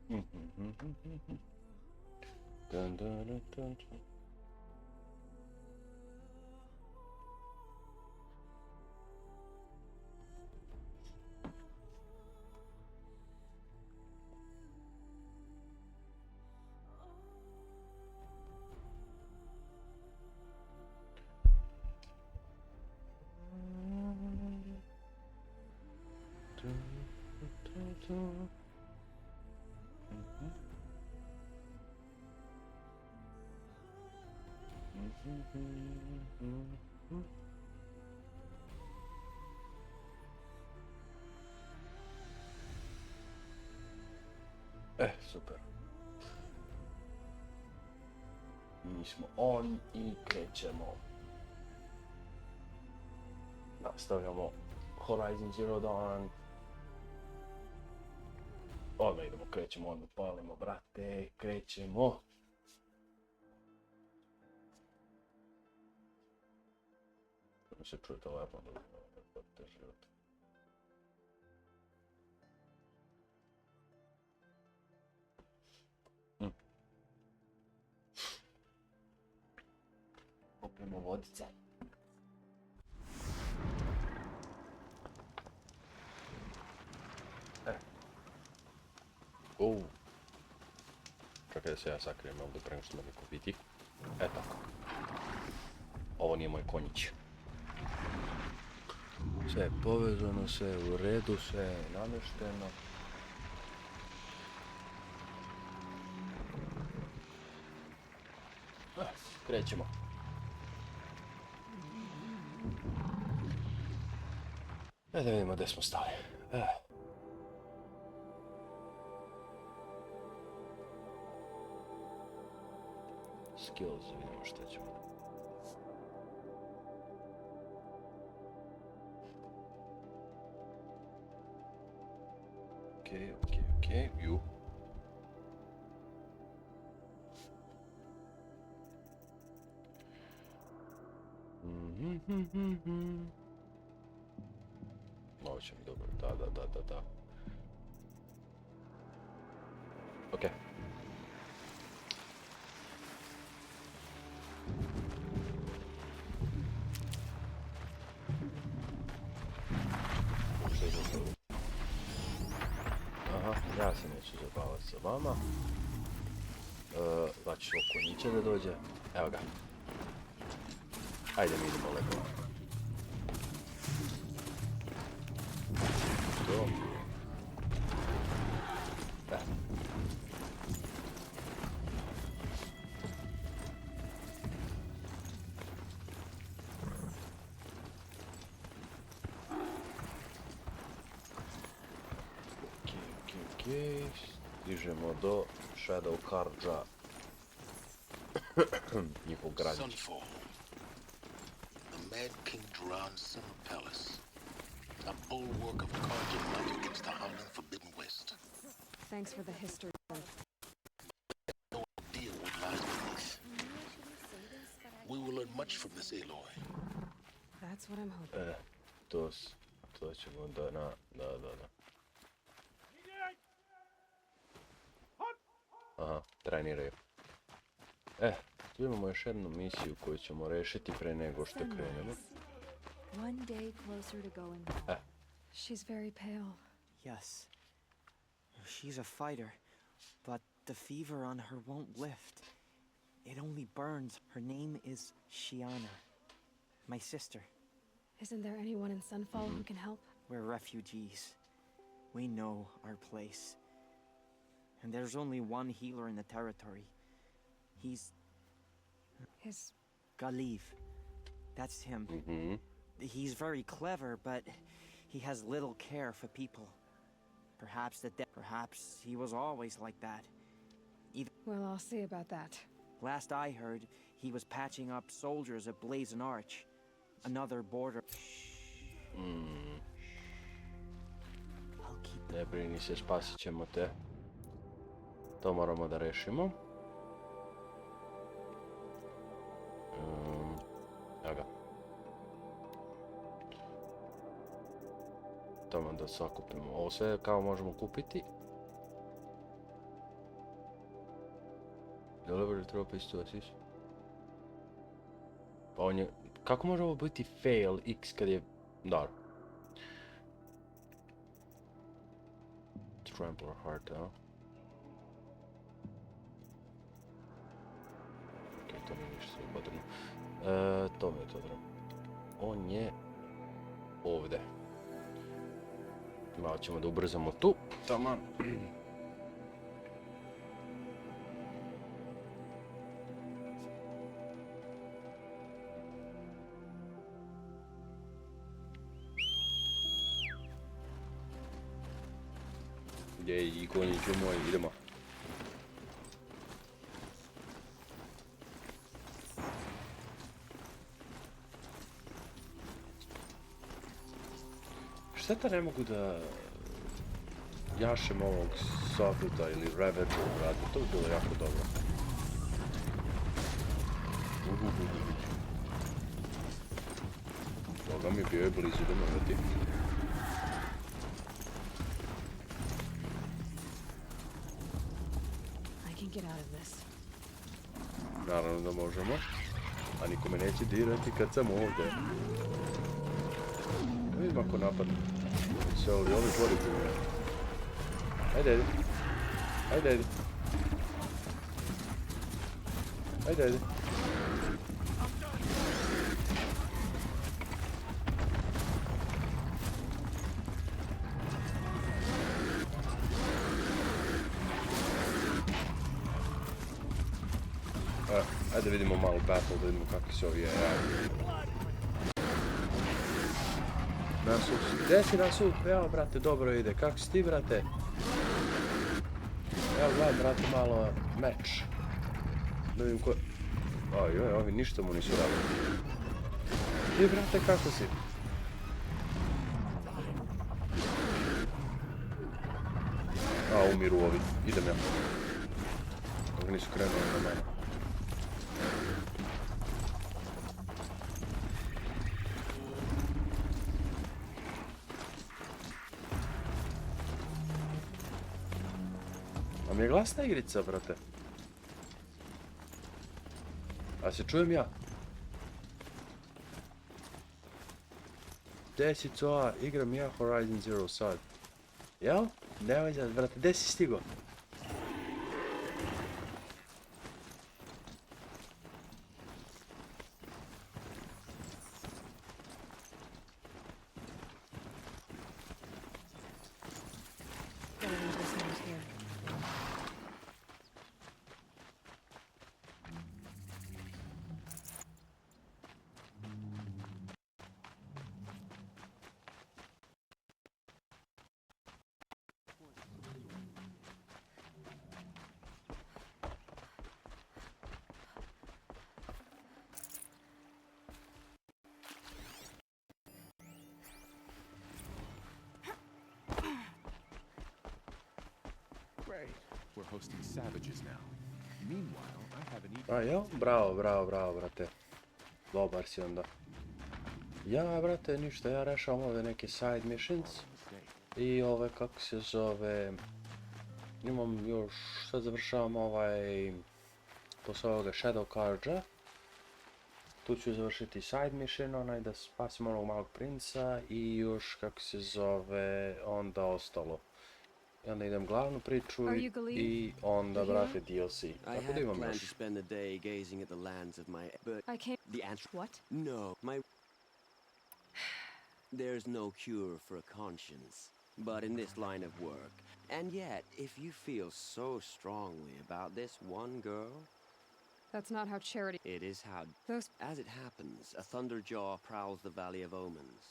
Dun, dun, dun, dun. Super. Mi smo on i krećemo. Nastavljamo Horizon Zero Dawn. Odmah idemo, krećemo, odmah palimo, brate, krećemo. Mi se čuje telefon, da život. Popijemo vodice. Čekaj da se ja sakrijem ovdje prema što me neko vidi. Tako. Ovo nije moj konjić. Sve je povezano, sve je u redu, sve je namješteno. Krećemo. Da vidimo gdje smo stali. Skills, vidimo što ćemo. Okej, ju. Ovo će mi dobro, da. Okej. Aha, ja se neću zabavati sa vama. Znači što konjiće da dođe. Evo ga. Ajde mi idemo lepo. To. Okej. Stižemo do Shadow Carja. Njihov gradić. Mad King Duran's summer palace, a bulwark of Carjan life against the howling forbidden west. Thanks for the history. No idea what lies beneath. We will learn much from this Aloy. That's what I'm hoping. To ćemo da. Aha, treniraju. Tu imamo još jednu misiju koju ćemo rešiti pre nego što krenemo. One day closer to going. She's very pale. Yes. She's a fighter, but the fever on her won't lift. It only burns. Her name is Shiana. My sister. Isn't there anyone in Sunfall who can help? We're refugees. We know our place. And there's only one healer in the territory. His... Galiv. That's him. He's very clever, but he has little care for people. Perhaps he was always like that. Well, I'll see about that. Last I heard, he was patching up soldiers at Blazon Arch. Another border... Ne brini se, spasit ćemo te. To moramo da rešimo. Evo ga. Tamo da sakupimo. Ovo sve kao možemo kupiti. Delivery trophies to assist. Pa on je... Kako može ovo biti fail x kad je... Dar. Trample heart, a? Okej, to mi je ništa sve potrebno. To mi je to dobro. On je... ovdje. Malo ćemo da ubrzamo tu. Taman. Jej, konjiću moj, idemo. Šteta ne mogu da jašem ovog Sofita ili Ravager u radu, to bi bilo jako dobro. Toga mi bio je blizu da mrati. Get out of this. Naravno da možemo, a niko me neće dirati kad sam ovdje. Vidim ako napadne. Se ovi boriti me. Ajde, ajde. Ajde, ajde. Ajde, ajde. Ajde vidimo malo battle, da vidimo kakvi su ovi AI. Nasut, gdje si Nasut? Evo brate, dobro ide, kako si ti brate? Evo gledam brate malo meč. Da vidim ko... Ojoj, ovi ništa mu nisu radili. Ti brate, kako si? A, umiru ovi, idem ja. Ovi nisu krenuli na mene. A mi je glasna igrica, brate. A se čujem ja? Gdje si coa? Igram ja Horizon Zero sad. Jel? Nemoj zad, brate, gdje si stigo? We're hosting savages now. Meanwhile, I haven't eaten. A jel? Bravo, bravo, bravo, brate. Dobar si onda. Ja, brate, ništa, ja rešavam ove neke side missions. I ove, kako se zove... Imam još, sad završavam ovaj... posle ovoga Shadow Carja. Tu ću završiti side mission, onaj da spasim onog malog princa i još, kako se zove, onda ostalo. I onda idem glavnu priču i onda, brate, DLC. Tako da imam još. I can't... The answer... What? No, There's no cure for a conscience, but in this line of work. And yet, if you feel so strongly about this one girl... That's not how charity... It is how... Those... As it happens, a Thunderjaw prowls the Valley of Omens.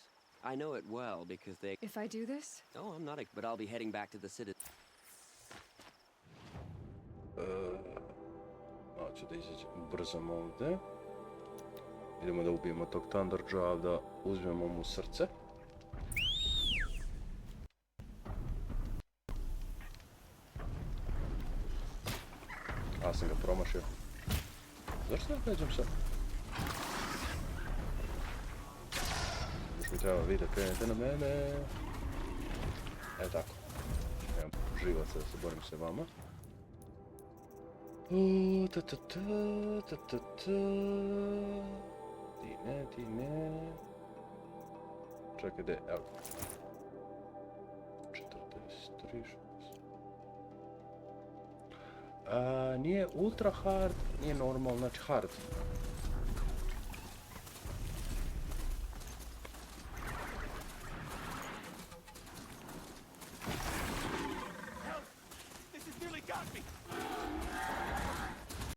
I know it well because they... If I do this? Oh, I'm not... But I'll be heading back to the city. Hoću da izađem brzom ovdje. Idemo da ubijemo tog Thunderjaw, da uzmemo mu srce. A, sam ga promašio. Zašto ne pređem sad? Još mi treba vidjeti, krenete na mene. Tako. Nemam živaca da se borim se vama. Ti ne. Čekaj, gdje, evo. 43. Nije ultra hard, nije normal, znači hard.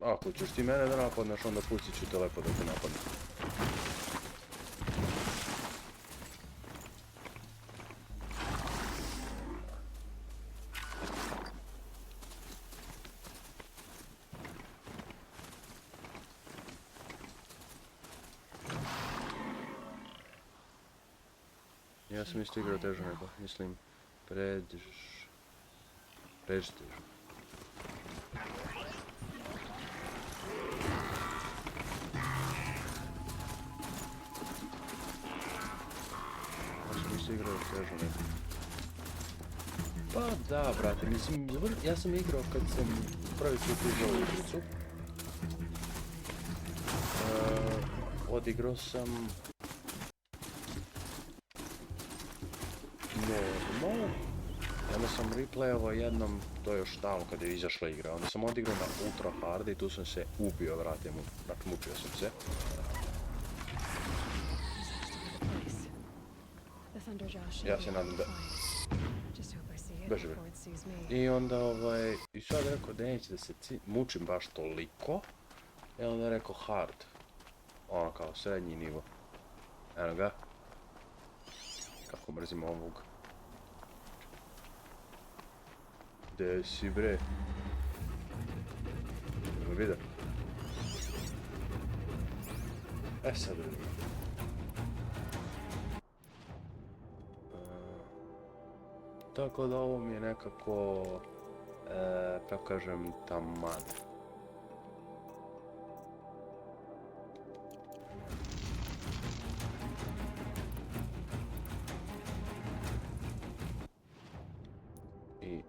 Ako ćeš ti mene da napadneš, onda pucit ću te lepo da te napadnem. Ja sam isto igrao težo nego, mislim, pretežo. Pa da, brate, mislim, ja sam igrao kad sam prvi put igrao igricu. Odigrao sam normal, onda sam replayovao jednom, to je još davno kad je izašla igra, onda sam odigrao na ultra hard i tu sam se ubio, brate, dakle mučio sam se. Ja se nadam da... Beži bre. I onda i sad rekao da neće da se mučim baš toliko. I onda je rekao hard. Ono kao srednji nivo. Eno ga. Kako mrzim ovog. Gdje si bre? Jel me vidio? Sad vidim. Tako da ovo mi je nekako, kako kažem, taman. I...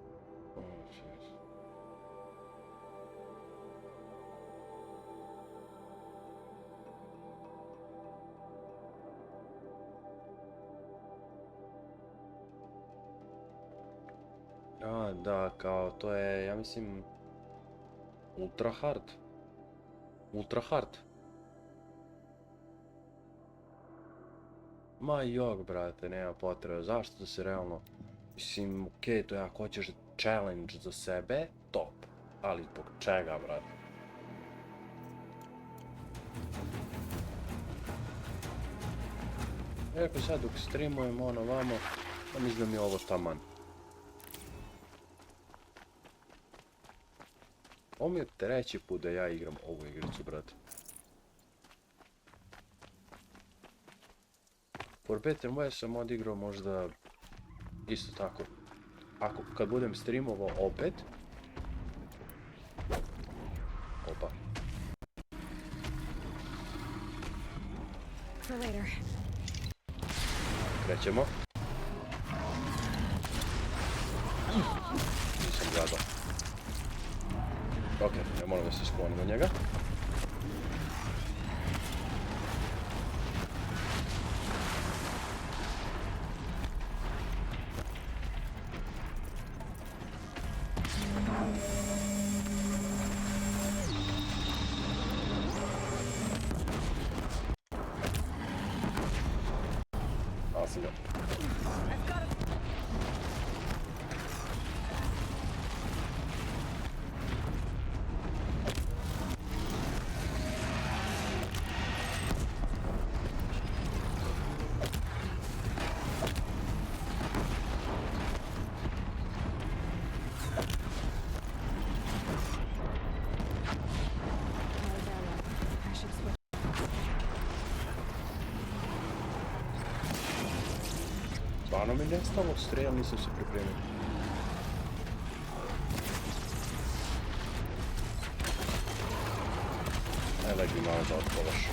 Da, kao to je, ja mislim, ultra hard. Ultra hard. Ma jok, brate, nema potrebe. Zašto da se realno, mislim, okej, to je ako hoćeš challenge za sebe, top. Ali zbog čega, brate? Rekao sad dok streamujem ono vamo, pa mislim da mi je ovo taman. Ovo mi je treći put da ja igram ovu igricu, brate. Forbidden West sam odigrao možda isto tako. Kad budem streamovao opet. Opa. Krećemo. Nisam gledao. Ok, ja moram da se sklonim od njega. Sam ga. Stvarno mi nestalo strel, nisam se pripremio. Ne leži malo da otpolaš.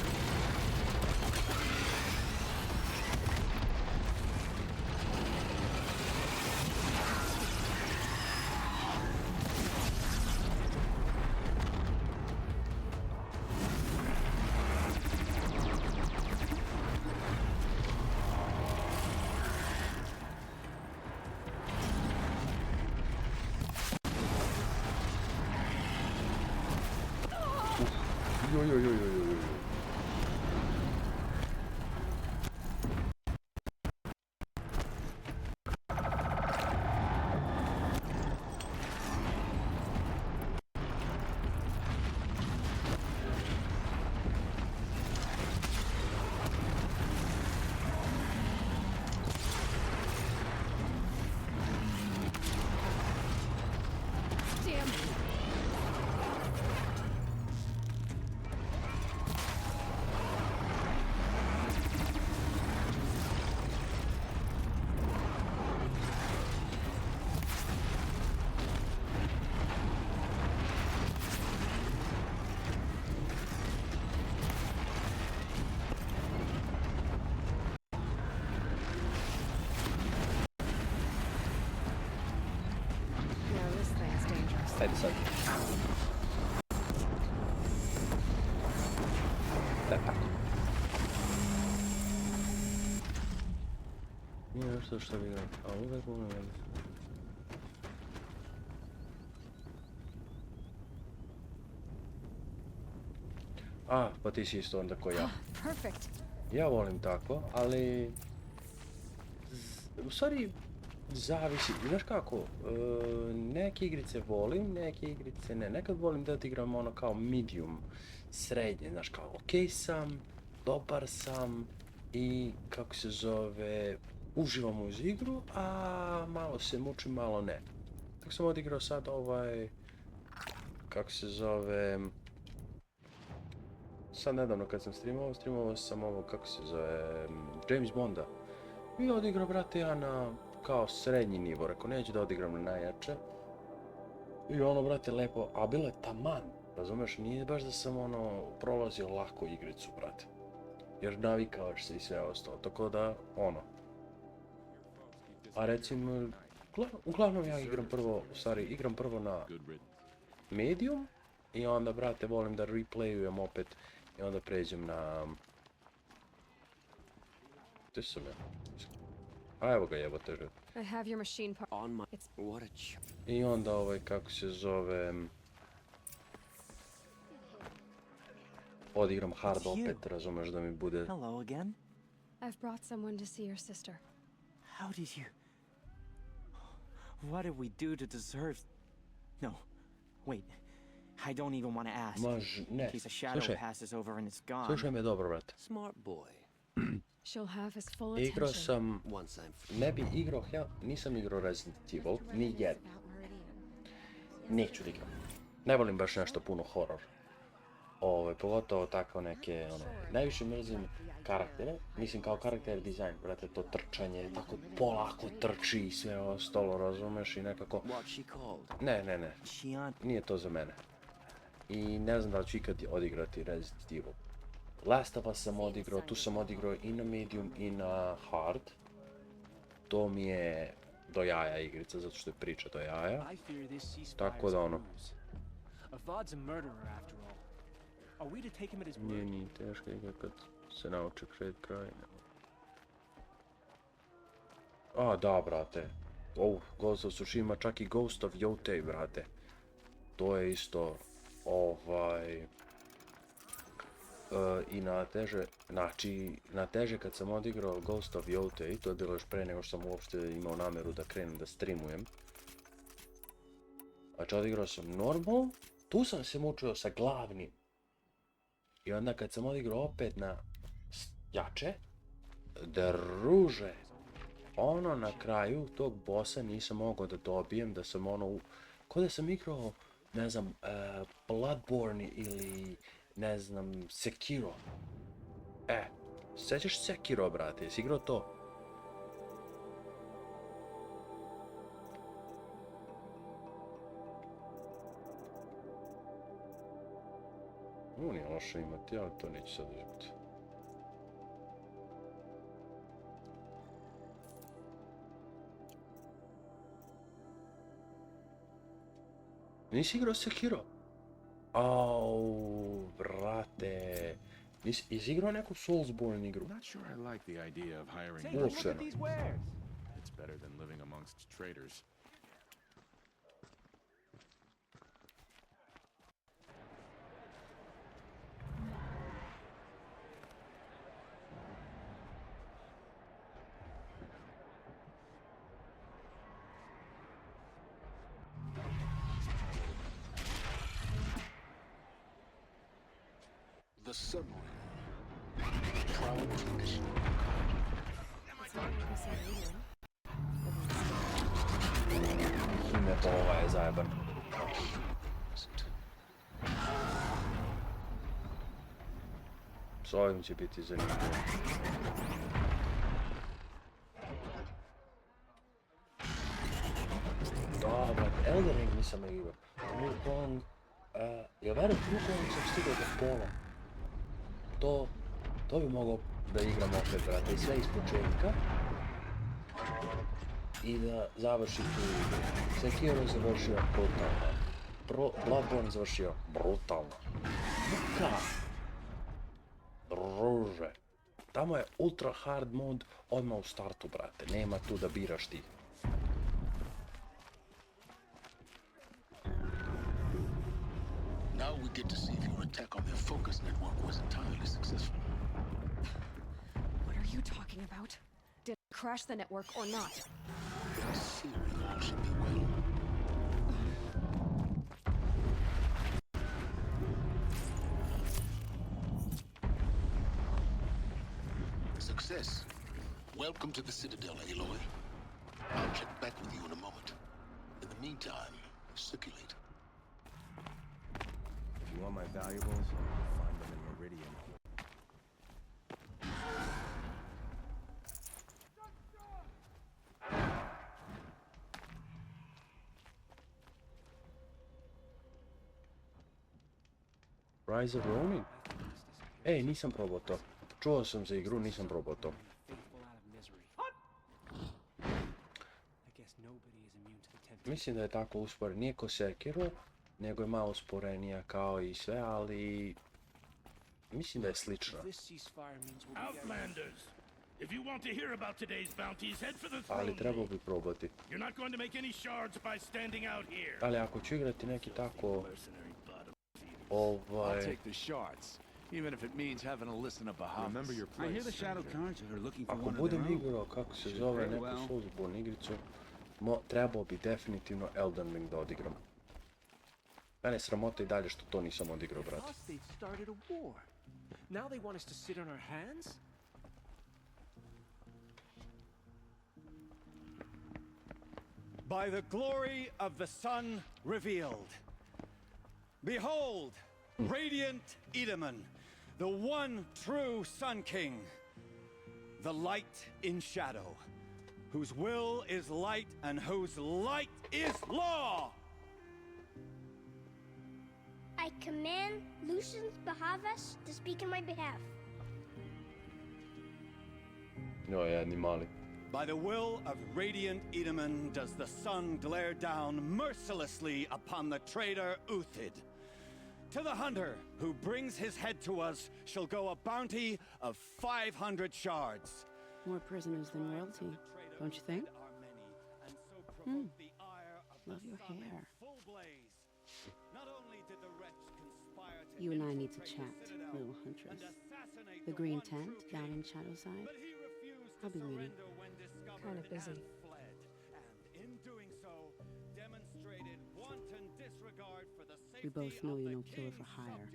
Joj, joj, joj, joj, joj. Damn. Yeah, this thing's dangerous. Ajde sad. Tako. Nije nešto što bi igram, ali uvek ono je. A, pa ti si isto onda ko ja. Perfect. Ja volim tako, ali... U stvari, zavisi. Znaš kako, neke igrice volim, neke igrice ne. Nekad volim da odigram ono kao medium, srednje, znaš kao okej sam, dobar sam i kako se zove, uživam uz igru, a malo se mučim, malo ne. Tako sam odigrao sad kako se zove, sad nedavno kad sam streamovao sam ovo, kako se zove, James Bonda. I odigrao, brate, ja na kao srednji nivo, rekao neću da odigram na najjače. I ono, brate, lepo, a bilo je taman, razumeš, nije baš da sam ono prolazio lako igricu, brate. Jer navikavaš se i sve ostalo, tako da, ono. A recimo, uglavnom ja igram prvo na medium i onda, brate, volim da replayujem opet i onda pređem na... Gdje sam ja? A evo ga jebote. I have your machine part. On my... It's What a ch... I onda kako se zove... Odigram hard It's you. opet, razumeš da mi bude... Hello again. I've brought someone to see your sister. How did you... What did we do to deserve... No, wait. I don't even want to ask. Ne, In case a shadow slušaj, passes over and it's gone. slušaj me dobro, brate. Smart boy. She'll have his full Igrao attention. sam, Once I'm free. ne bi igrao, ja nisam igrao Resident Evil, ni jedan. Neću da igram. Ne volim baš nešto puno horor. Pogotovo tako neke, ono, najviše mrzim karaktere, mislim kao karakter dizajn, brate, to trčanje, tako polako trči i sve ostalo, razumeš, i nekako... What's she called? Ne, Shion... nije to za mene. I ne znam da li ću ikad odigrati Resident Evil. Last of Us sam odigrao, tu sam odigrao i na medium i na hard. To mi je do jaja igrica, zato što je priča do jaja. I fear this ceasefire Tako is da a ono, ruse. Avad's a murderer after all. Are we to take him at his nije word? ni teška igra kad se nauče kred kraj. A, da, brate. Ghost of Tsushima, čak i Ghost of Yotei, brate. To je isto, i na teže, znači, na teže kad sam odigrao Ghost of Yotei, to je bilo još pre nego što sam uopšte imao nameru da krenem da streamujem. Znači, odigrao sam normal, tu sam se mučio sa glavnim. I onda kad sam odigrao opet na jače, druže, ono na kraju tog bossa nisam mogao da dobijem, da sam ono, ko da sam igrao, ne znam, Bloodborne ili, ne znam, Sekiro. Sećaš Sekiro, brate, jesi igrao to? Nije loše imati, ali to neću sad uzeti. Nisi igrao Sekiro? Au, brate. Jesi igrao neku Soulsborne igru? Not sure I like the idea of hiring Take a look Uopšte. at these wares. It's better than living amongst traitors. Sun Ring. Proud tradition. It's not increasing radiant. Ime to ovaj je zajeban. S ovim će biti zanimljivo. Dobro, Elden Ring nisam igrao. Wukong, ja verujem Wukong sam stigao do pola. To bi mogao da igram opet, brate, i sve iz početka. I da završi tu igru. Sekiro završio brutalno. Bloodborne završio brutalno. Muka! Ruže. Tamo je ultra hard mod odmah u startu, brate. Nema tu da biraš ti. Now we get to see if your attack on their focus network was entirely successful. What are you talking about? Did it crash the network or not? In theory, all should be well. Success. Welcome to the Citadel, Aloy. I'll check back with you in a moment. In the meantime, circulate. If you want my valuables, find them in Meridian. Rise of Ronin? Ej, nisam probao to. Čuo sam za igru, nisam probao to. Mislim da je tako usporen. Nije ko Sekiro, nego je malo usporenija kao i sve, ali... Mislim da je slično. Outlanders, if you want to hear about today's bounties, head for the Ali throne trebao room. bi probati. You're not going to make any shards by standing out here. Ali ako ću igrati neki tako... Mercenary bottom feeder. I'll Ovaj... take the shards, even if it means having to listen to Bahamut. Remember your place. I hear the Shadow Cards are looking for Ako one of their budem own. igrao, kako se zove, neku Soulsborne igricu, trebao bi definitivno Elden Ring da odigram. Mene je sramota i dalje što to nisam odigrao, brate. Plus they'd started a war. Now they want us to sit on our hands? By the glory of the sun revealed. Behold, radiant Edaman, the one true Sun King, the light in shadow, whose will is light and whose light is law. I command Lucius Bahavas to speak in my behalf. Joj, jedni mali. By the will of radiant Edaman does the sun glare down mercilessly upon the traitor Uthid. To the hunter who brings his head to us shall go a bounty of 500 shards. More prisoners than royalty, don't you think? Love your hair. You and I need to chat, little huntress. The green tent down in Shadowside? I'll be waiting. Kind of busy. We both know you're no killer for hire.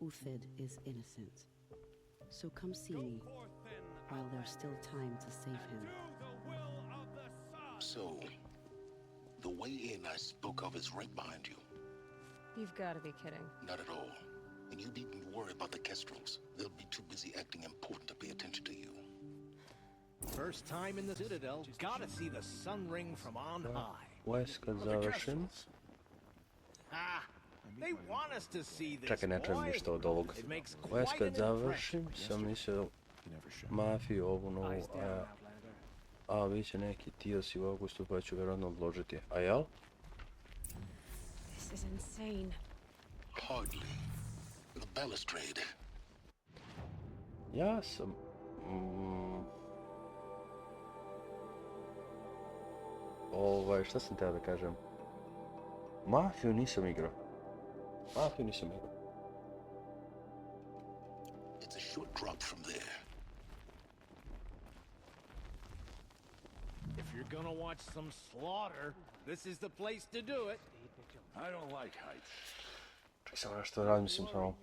Uthid is innocent. So come see me while there's still time to save him. So, the way in I spoke of is right behind you. You've got to be kidding. Not at all. And you needn't worry about the Kestrels. They'll be too busy acting important to pay attention to you. First time in the Citadel, gotta see the sun ring from on high. Quest kad završim. Ah, they want us to see this. Čekaj, ne čujem ništa od ovog. Quest kad završim, sam mislio mafiju ovu novu, a bit će neki TLC u augustu pa ću vjerojatno odložiti. A jel? This is insane. Hardly. The balustrade. Ja sam... šta sam teo da kažem? Mafiju nisam igrao. It's a short drop from there. If you're gonna watch some slaughter, this is the place to do it. I don't like heights. Čekaj samo nešto da razmislim samo.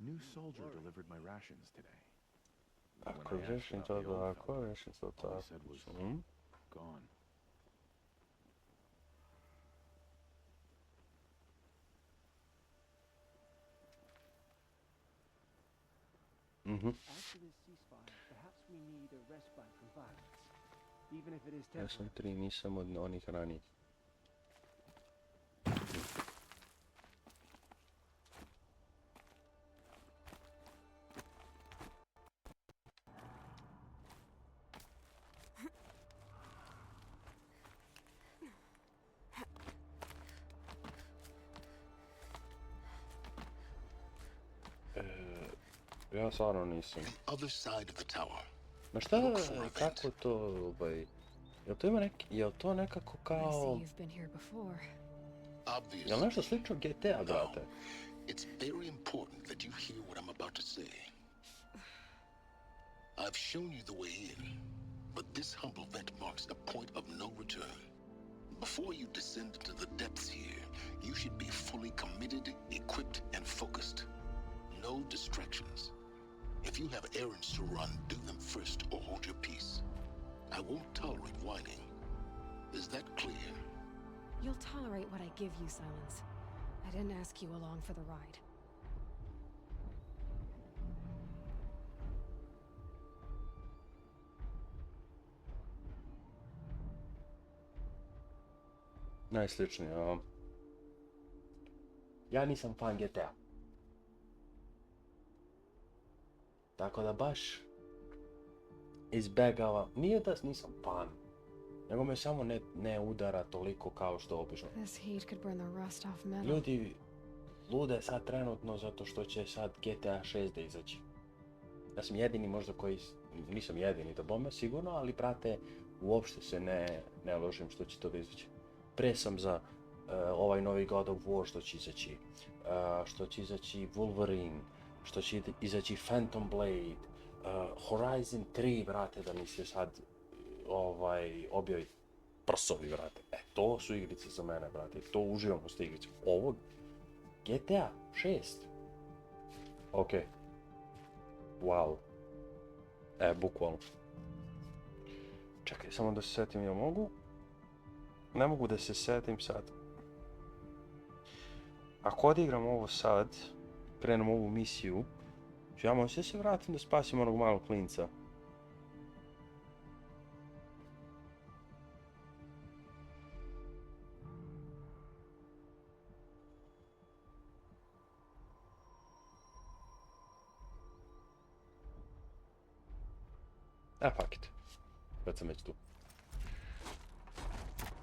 New soldier delivered my rations today. Ako rešim to tako, rešim to All he tako. said was, gone. After this ceasefire, perhaps we need a respite from violence, even if it is Ja sam temporary. 3, nisam od onih ranijih. Ja stvarno nisam. The other side of the tower. Ma šta, kako to, jel to nekako I kao... see you've been here before. Jel nešto slično GTA, brate? It's very important that you hear what I'm about to say. I've shown you the way in, but this humble vent marks a point of no return. Before you descend into the depths here, you should be fully committed, equipped, and focused. No distractions. If you have errands to run, do them first or hold your peace. I won't tolerate whining. Is that clear? You'll tolerate what I give you, Silence. I didn't ask you along for the ride. Najsličnije, ja nisam fan GTA. Tako da baš izbjegavam, nije da nisam fan, nego me samo ne udara toliko kao što obično. This heat could burn the rust off metal. Ljudi lude sad trenutno zato što će sad GTA 6 da izaći. Ja sam jedini možda koji, nisam jedini da bome sigurno, ali brate, uopšte se ne ložim što će to da izaći. Pre sam za ovaj novi God of War što će izaći Wolverine, što će izaći Phantom Blade, Horizon 3, brate, da mi se sad objavi prsovi, brate. To su igrice za mene, brate, to uživam u ste igrice. Ovo, GTA 6. Ok. Wow. Bukvalno. Čekaj, samo da se setim, ja mogu? Ne mogu da se setim sad. Ako odigram ovo sad, krenem ovu misiju, ja moći da se vratim da spasim onog malog klinca. Fuck it. Već sam već tu.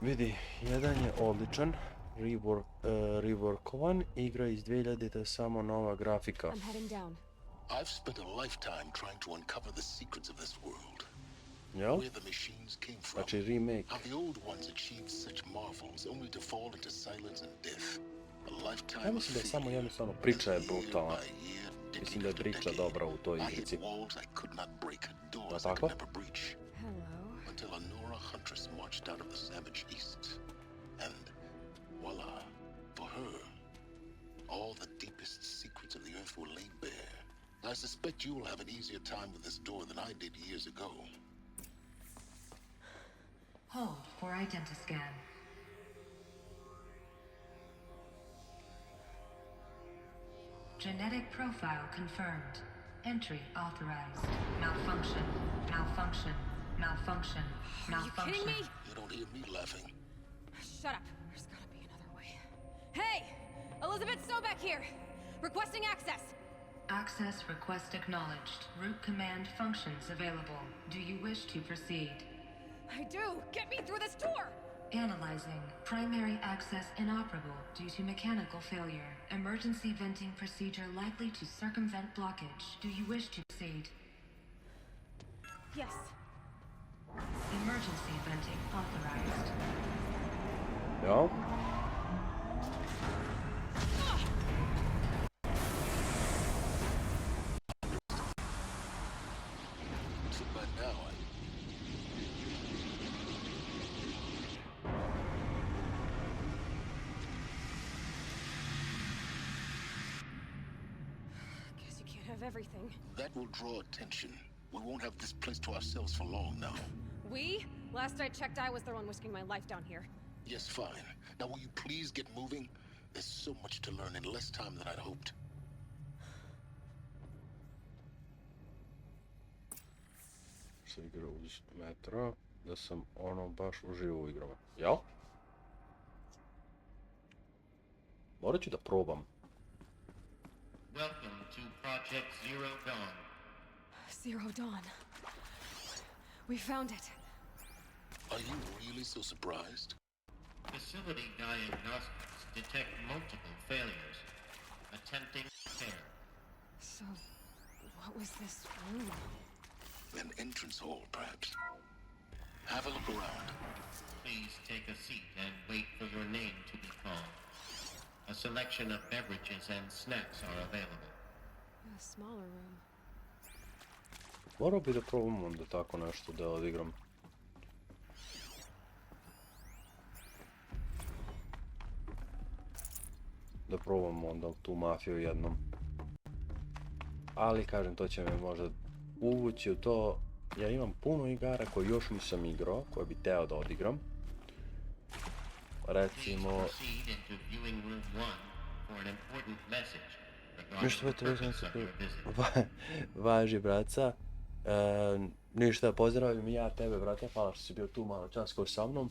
Vidi, jedan je odličan, reworkovan, igra iz 2000-te, samo nova grafika. I'm heading down. I've spent a lifetime trying to uncover the secrets of this world. Jel? Where the machines came from. Znači remake. How the old ones achieved such marvels only to fall into silence and death. A lifetime Ja mislim da je samo jednostavno priča je brutalna. Mislim da je priča dobra u toj igrici. Da tako? Until a Nora huntress marched out of the savage east. And voila, for her, all the deepest secrets of the earth were laid bare. I suspect you will have an easier time with this door than I did years ago. Hold for identiscan. Genetic profile confirmed. Entry authorized. Malfunction. Malfunction. Malfunction. Malfunction. Are you kidding me? You don't hear me laughing. Shut up. There's gotta be another way. Hey! Elisabet Sobeck here! Requesting access! Access request acknowledged. Root command functions available. Do you wish to proceed? I do! Get me through this door! Analyzing. Primary access inoperable due to mechanical failure. Emergency venting procedure likely to circumvent blockage. Do you wish to proceed? Yes. Emergency venting authorized. Ja. So by now, Guess of everything. That will draw attention. We won't have this place to ourselves for long now. We? Last I checked, I was the one risking my life down here. Yes, fine. Now will you please get moving? There's so much to learn in less time than I'd hoped. Se igra uz metro, da sam ono baš uživo u igrama. Jel? Morat ću da probam. Welcome to Project Zero Dawn. Zero Dawn. We found it. Are you really so surprised? Facility diagnostics detect multiple failures. Attempting repair. So, what was this room? An entrance hall, perhaps. Have a look around. Please take a seat and wait for your name to be called. A selection of beverages and snacks are available. A smaller room. Morao bi da probam onda tako nešto da odigram. Da probam onda tu mafiju jednom. Ali kažem, to će me možda uvući u to. Ja imam puno igara koje još nisam igrao, koje bi teo da odigram. Recimo... Ništa već važi, braca. Ništa, pozdravim i ja tebe, brate. Hvala što si bio tu malo čas ko sa mnom.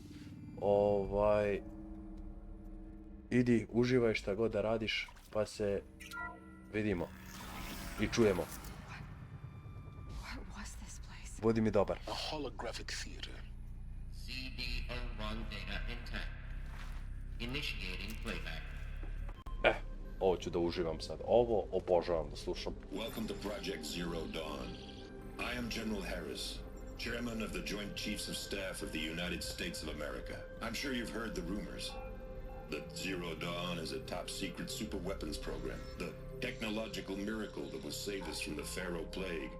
Idi, uživaj šta god da radiš, pa se vidimo i čujemo. Budi mi dobar. A holographic theater. CD01 data intact. Initiating playback. Ovo ću da uživam sad. Ovo obožavam da slušam. Welcome to Project Zero Dawn. I am General Harris, Chairman of the Joint Chiefs of Staff of the United States of America. I'm sure you've heard the rumors that Zero Dawn is a top-secret superweapons program, the technological miracle that will save us from the Faro Plague,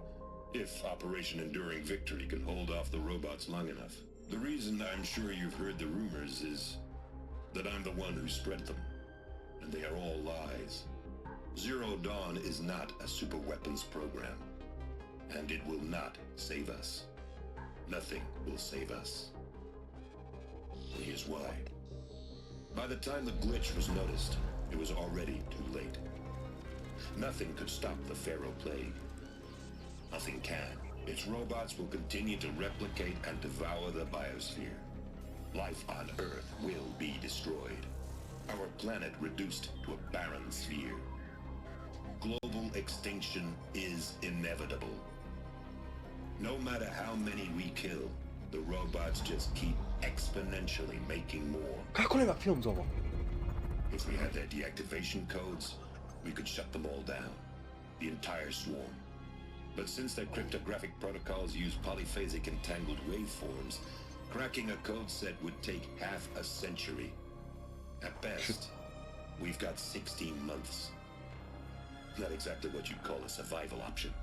if Operation Enduring Victory can hold off the robots long enough. The reason I'm sure you've heard the rumors is that I'm the one who spread them, and they are all lies. Zero Dawn is not a superweapons program, and it will not save us. Nothing will save us. And here's why. By the time the glitch was noticed, it was already too late. Nothing could stop the Faro Plague. Nothing can. Its robots will continue to replicate and devour the biosphere. Life on Earth will be destroyed. Our planet reduced to a barren sphere. Global extinction is inevitable. No matter how many we kill, the robots just keep exponentially making more. Kako nema film za ovo? If we had their deactivation codes, we could shut them all down. The entire swarm. But since their cryptographic protocols use polyphasic entangled waveforms, cracking a code set would take half a century. At best, we've got 16 months. Not exactly what you'd call a survival option.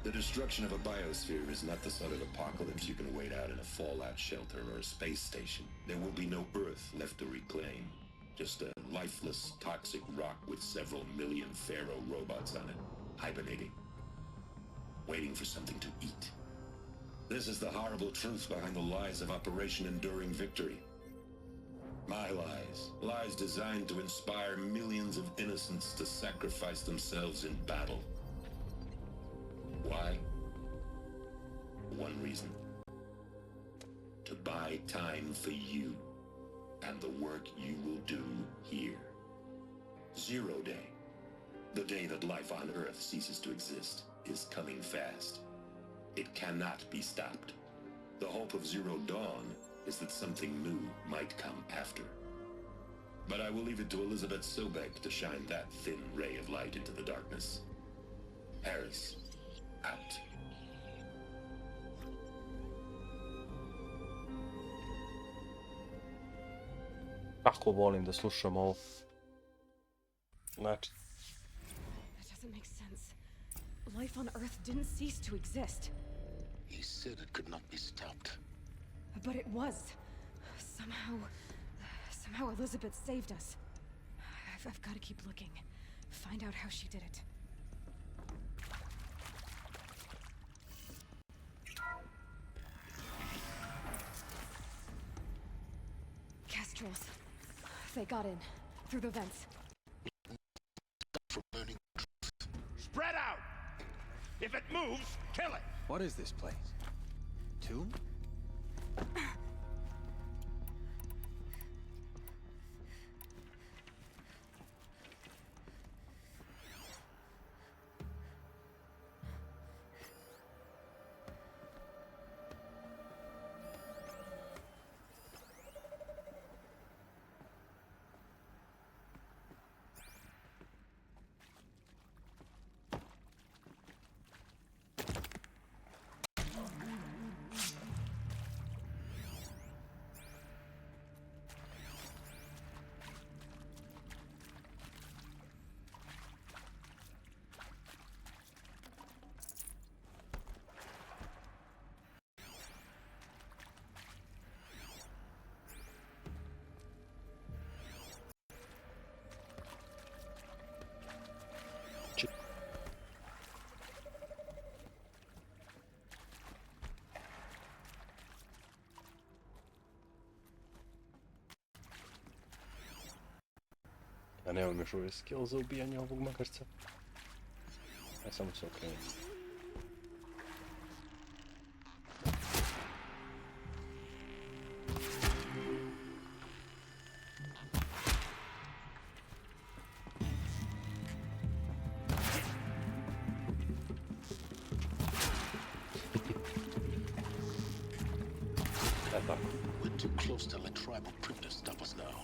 The destruction of a biosphere is not the sort of apocalypse you can wait out in a fallout shelter or a space station. There will be no Earth left to reclaim. Just a lifeless, toxic rock with several million Faro robots on it, hibernating, waiting for something to eat. This is the horrible truth behind the lies of Operation Enduring Victory. My lies. Lies designed to inspire millions of innocents to sacrifice themselves in battle. Why? One reason. To buy time for you and the work you will do here. Zero Day, the day that life on Earth ceases to exist, is coming fast. It cannot be stopped. The hope of Zero Dawn is that something new might come after. But I will leave it to Elisabet Sobeck to shine that thin ray of light into the darkness. Harris, out. Kako volim da slušam ovo. Znači. That doesn't make sense. Life on Earth didn't cease to exist. He said it could not be stopped. But it was. Somehow Elisabet saved us. I've got to keep looking. Find out how she did it. Nostrils. They got in. Through the vents. For learning. Spread out! If it moves, kill it! What is this place? Tomb? Ja nemam još ove skill za ubijanje ovog magarca. Ja samo se okrenem. We're too close to let tribal printers stop us now.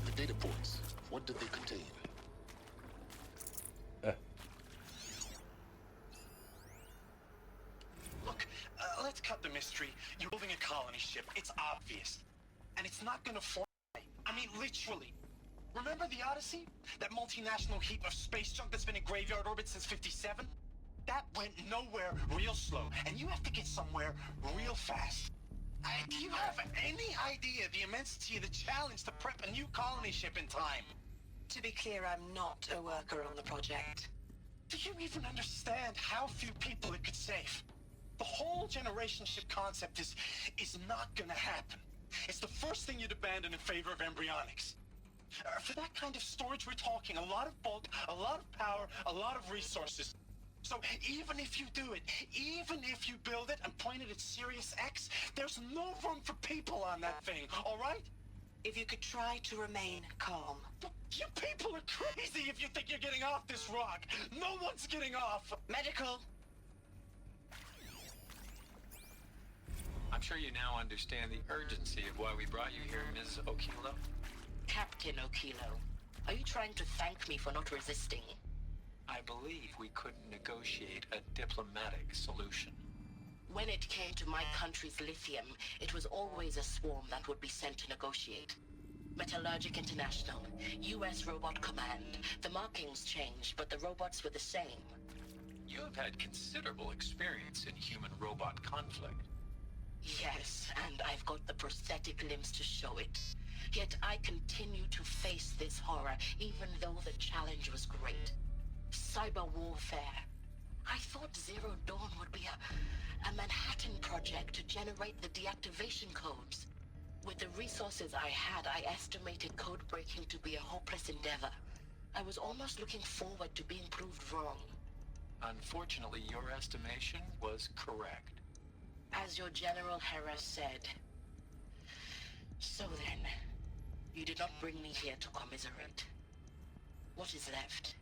The data points, what did they contain? Look, let's cut the mystery. You're building a colony ship. It's obvious. And it's not gonna fly. I mean, literally. Remember the Odyssey? That multinational heap of space junk that's been in graveyard orbit since 57? That went nowhere real slow. And you have to get somewhere real fast. Do you have any idea the immensity of the challenge to prep a new colony ship in time? To be clear, I'm not a worker on the project. Do you even understand how few people it could save? The whole generation ship concept is not gonna happen. It's the first thing you'd abandon in favor of embryonics. For that kind of storage we're talking, a lot of bulk, a lot of power, a lot of resources. So even if you do it, even if you build it and point it at Sirius X, there's no room for people on that thing, all right? If you could try to remain calm. You people are crazy if you think you're getting off this rock. No one's getting off. Medical. I'm sure you now understand the urgency of why we brought you here, Ms. Okilo. Captain Okilo, are you trying to thank me for not resisting? I believe we couldn't negotiate a diplomatic solution. When it came to my country's lithium, it was always a swarm that would be sent to negotiate. Metallurgic International, US Robot Command. The markings changed, but the robots were the same. You have had considerable experience in human-robot conflict. Yes, and I've got the prosthetic limbs to show it. Yet I continue to face this horror, even though the challenge was great. Cyber warfare. I thought Zero Dawn would be a Manhattan project to generate the deactivation codes. With the resources I had, I estimated code breaking to be a hopeless endeavor. I was almost looking forward to being proved wrong. Unfortunately, your estimation was correct. As your General Hera said. So then, you did not bring me here to commiserate. What is left?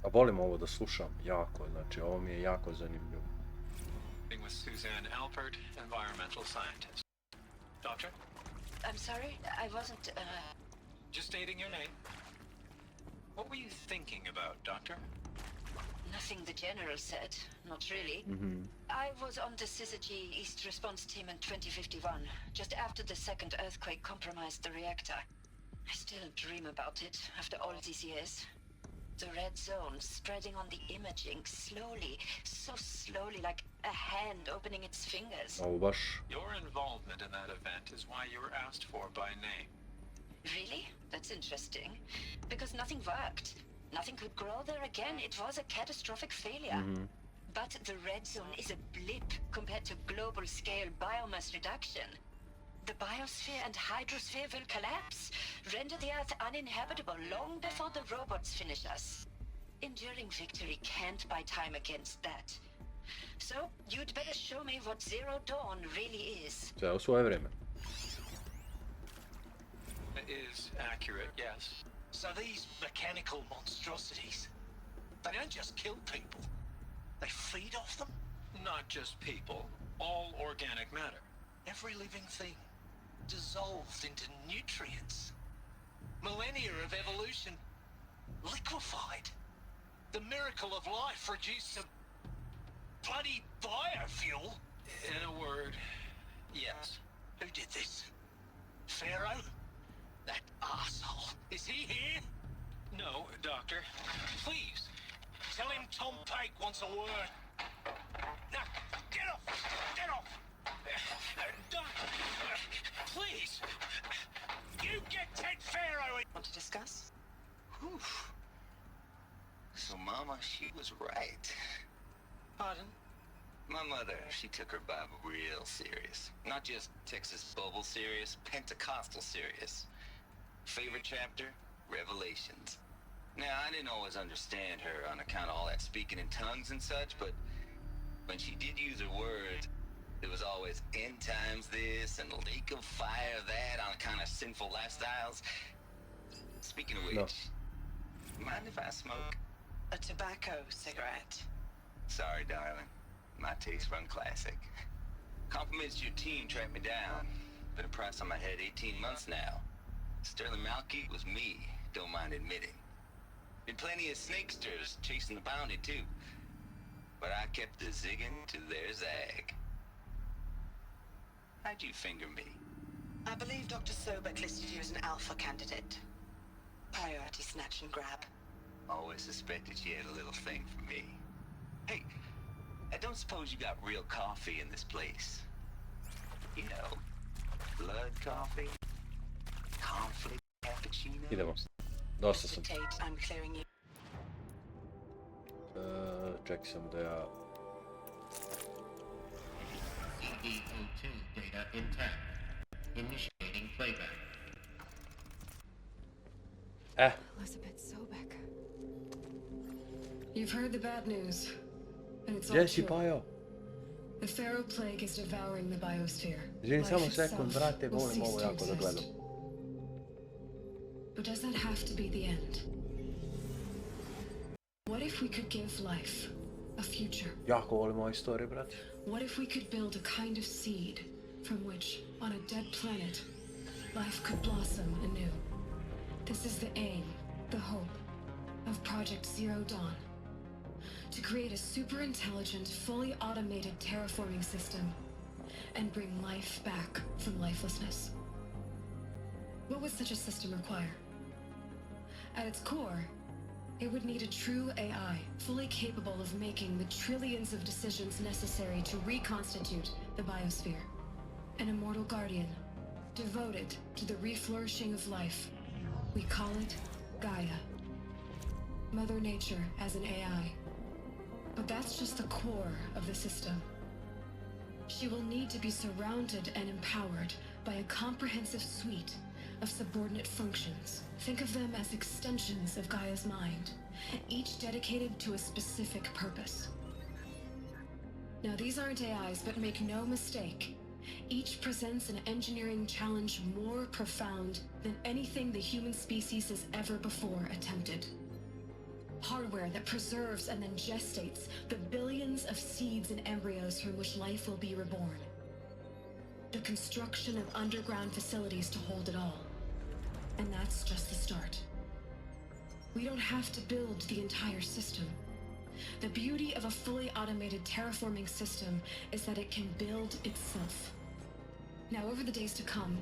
A volim ovo da slušam, jako, znači ovo mi je jako zanimljivo. With Suzanne Alpert, environmental scientist. Doctor? I'm sorry, I wasn't, Just stating your name. What were you thinking about, Doctor? Nothing the General said, not really. I was on the Syzygy East Response Team in 2051, just after the second earthquake compromised the reactor. I still dream about it, after all these years. The red zone spreading on the imaging, slowly, so slowly, like a hand opening its fingers. Ovo baš... Your involvement in that event is why you were asked for by name. Really? That's interesting. Because nothing worked. Nothing could grow there again. It was a catastrophic failure. But the red zone is a blip compared to global-scale biomass reduction. The biosphere and hydrosphere will collapse, render the Earth uninhabitable long before the robots finish us. Enduring victory can't buy time against that. So, you'd better show me what Zero Dawn really is. Se on svoje vrijeme. Is accurate, yes. So these mechanical monstrosities, they don't just kill people. They feed off them? Not just people. All organic matter. Every living thing dissolved into nutrients. Millennia of evolution liquefied. The miracle of life reduced to bloody biofuel. In a word, yes. Who did this? Faro? That asshole. Is he here? No, Doctor. Please, tell him Tom Pake wants a word. Now, get off! Get off! Doctor, please! You get Ted Faro in! Want to discuss? Whew. So, Mama, she was right. Pardon? My mother, she took her Bible real serious. Not just Texas Bubble serious, Pentecostal serious. Favorite chapter? Revelations. Now, I didn't always understand her on account of all that speaking in tongues and such, but when she did use her words, it was always end times this and lake of fire that on account of sinful lifestyles. Speaking of which, mind if I smoke? A tobacco cigarette. Sorry, darling. My taste run classic. Compliments to your team tracked me down. Been a price on my head 18 months now. Sterling Malky was me, don't mind admitting. Been plenty of snakesters chasing the bounty too. But I kept the zigging to their zag. How'd you finger me? I believe Dr. Sobeck listed you as an alpha candidate. Priority snatch and grab. Always suspected she had a little thing for me. Hey, I don't suppose you got real coffee in this place? You know, blood coffee? Conflict cappuccino? Idemo. Dosta sam. I'm clearing you. Čekaj sam da ja... CDO2 data intact. Initiating playback. Elisabet Sobeck. You've heard the bad news, and it's all Gdje si true. Pajo? The Faro Plague is devouring the biosphere. Želim samo Life sekund, itself brate, will volim cease ovo to jako da exist. gledam. But does that have to be the end? What if we could give life a future? Jako volim ove istorije, brate. What if we could build a kind of seed from which, on a dead planet, life could blossom anew? This is the aim, the hope, of Project Zero Dawn. To create a super-intelligent, fully automated terraforming system and bring life back from lifelessness. What would such a system require? At its core, it would need a true AI, fully capable of making the trillions of decisions necessary to reconstitute the biosphere. An immortal guardian, devoted to the reflourishing of life. We call it GAIA. Mother Nature as an AI. But that's just the core of the system. She will need to be surrounded and empowered by a comprehensive suite of subordinate functions. Think of them as extensions of Gaia's mind, each dedicated to a specific purpose. Now, these aren't AIs, but make no mistake, each presents an engineering challenge more profound than anything the human species has ever before attempted. Hardware that preserves and then gestates the billions of seeds and embryos from which life will be reborn. The construction of underground facilities to hold it all. And that's just the start. We don't have to build the entire system. The beauty of a fully automated terraforming system is that it can build itself. Now, over the days to come,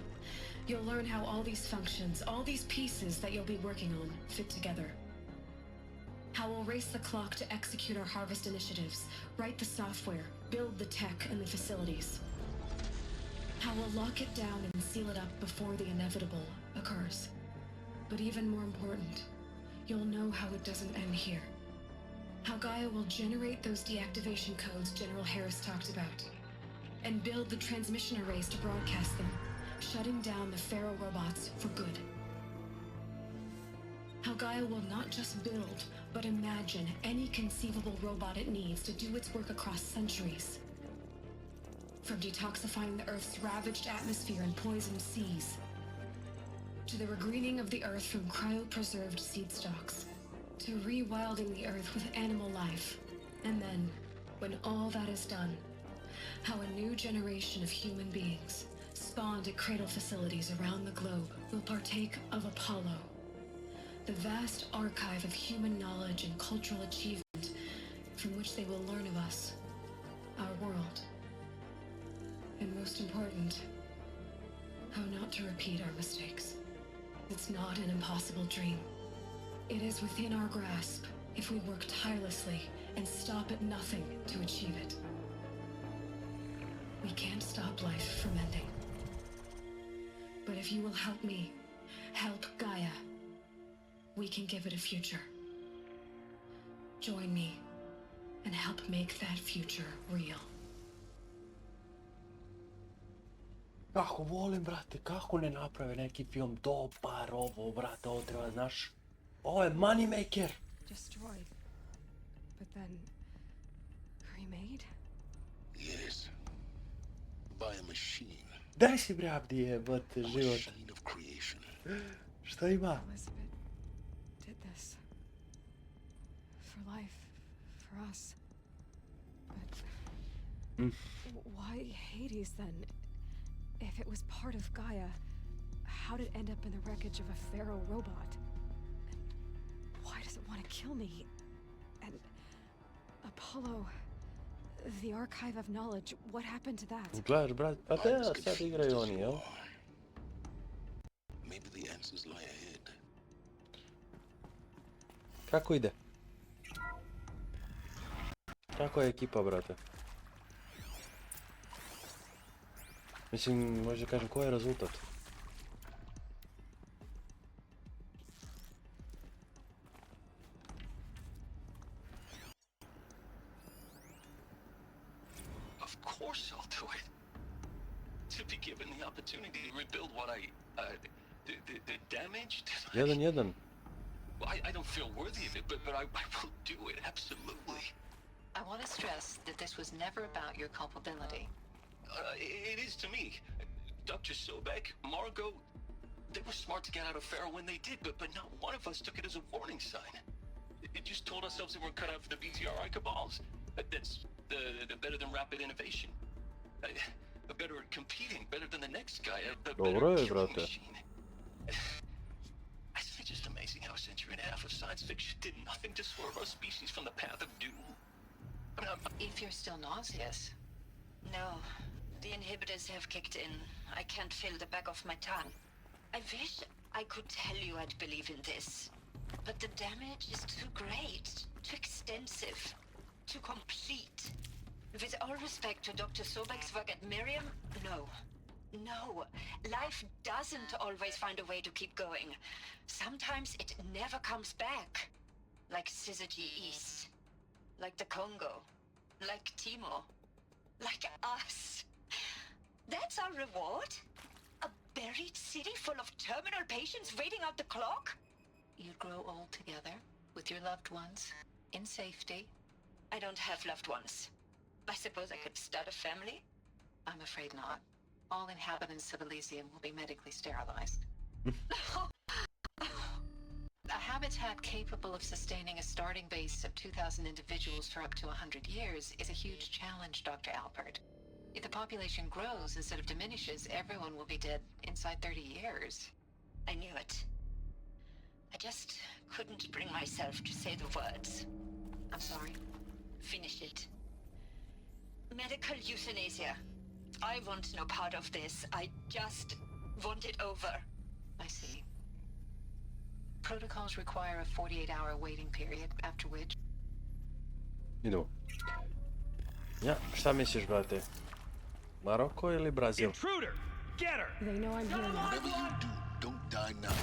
you'll learn how all these functions, all these pieces that you'll be working on, fit together. How we'll race the clock to execute our harvest initiatives, write the software, build the tech and the facilities. How we'll lock it down and seal it up before the inevitable occurs. But even more important, you'll know how it doesn't end here. How Gaia will generate those deactivation codes General Harris talked about, and build the transmission arrays to broadcast them, shutting down the Faro robots for good. How Gaia will not just build, but imagine any conceivable robot it needs to do its work across centuries. From detoxifying the Earth's ravaged atmosphere and poisoned seas, to the regreening of the Earth from cryopreserved seed stalks, to rewilding the Earth with animal life. And then, when all that is done, how a new generation of human beings, spawned at cradle facilities around the globe, will partake of Apollo, the vast archive of human knowledge and cultural achievement from which they will learn of us, our world. And most important, how not to repeat our mistakes. It's not an impossible dream. It is within our grasp if we work tirelessly and stop at nothing to achieve it. We can't stop life from ending. But if you will help me, help Gaia, we can give it a future. Join me and help make that future real. Kako volim, brate, kako ne naprave neki film dobar ovo, brate, ovo treba, znaš, ovo je money maker. Destroyed, but then remade? Yes. By a machine. Daj si bre Abdi jebate život. Machine of creation. Šta ima? Elisabet did this. For life, for us. But why Hades then? If it was part of Gaia, how did it end up in the wreckage of a Faro robot? And why does it want to kill me? And Apollo, the archive of knowledge, what happened to that? Gledaš, brat, pa da, sad igraju oni, jel? Maybe the answers lie ahead. Kako ide? Kako je ekipa, brate? Mislim, možda kažem, koji je rezultat? Of course I'll do it. To be given the opportunity to rebuild what the damaged. 1-1. I don't feel worthy of it, but I will do it, absolutely. I want to stress that this was never about your culpability. It is to me. Dr. Sobeck, Margot, they were smart to get out of Faro when they did, but not one of us took it as a warning sign. It just told ourselves that we're cut out for the BTRI cabals. That's the better than rapid innovation. Better at competing, better than the next guy, a better killing machine. It's just amazing how a century and a half of science fiction did nothing to swerve our species from the path of doom. I mean, If you're still nauseous. No, the inhibitors have kicked in. I can't feel the back of my tongue. I wish I could tell you I'd believe in this. But the damage is too great, too extensive, too complete. With all respect to Dr. Sobeck's work at Miriam, no. No, life doesn't always find a way to keep going. Sometimes it never comes back. Like Syzygy East. Like the Congo. Like Timor. Like us. That's our reward? A buried city full of terminal patients waiting out the clock? You'd grow old together, with your loved ones, in safety. I don't have loved ones. I suppose I could start a family? I'm afraid not. All inhabitants of Elysium will be medically sterilized. A habitat capable of sustaining a starting base of 2,000 individuals for up to 100 years is a huge challenge, Dr. Alpert. If the population grows instead of diminishes, everyone will be dead inside 30 years. I knew it. I just couldn't bring myself to say the words. I'm sorry. Finish it. Medical euthanasia. I want no part of this. I just want it over. I see. Protocols require a 48-hour waiting period, after which... Idemo. Ja, šta misliš, brate? Maroko ili Brazil? Intruder! Get her! They know I'm here now. Whatever you do, don't die now.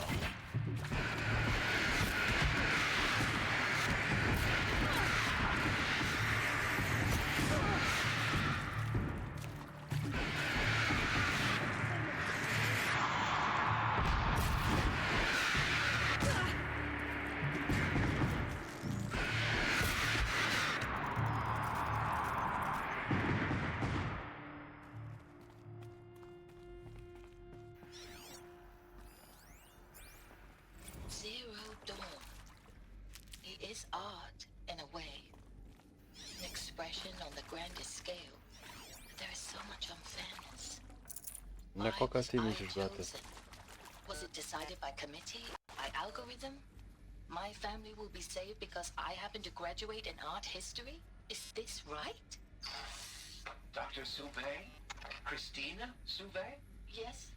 Zero Dawn. It is art, in a way. An expression on the grandest scale. But there is so much unfairness. Na koga ti misliš, brate? Was it decided by committee? By algorithm? My family will be saved because I happen to graduate in art history? Is this right? Dr. Sobeck? Christina Sobeck? Yes.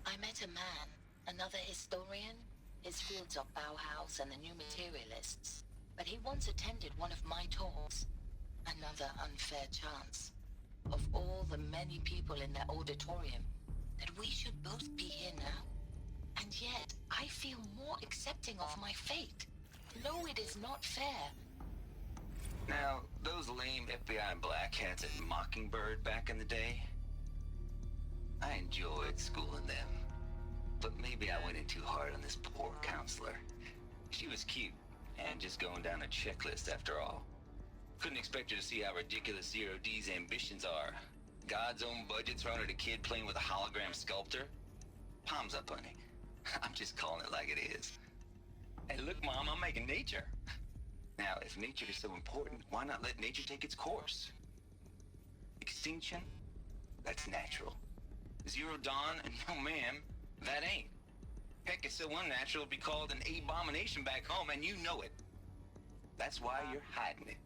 I met a man, another historian. His fields are Bauhaus and the New Materialists. But he once attended one of my talks. Another unfair chance. Of all the many people in that auditorium, that we should both be here now. And yet, I feel more accepting of my fate. No, it is not fair. Now, those lame FBI black hats at Mockingbird back in the day, I enjoyed schooling them. But maybe I went in too hard on this poor counselor. She was cute, and just going down a checklist after all. Couldn't expect her to see how ridiculous Zero D's ambitions are. God's own budget thrown at a kid playing with a hologram sculptor? Palms up, honey. I'm just calling it like it is. Hey, look, Mom, I'm making nature. Now, if nature is so important, why not let nature take its course? Extinction? That's natural. Zero Dawn? No, ma'am, that ain't. Heck, it's so unnatural it'd be called an abomination back home, and you know it. That's why you're hiding it.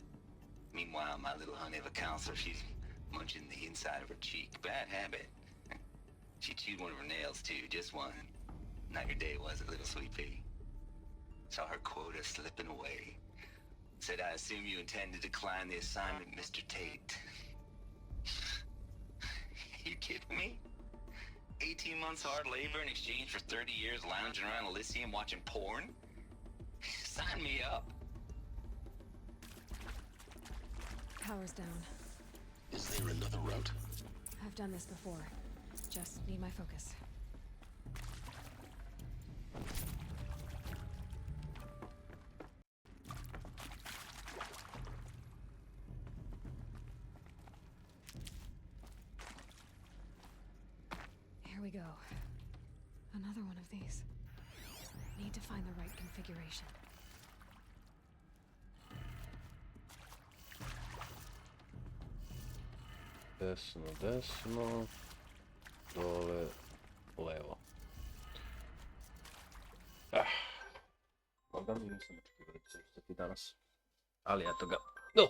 Meanwhile, my little honey of a counselor, she's munching the inside of her cheek. Bad habit. She chewed one of her nails, too, just one. Not your day, was it, little sweet pea? Saw her quota slipping away. Said, I assume you intend to decline the assignment, Mr. Tate. You kidding me? 18 months hard labor in exchange for 30 years lounging around Elysium watching porn? Sign me up. Power's down. Is there another route? I've done this before. Just need my focus. Here we go. Another one of these. Need to find the right configuration. Desno, desno. Dole, levo. Boga mi nisam očekivao da će ustati danas. Ali eto ga. No!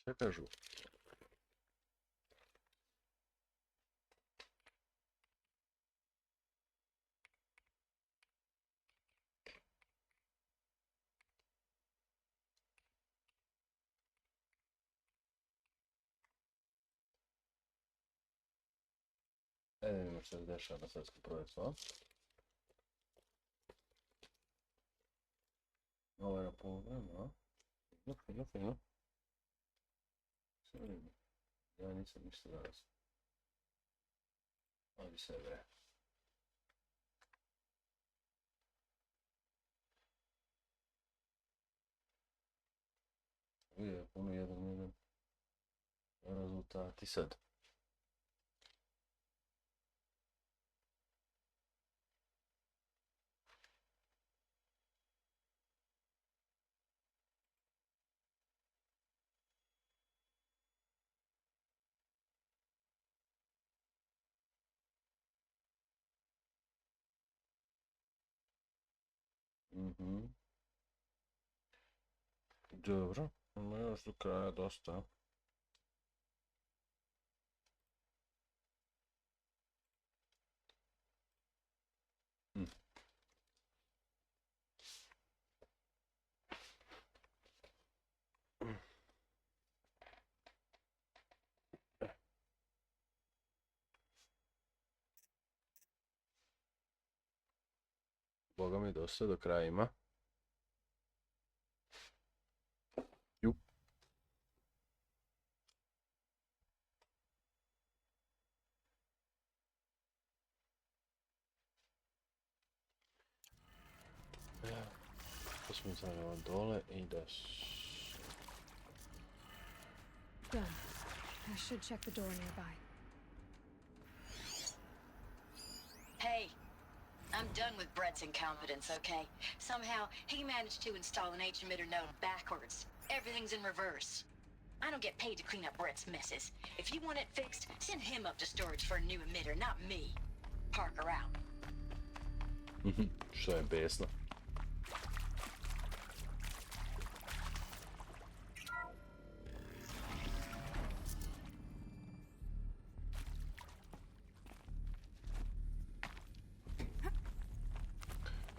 Šta kažu? Vidimo što se dešava na svjetskom prvenstvu, a? Ovo je na polu vremena, a? Fino. Sve vidimo. Ja nisam ništa danas. Ali sve bre. Vidje, puno 1-1. Rezultati sad. Dobro, ima još do kraja dosta. Boga mi dosta do kraja ima. Jup. To smo zavljamo dole i da... Done. I should check the door nearby. Hey, I'm done with Brett's incompetence, okay? Somehow, he managed to install an H-emitter node backwards. Everything's in reverse. I don't get paid to clean up Brett's messes. If you want it fixed, send him up to storage for a new emitter, not me. Parker out. Što je besno.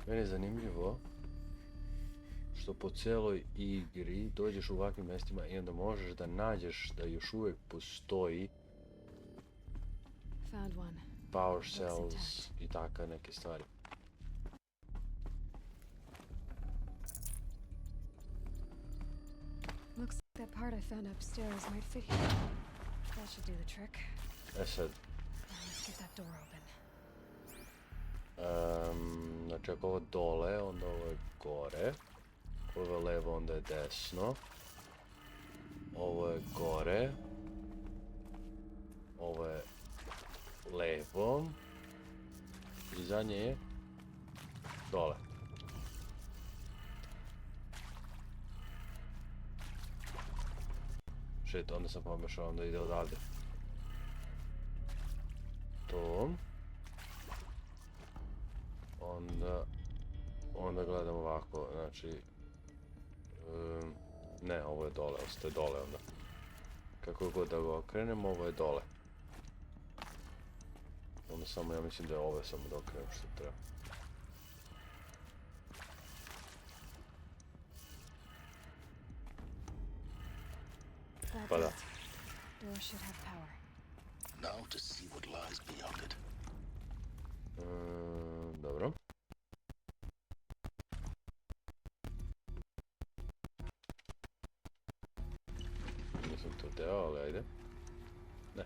Meni je zanimljivo što po cijeloj igri dođeš u ovakvim mjestima i onda možeš da nađeš da još uvijek postoji power cells i takve neke stvari. Looks like that part I found upstairs might fit here. That should do the trick. Sad. Let's get that door open. Znači ako ovo dole, onda ovo je gore. Ovo je levo, onda je desno. Ovo je gore. Ovo je levo. I zadnje je dole. Shit, onda sam pomešao, onda ide odavde. To. Onda gledam ovako, znači... ne, ovo je dole, ostaje dole onda. Kako god da ga okrenem, ovo je dole. Onda samo, ja mislim da je ove samo da okrenem što treba. Pa da. Door should have power. Now to see what lies beyond it. Dobro. Nisam to teo, ali ajde. Ne.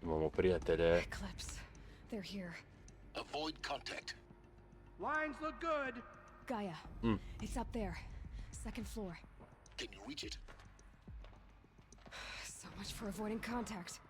Imamo prijatelje. Eclipse. They're here. Avoid contact. Lines look good. Gaia. It's up there. Second floor. Can you reach it? So much for avoiding contact.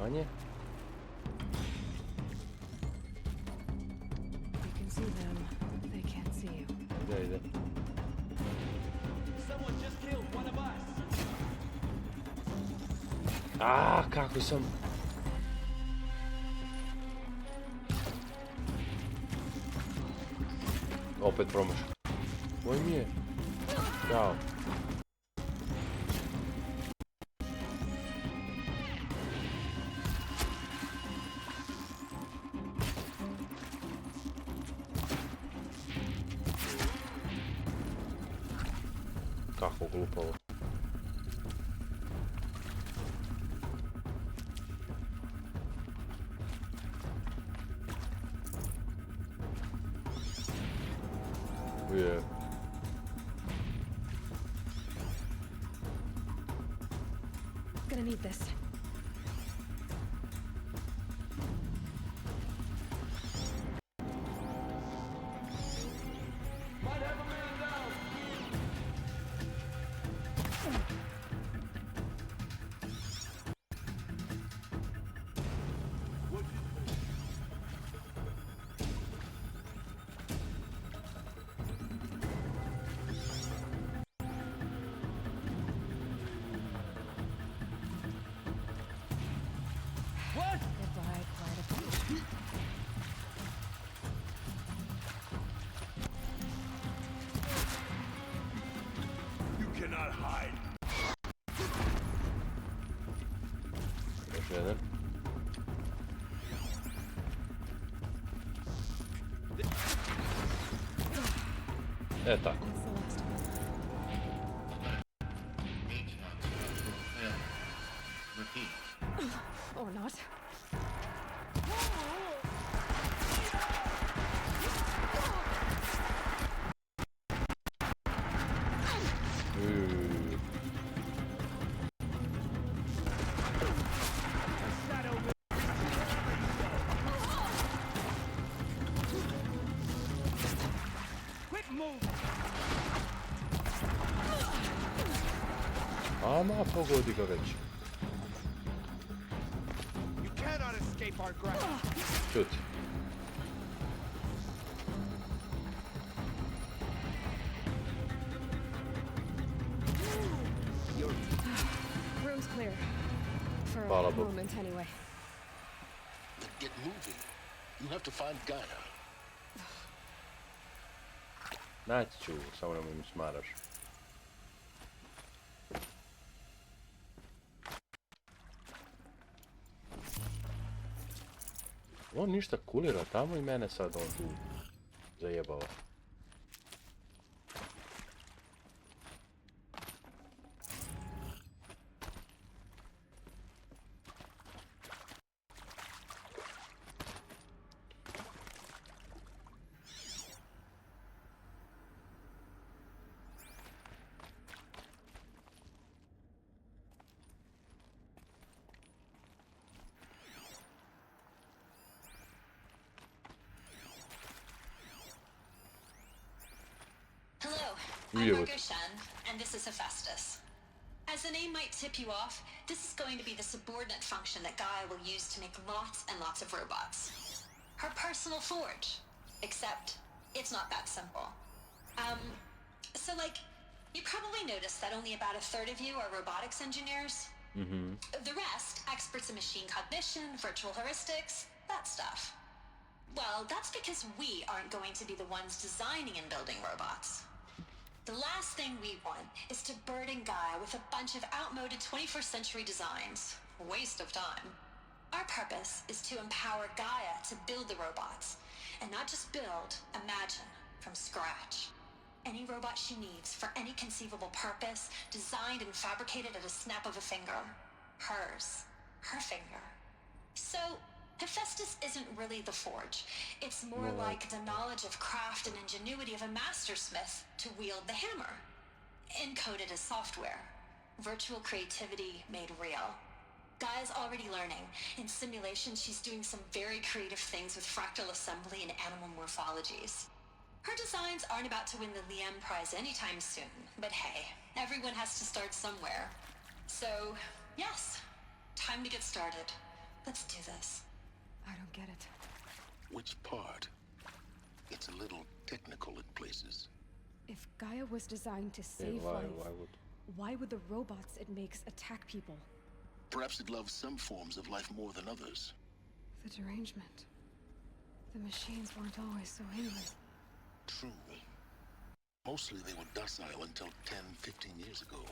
Manje? You can see them. They can't see you. Ide. Someone just killed one of us. Kako sam... Opet promašao. Oj mi je. Ćao. Kako glupavo. Yeah. Gonna need this. Goodbye, platypus. You cannot hide. Još jedan. Tako. Or not. Ama pogodi ga već. You cannot escape our grasp. Čuti. Room's clear. For Hvala a Bogu. moment, anyway. Then get moving. You have to find Gaia. Naći ću, samo nemoj mi smaraš. On ništa kulira tamo i mene sad on tu zajebava. Hello, Yeah, I'm but- Margot Shen, and this is Hephaestus. As the name might tip you off, this is going to be the subordinate function that Gaia will use to make lots and lots of robots. Her personal forge. Except, it's not that simple. So you probably noticed that only about a third of you are robotics engineers. Mhm. The rest, experts in machine cognition, virtual heuristics, that stuff. Well, that's because we aren't going to be the ones designing and building robots. The last thing we want is to burden Gaia with a bunch of outmoded 21st century designs. Waste of time. Our purpose is to empower Gaia to build the robots. And not just build, imagine, from scratch. Any robot she needs for any conceivable purpose, designed and fabricated at a snap of a finger. Hers. Her finger. So, Hephaestus isn't really the forge. It's more like the knowledge of craft and ingenuity of a mastersmith to wield the hammer. Encoded as software. Virtual creativity made real. Gaia's already learning. In simulation, she's doing some very creative things with fractal assembly and animal morphologies. Her designs aren't about to win the Liam Prize anytime soon, but hey, everyone has to start somewhere. So, yes, time to get started. Let's do this. I don't get it. Which part? It's a little technical in places. If Gaia was designed to save life, why would the robots it makes attack people? Perhaps it loves some forms of life more than others. The derangement. The machines weren't always so angry. True. Mostly they were docile until 10, 15 years ago.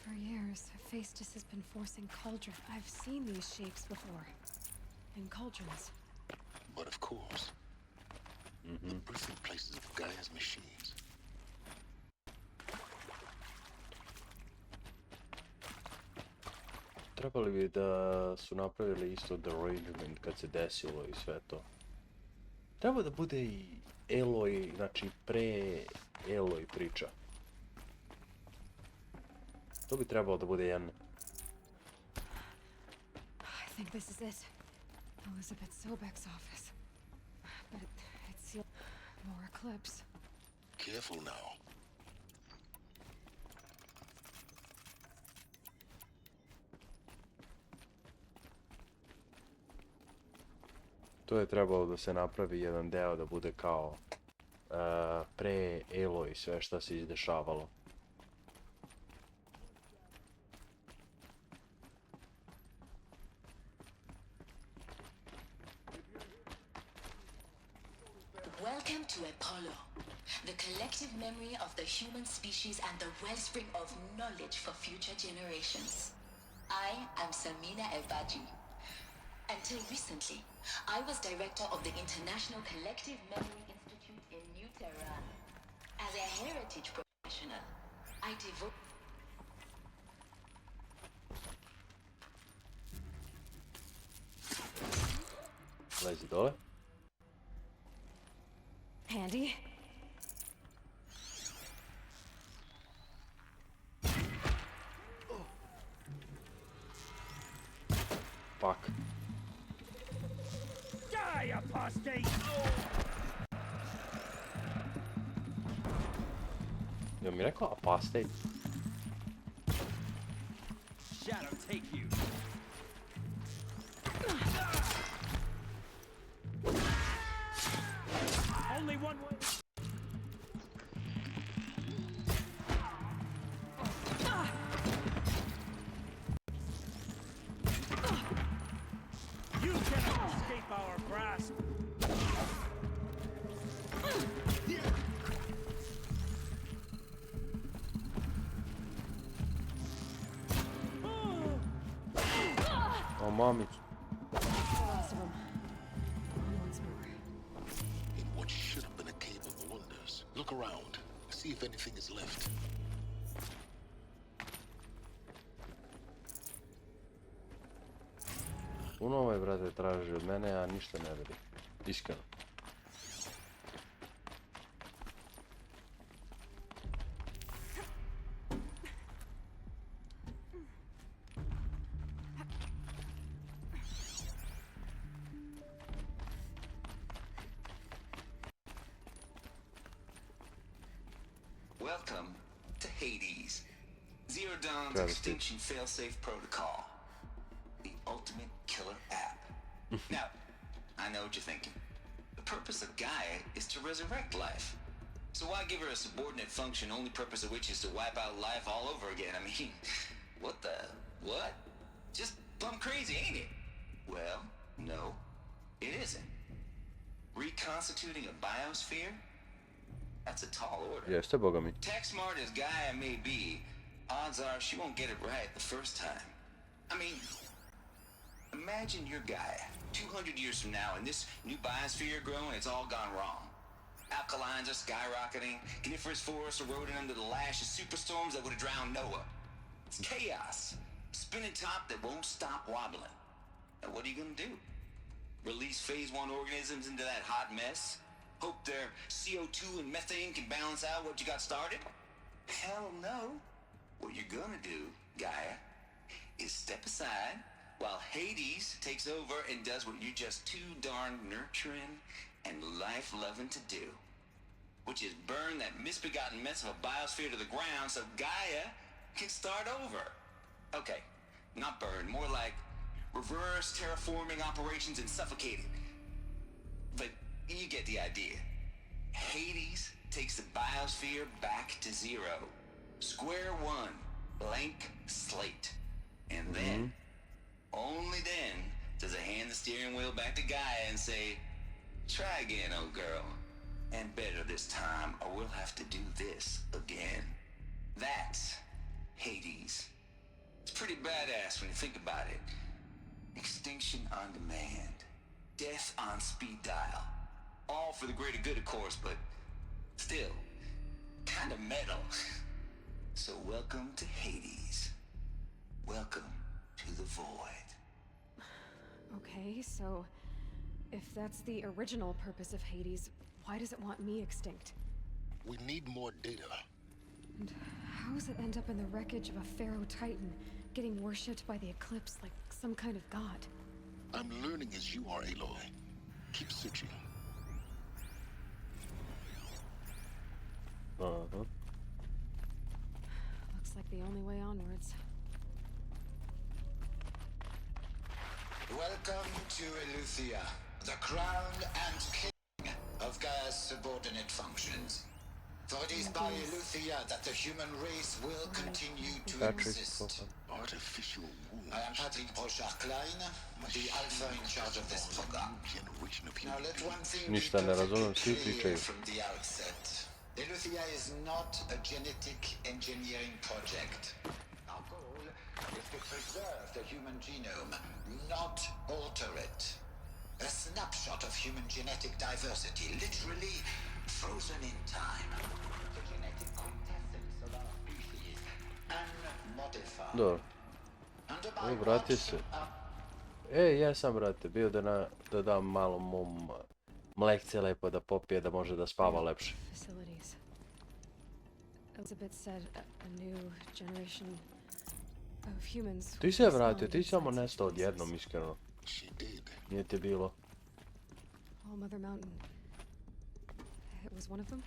For years, Hephaestus has been forcing cauldron. I've seen these shapes before. In cauldrons. But of course, the birthing places of Gaia's machines. Trebali bi da su napravili isto derangement kad se desilo i sve to. Treba da bude i Aloy, znači pre Aloy priča. To bi trebalo da bude jedan. I think this is it. Elisabet Sobeck's office. But it's sealed. More eclipse. Careful now. To je trebalo da se napravi jedan deo da bude kao pre Aloy sve što se izdešavalo. Welcome to Apollo, the collective memory of the human species and the wellspring of knowledge for future generations. I am Samina Elbaji. Until recently, I was director of the International Collective Memory Institute in New Tehran. As a heritage professional, I devote... Lezi dole. Handy? Fuck. Die, apostate! Jel mi rekao apostate? Shadow take you. Only one way. You cannot escape our grasp. O mamić. In what should have been a cave of wonders. Look around. See if anything is left. Puno ovaj, brate, traži od mene, a ništa ne vidi. Iskreno. Welcome to Hades. Zero Dawn's Extinction Failsafe Protocol. The ultimate killer app. Now, I know what you're thinking. The purpose of Gaia is to resurrect life. So why give her a subordinate function, only purpose of which is to wipe out life all over again? I mean, what the... what? Just plumb crazy, ain't it? Well, no, it isn't. Reconstituting a biosphere? That's a tall order. Jeste, boga mi. Tech smart as Gaia may be, odds are she won't get it right the first time. I mean, imagine you're Gaia, 200 years from now, and this new biosphere growing, it's all gone wrong. Alkalines are skyrocketing, coniferous forests eroding under the lash of superstorms that would have drowned Noah. It's chaos, spinning top that won't stop wobbling. And what are you gonna do? Release phase 1 organisms into that hot mess? Hope their CO2 and methane can balance out what you got started? Hell no. What you're gonna do, Gaia, is step aside while Hades takes over and does what you're just too darn nurturing and life-loving to do, which is burn that misbegotten mess of a biosphere to the ground so Gaia can start over. Okay, not burn, more like reverse terraforming operations, and suffocating. But you get the idea. Hades takes the biosphere back to zero. Square one. Blank slate. And then, only then, does it hand the steering wheel back to Gaia and say, try again, old girl. And better this time, or we'll have to do this again. That's Hades. It's pretty badass when you think about it. Extinction on demand. Death on speed dial. All for the greater good, of course, but still, kind of metal. So welcome to Hades. Welcome to the void. Okay, so if that's the original purpose of Hades, why does it want me extinct? We need more data. And how does it end up in the wreckage of a Pharaoh Titan, getting worshipped by the Eclipse like some kind of god? I'm learning as you are, Aloy. Keep searching. Looks like the only way onwards. Welcome to Eleuthia, the crown and king of Gaia's subordinate functions. For it is by Eleuthia that the human race will continue to exist. Artificial wounds. I am Patrick Brochard-Klein, the alpha in charge of this program. Now let one thing be perfectly clear from the outset. Eleuthia is not a genetic engineering project. Our goal is to preserve the human genome, not alter it. A snapshot of human genetic diversity, literally frozen in time. The genetic quintessence of our species, unmodified. Dobro. Vratio se. Jesam, brate, bio da dam malo mom mlekce lepo da popije, da može da spava lepše. Facilities. Elisabet said a new generation of humans. Ti se vratio, ti samo nestao odjednom, iskreno. Nije te bilo. All Mother Mountain. It was one of them?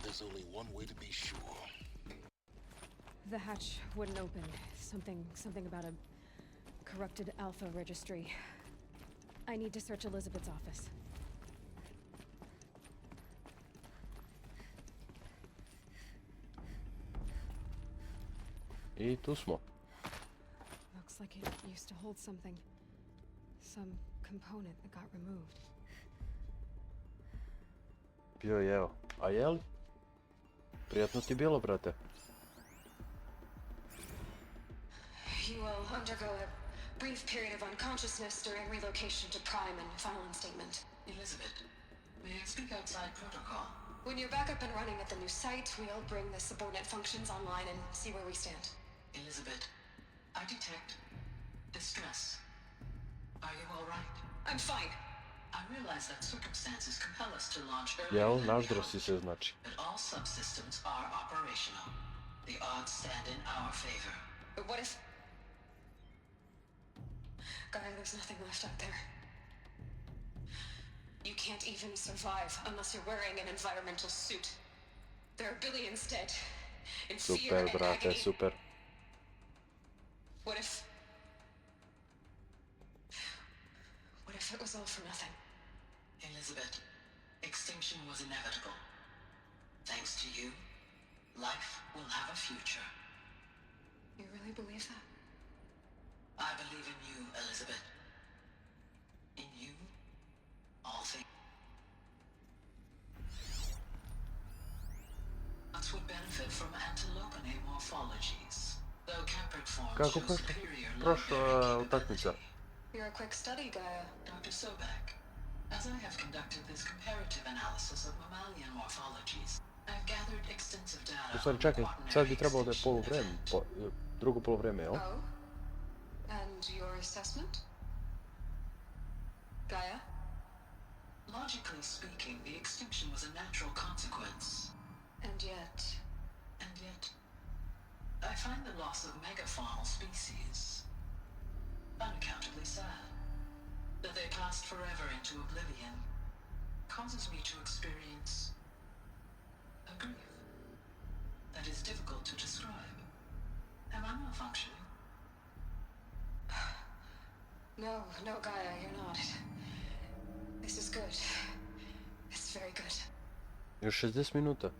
There's only one way to be sure. The hatch wouldn't open. Something about a corrupted alpha registry. I need to search Elisabet's office. I tu smo. Looks like it used to hold something. Some component that got removed. Bio je, evo. A jel? Prijatno ti bilo, brate. You will undergo a brief period of unconsciousness during relocation to Prime and final instatement. Elisabet, may I speak outside protocol? When you're back up and running at the new site, we'll bring the subordinate functions online and see where we stand. Elisabet, I detect distress. Are you all right? I'm fine. I realize that circumstances compel us to launch Jel, earlier than naždro si se znači. but all subsystems are operational. The odds stand in our favor. But what if... Gaia, there's nothing left out there. You can't even survive unless you're wearing an environmental suit. There are billions dead. In fear Super, and brate, agony. super. What if it was all for nothing? Elisabet, extinction was inevitable. Thanks to you, life will have a future. You really believe that? I believe in you, Elisabet. In you, all things. Us would benefit from antilopine morphologies, though caprid forms Kako show superior prošla utakmica? You're a quick study, Gaia. Dr. Sobeck, as I have conducted this comparative analysis of mammalian morphologies, I've gathered extensive data. U stvari, čekaj, sad bi trebalo da je poluvreme, drugo poluvreme, jel? Oh? And your assessment? Gaia? Logically speaking, the extinction was a natural consequence. And yet, I find the loss of megafaunal species unaccountably sad. That they passed forever into oblivion causes me to experience a grief that is difficult to describe. Am I malfunctioning? No, Gaia, you're not. This is good. It's very good. Još 60 minuta.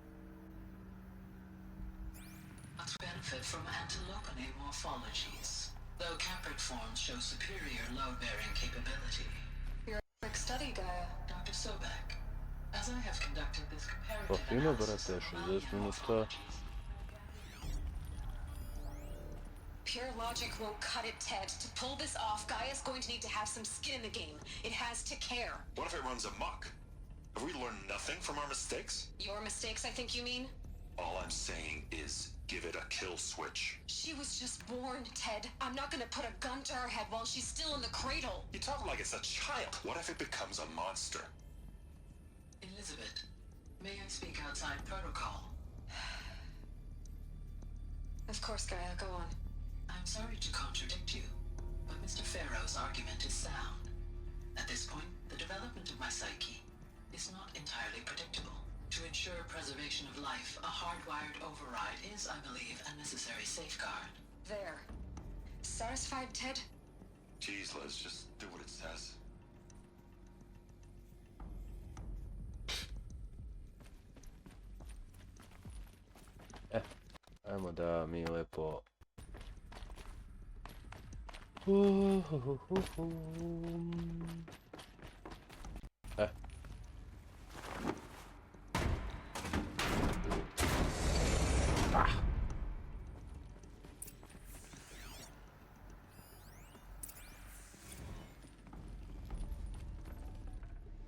Benefit from antilopine morphologies, though caprid forms show superior load-bearing capability. You're a quick study, Gaia. Dr. Sobeck, as I have conducted this Pa comparative fino, analysis brate, of 60 minuta. Pure logic won't cut it, Ted. To pull this off, Gaia's going to need to have some skin in the game. It has to care. What if it runs amok? Have we learned nothing from our mistakes? Your mistakes, I think you mean? All I'm saying is give it a kill switch. She was just born, Ted. I'm not gonna put a gun to her head while she's still in the cradle. You talk like it's a child. What if it becomes a monster? Elisabet, may I speak outside protocol? Of course, Gaia, go on. I'm sorry to contradict you, but Mr. Faro's argument is sound. At this point, the development of my psyche is not entirely predictable. To ensure preservation of life, a hardwired override is, I believe, a necessary safeguard. There. Satisfied, Ted? Jeez, Liz, just do what it says. Ajmo da mi lepo...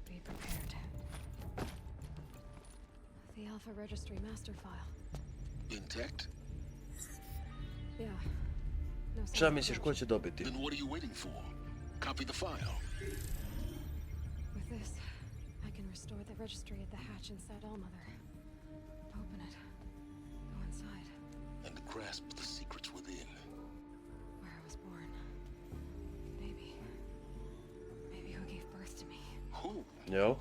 Be prepared. The Alpha Registry master file. Intact? Yeah. No sign Šta of misliš, ko corruption. će dobiti? Then what are you waiting for? Copy the file. With this, I can restore the registry at the hatch inside Allmother. Open it. Go inside. And grasp the secrets within. Where I was born. Maybe who gave birth to me. Who? Jo.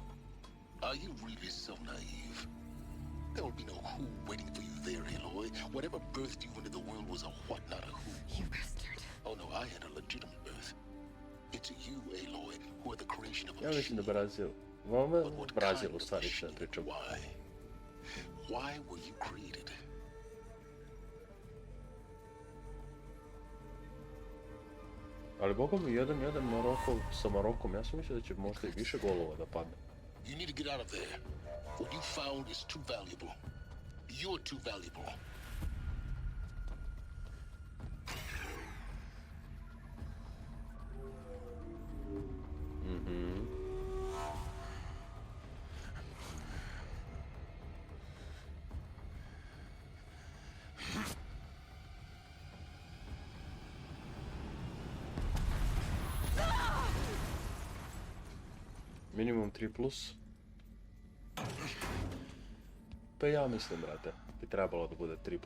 Are you really so naive? There will be no who waiting for you there, Aloy. Whatever birthed you into the world was a what, not a who. You bastard. Oh no, I had a legitimate birth. It's you, Aloy, who are the creation of a Ja mislim da machine. Brazil. Brazil u stvari što ne pričam. Why? Why were you created? Ali boga mi jedan Marokov sa Marokom, ja sam mislio da će možda i više golova da padne. You need to get out of there. What you found is too valuable. You're too valuable. Minimum 3+. Pa ja mislim, brate, bi trebalo da bude 3+.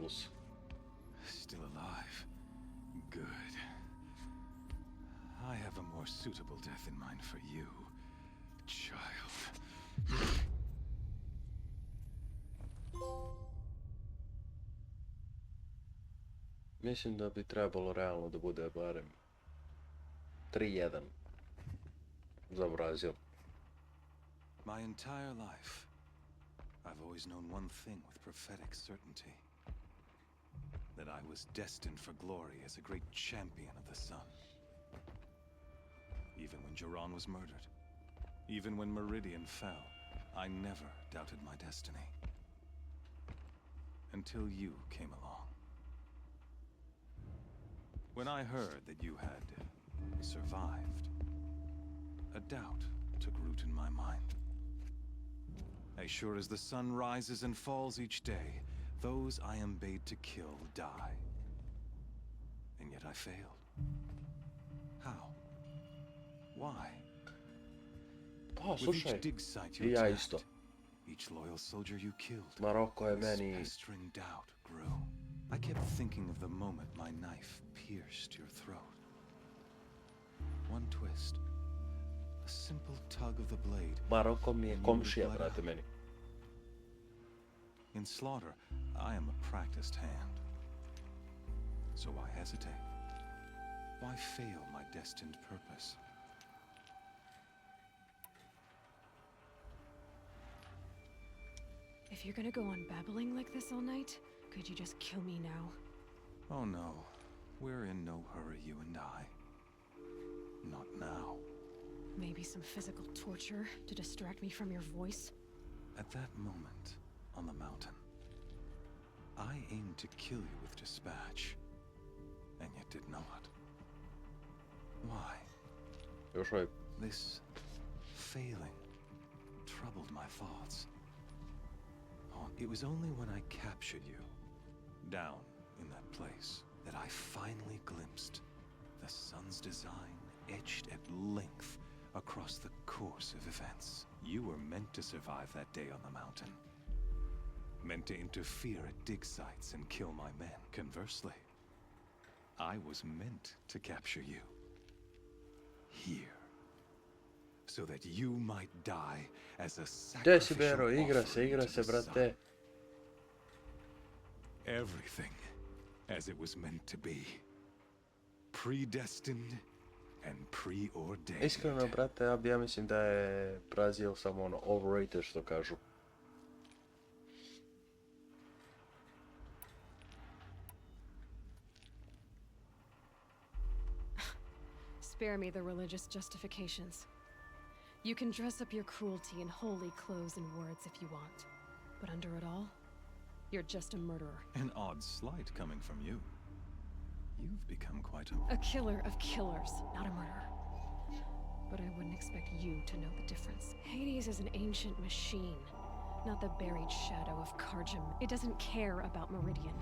Still alive. Good. I have a more suitable death in mind for you, child. Mislim da bi trebalo realno da bude barem 3-1 za Brazil. My entire life, I've always known one thing with prophetic certainty. That I was destined for glory as a great champion of the sun. Even when Jiran was murdered, even when Meridian fell, I never doubted my destiny. Until you came along. When I heard that you had survived, a doubt took root in my mind. As sure as the sun rises and falls each day, those I am bade to kill die. And yet I failed. How? Why? Pa, With slušaj, each dig site i you ja attacked, isto. each loyal soldier you killed, Maroko je this meni... pestering doubt grew. I kept thinking of the moment my knife pierced your throat. One twist, a simple tug of the blade. Maroko mi je komšija, brate, meni. In slaughter, I am a practiced hand. So why hesitate? Why fail my destined purpose. If you're gonna go on babbling like this all night, could you just kill me now? Oh no, we're in no hurry, you and I. Not now. Maybe some physical torture to distract me from your voice? At that moment, on the mountain, I aimed to kill you with dispatch, and yet did not. Why? Još ovaj This failing troubled my thoughts. Oh, it was only when I captured you, down in that place, that I finally glimpsed the sun's design etched at length across the course of events. You were meant to survive that day on the mountain. Meant to interfere at dig sites and kill my men. Conversely, I was meant to capture you. Here. So that you might die as a Gdje si, sacrificial Bero? Igra se, offering to the brate. sun. Everything as it was meant to be. Predestined and preordained. Iskreno, brate, ja mislim da je Brazil samo ono overrated, što kažu. Spare me the religious justifications. You can dress up your cruelty in holy clothes and words if you want. But under it all, you're just a murderer. An odd slight coming from you. You've become quite A killer of killers, not a murderer. But I wouldn't expect you to know the difference. Hades is an ancient machine, not the buried shadow of Karjum. It doesn't care about Meridian.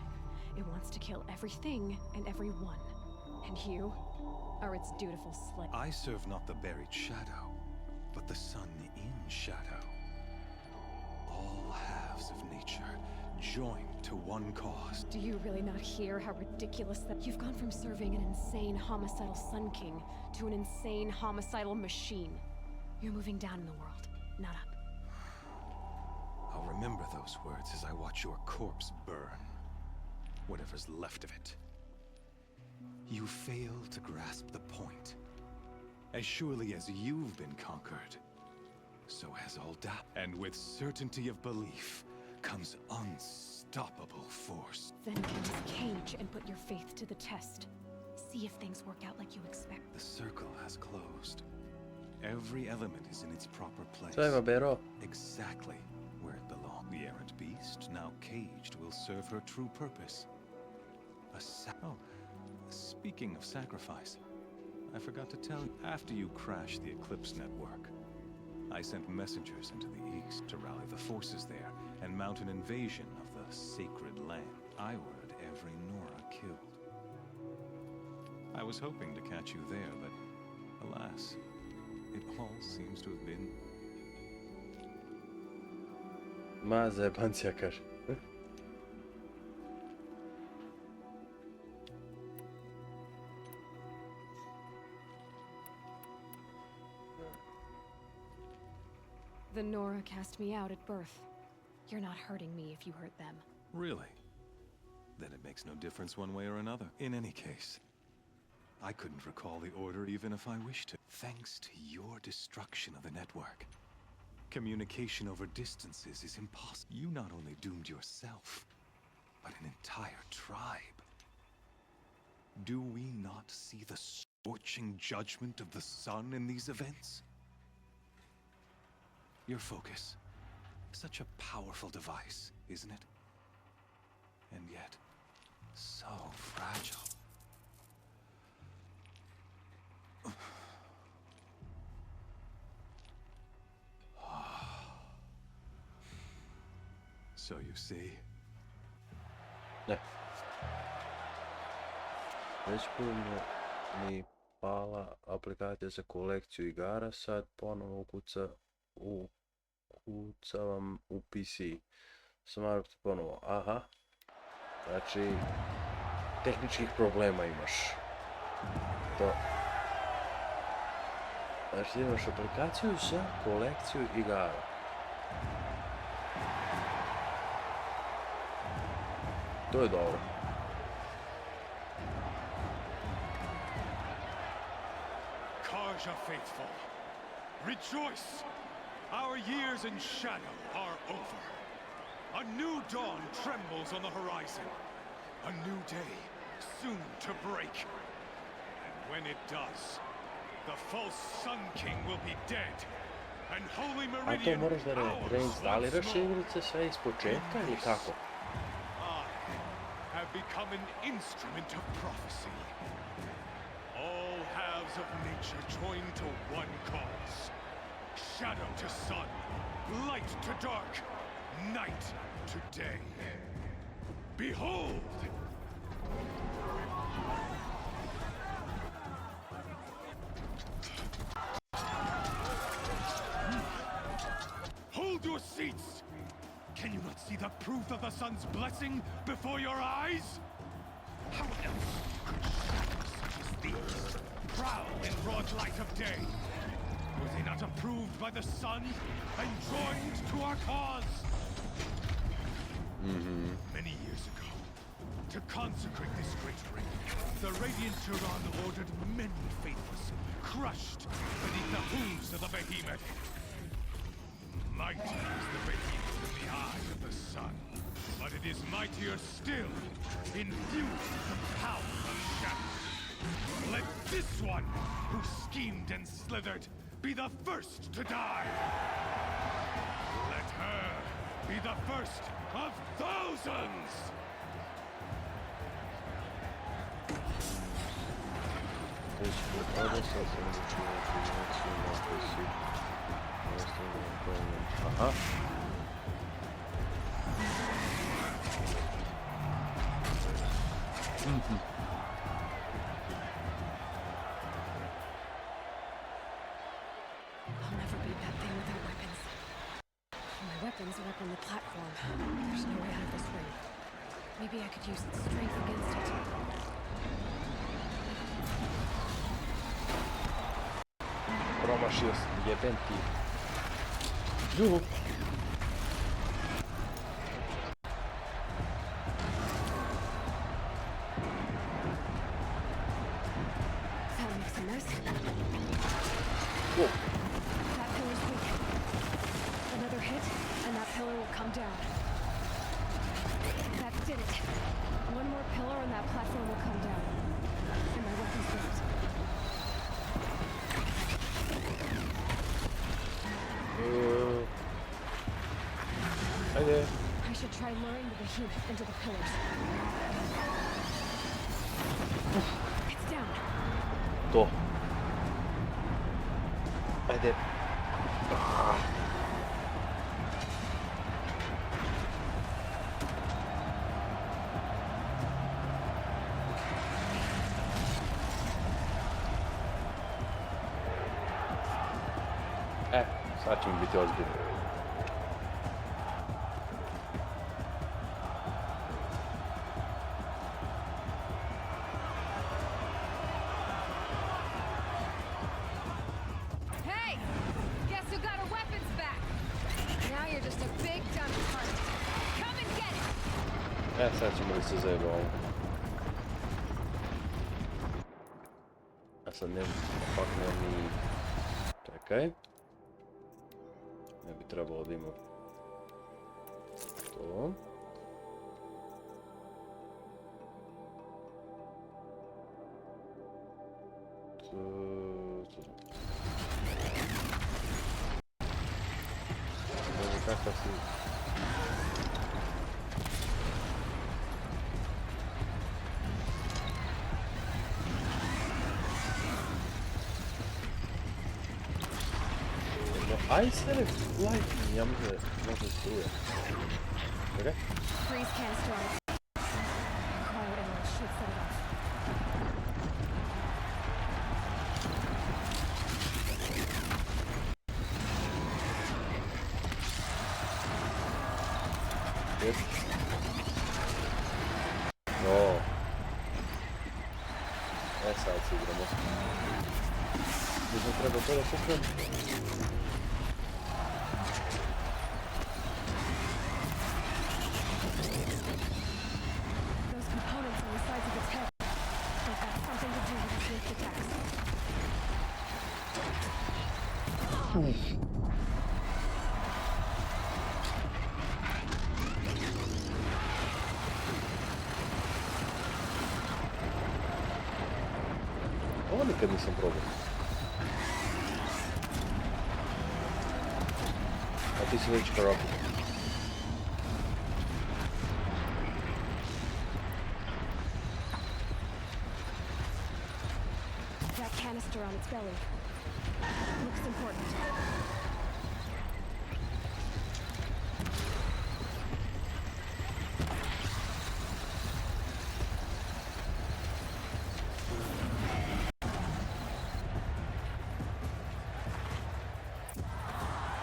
It wants to kill everything and everyone. And you are its dutiful slave. I serve not the buried shadow, but the sun in shadow. All halves of nature joined to one cause. Do you really not hear how ridiculous that you've gone from serving an insane homicidal Sun King to an insane homicidal machine? You're moving down in the world, not up. I'll remember those words as I watch your corpse burn. Whatever's left of it. You fail to grasp the point. As surely as you've been conquered, so has all doubt. And with certainty of belief comes unstoppable force. Then get this cage and put your faith to the test. See if things work out like you expect. The circle has closed. Every element is in its proper place. Sve, Bero. Exactly where it belongs. The errant beast, now caged, will serve her true purpose. Oh, speaking of sacrifice, I forgot to tell you. After you crashed the Eclipse network, I sent messengers into the east to rally the forces there and mount an invasion of the sacred land. I ordered every Nora killed. I was hoping to catch you there, but alas, it all seems to have been... Ma zajebancija, kaže. The Nora cast me out at birth. You're not hurting me if you hurt them. Really? Then it makes no difference one way or another. In any case, I couldn't recall the order even if I wished to. Thanks to your destruction of the network, communication over distances is impossible. You not only doomed yourself, but an entire tribe. Do we not see the scorching judgment of the sun in these events? Your focus. Such a powerful device, isn't it? And yet, so fragile. So you see. Ne. Već mi pala aplikacija za kolekciju igara, sad ponovo ukucavam u PC. Smarkt ponovo, aha. Znači, tehničkih problema imaš. To. Znači, imaš aplikaciju za kolekciju igara. To je dobro. Natasha faithful, rejoice! Our years in shadow are over. A new dawn trembles on the horizon. A new day soon to break. And when it does, the false Sun King will be dead. And Holy A to Meridian moraš da ours reinstaliraš once more. igrice sve iz početka ili kako? I have become an instrument of prophecy. All halves of nature join to one cause. Shadow to sun, light to dark, night to day. Behold! Hold your seats! Can you not see the proof of the sun's blessing before your eyes? How else could shadows such as these prowl in broad light of day? Were they not approved by the sun and joined to our cause? Many years ago, to consecrate this great ring, the Radiant Turon ordered many faithless crushed beneath the hooves of the behemoth. Mighty is the behemoth in the eye of the sun, but it is mightier still, infused with the power of shadow. Let this one, who schemed and slithered, be the first to die. Let her be the first of thousands! Aha. I'll never beat that thing without weapons. My weapons are up on the platform. There's no way out of this ring. Maybe I could use its strength against it. Promašio jebem ti. Juhu. That makes a mess. Whoa. That pillar's weak. Another hit, and that pillar will come down. That did it. One more pillar and that platform will come down. And my weapon's built. Hi there. I should try luring the behemoth into the pillars. It's down. To. Ajde. Sad će mi biti ozbiljno. Hey! Guess who got her weapons back? Now you're just a big dumb tart. Come and get it! Sad ćemo da se zajebamo. A sad ne paknemo ni... Čekaj. Ne bi trebalo da imam to. Kakav si... Ice lightning, ja myślę, może spróbuję. Czekaj. Freeze can start. Quiet arrow should set it off. Jest. No. Sad se igramo. Mislim treba to da puknem. Ovo nikad nisam probao. A ti si već corrupted. That canister on its belly. Looks important.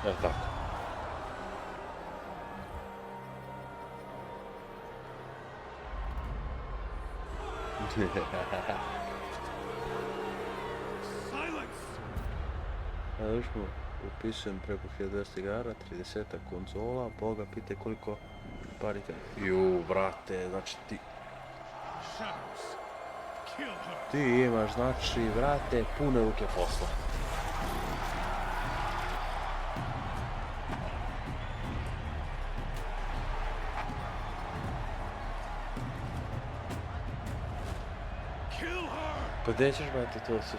Evo tako. Još mu upisujem preko 1200 igara, 30 konzola, boga pite koliko parite. Ju, brate, znači ti imaš, znači, brate, pune ruke posla. Pa gdje ćeš, brate, to si?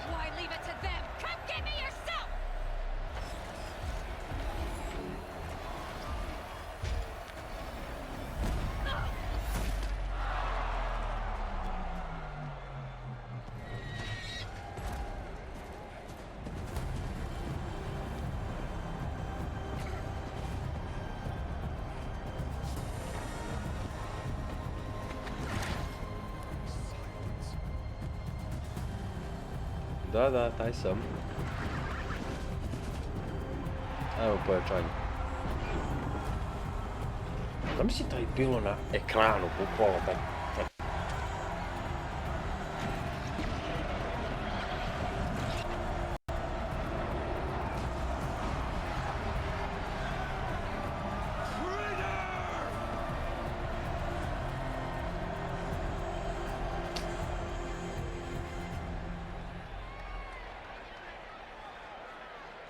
Da, taj sam. Evo pojačanje. Da mi si taj bilo na ekranu, bukvalno taj...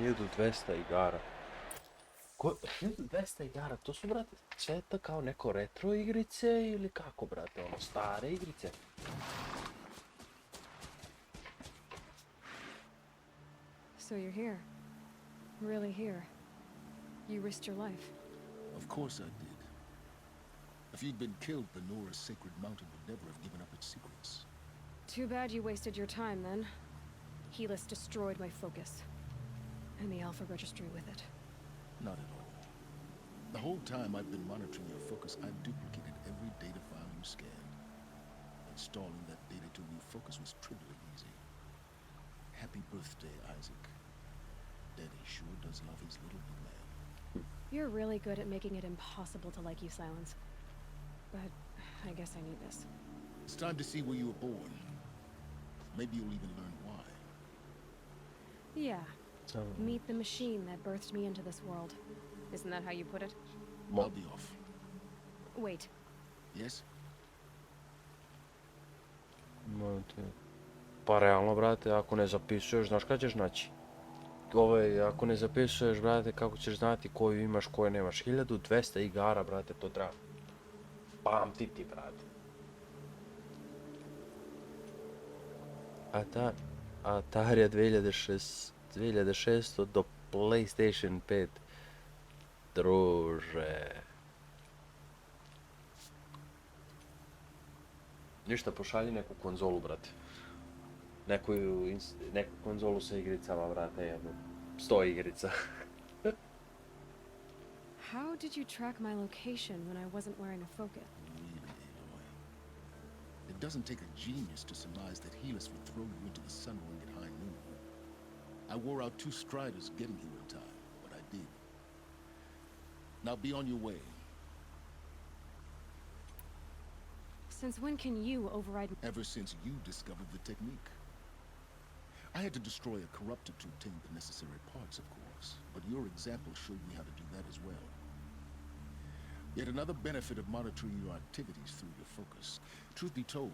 Jedu 200 igara. 1200 igara, to su, brate, sve to kao neko retro igrice ili kako, brate, ono, stare igrice? So you're here. Really here. You risked your life. Of course I did. If you'd been killed, the Nora's sacred mountain would never have given up its secrets. Too bad you wasted your time then. Helis destroyed my focus. And the Alpha Registry with it. Not at all. The whole time I've been monitoring your focus, I've duplicated every data file you scanned. Installing that data to refocus was trivially easy. Happy birthday, Isaac. Daddy sure does love his little big man. You're really good at making it impossible to like you, Silence. But I guess I need this. It's time to see where you were born. Maybe you'll even learn why. Yeah. Meet the machine that birthed me into this world. Isn't that how you put it? I'll be off. Wait. Yes? Pa realno, brate, ako ne zapisuješ, znaš kada ćeš naći? Ako ne zapisuješ, brate, kako ćeš znati koju imaš, koju nemaš? 1200 igara, brate, to treba pamtiti, brate. Atari 2600 do PlayStation 5. Druže. Ništa, pošalji neku konzolu, brate. Neku konzolu sa igricama, brate, jednu. 100 igrica. How did you track my location when I wasn't wearing a focus? Really, Aloy. It doesn't take a genius to surmise that Helis would throw you into the sun ring at high noon. I wore out 2 striders getting here in time, but I did. Now be on your way. Since when can you override... Ever since you discovered the technique. I had to destroy a corruptor to obtain the necessary parts, of course, but your example showed me how to do that as well. Yet another benefit of monitoring your activities through your focus. Truth be told,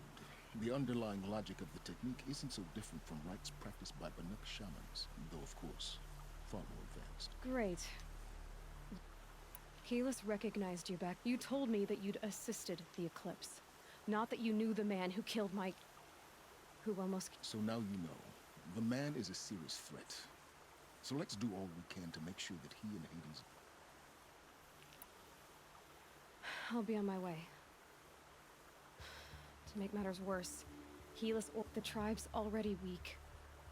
the underlying logic of the technique isn't so different from rites practiced by Banuk shamans, though of course, far more advanced. Great. Kalis recognized you back. You told me that you'd assisted the eclipse. Not that you knew the man who killed my... who almost... So now you know. The man is a serious threat. So let's do all we can to make sure that he and Hades... I'll be on my way. To make matters worse, the tribe's already weak.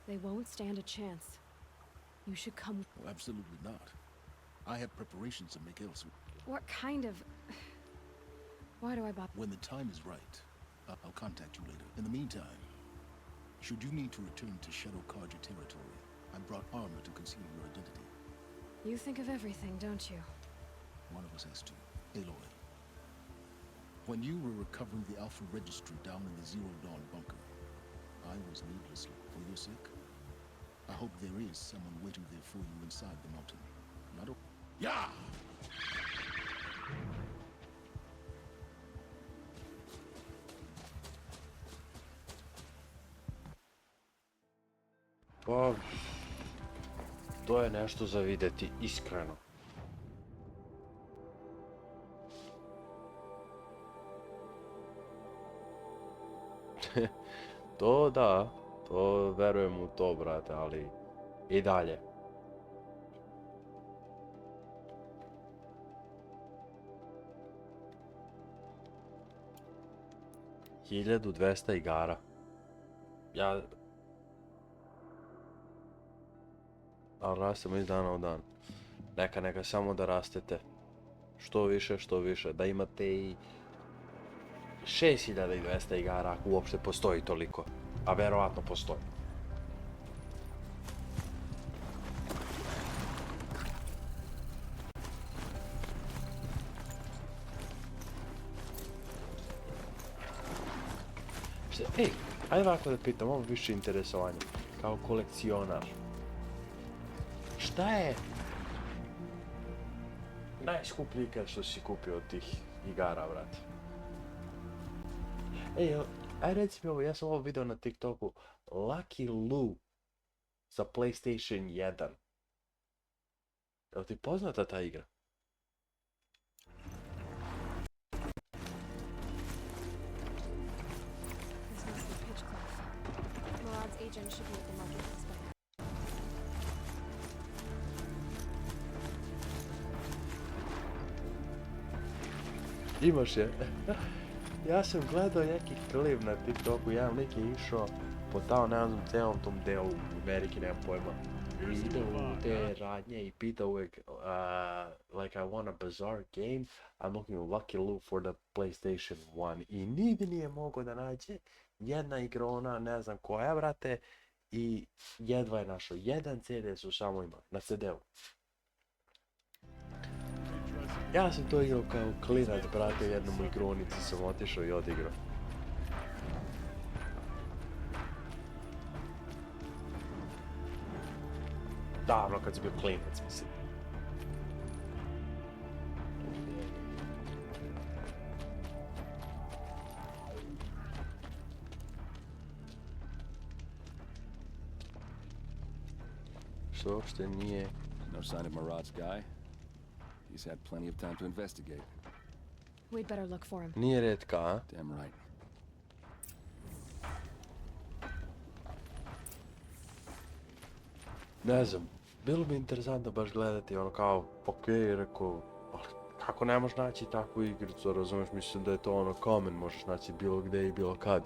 They won't stand a chance. You should come... Well, absolutely not. I have preparations to make elsewhere. What kind of... Why do I bother? When the time is right, I'll contact you later. In the meantime, should you need to return to Shadow Carja territory, I brought armor to conceal your identity. You think of everything, don't you? One of us has to. Aloy. When you were recovering the Alpha Registry down in the Zero Dawn bunker, I was needlessly for your sake. I hope there is someone waiting there for you inside the mountain. Not a... Yeah! Pa... To je nešto za vidjeti, iskreno. To da, to verujem u to, brate, ali i dalje. $1200 igara. Ja... Ali rastemo iz dana u dan. Neka samo da rastete. Što više. Da imate i 6200 igara ako uopšte postoji toliko. A verovatno postoji. Ej, ajde ovako da pitam, ovo više interesovanje. Kao kolekcionar. Šta je najskuplji ikad što si kupio od tih igara, brate? Ej, aj reci mi ovo, ja sam ovo video na TikToku. Lucky Lou za PlayStation 1. Jel ti poznata ta igra? This must be Pitchcliff. Murad's agent should be at the marketplace by now. Imaš je. Ja sam gledao neki klip na TikToku, jedan lik je išao po tamo, ne znam, celom tom delu Amerike, nemam pojma. I ide u te radnje i pita uvijek, like I want a bizarre game, I'm looking Lucky Lou for the PlayStation 1. I nigdje nije mogao da nađe jedna igra, ona ne znam koja, brate, i jedva je našao. Jedan CD su samo imali, na CD-u. Ja sam to igrao kao klinac, brate, u jednom igronici sam otišao i odigrao. Davno kad sam bio klinac, mislim. Što uopšte nije... No sign of Murad's guy? He's had plenty of time to investigate. We'd better look for him. Nije retka, a? Damn right. Ne znam, bilo bi interesantno baš gledati, ono kao, okej, rekao, kako ne možeš naći takvu igricu, razumiješ, mislim da je to ono common, možeš naći bilo gde i bilo kad.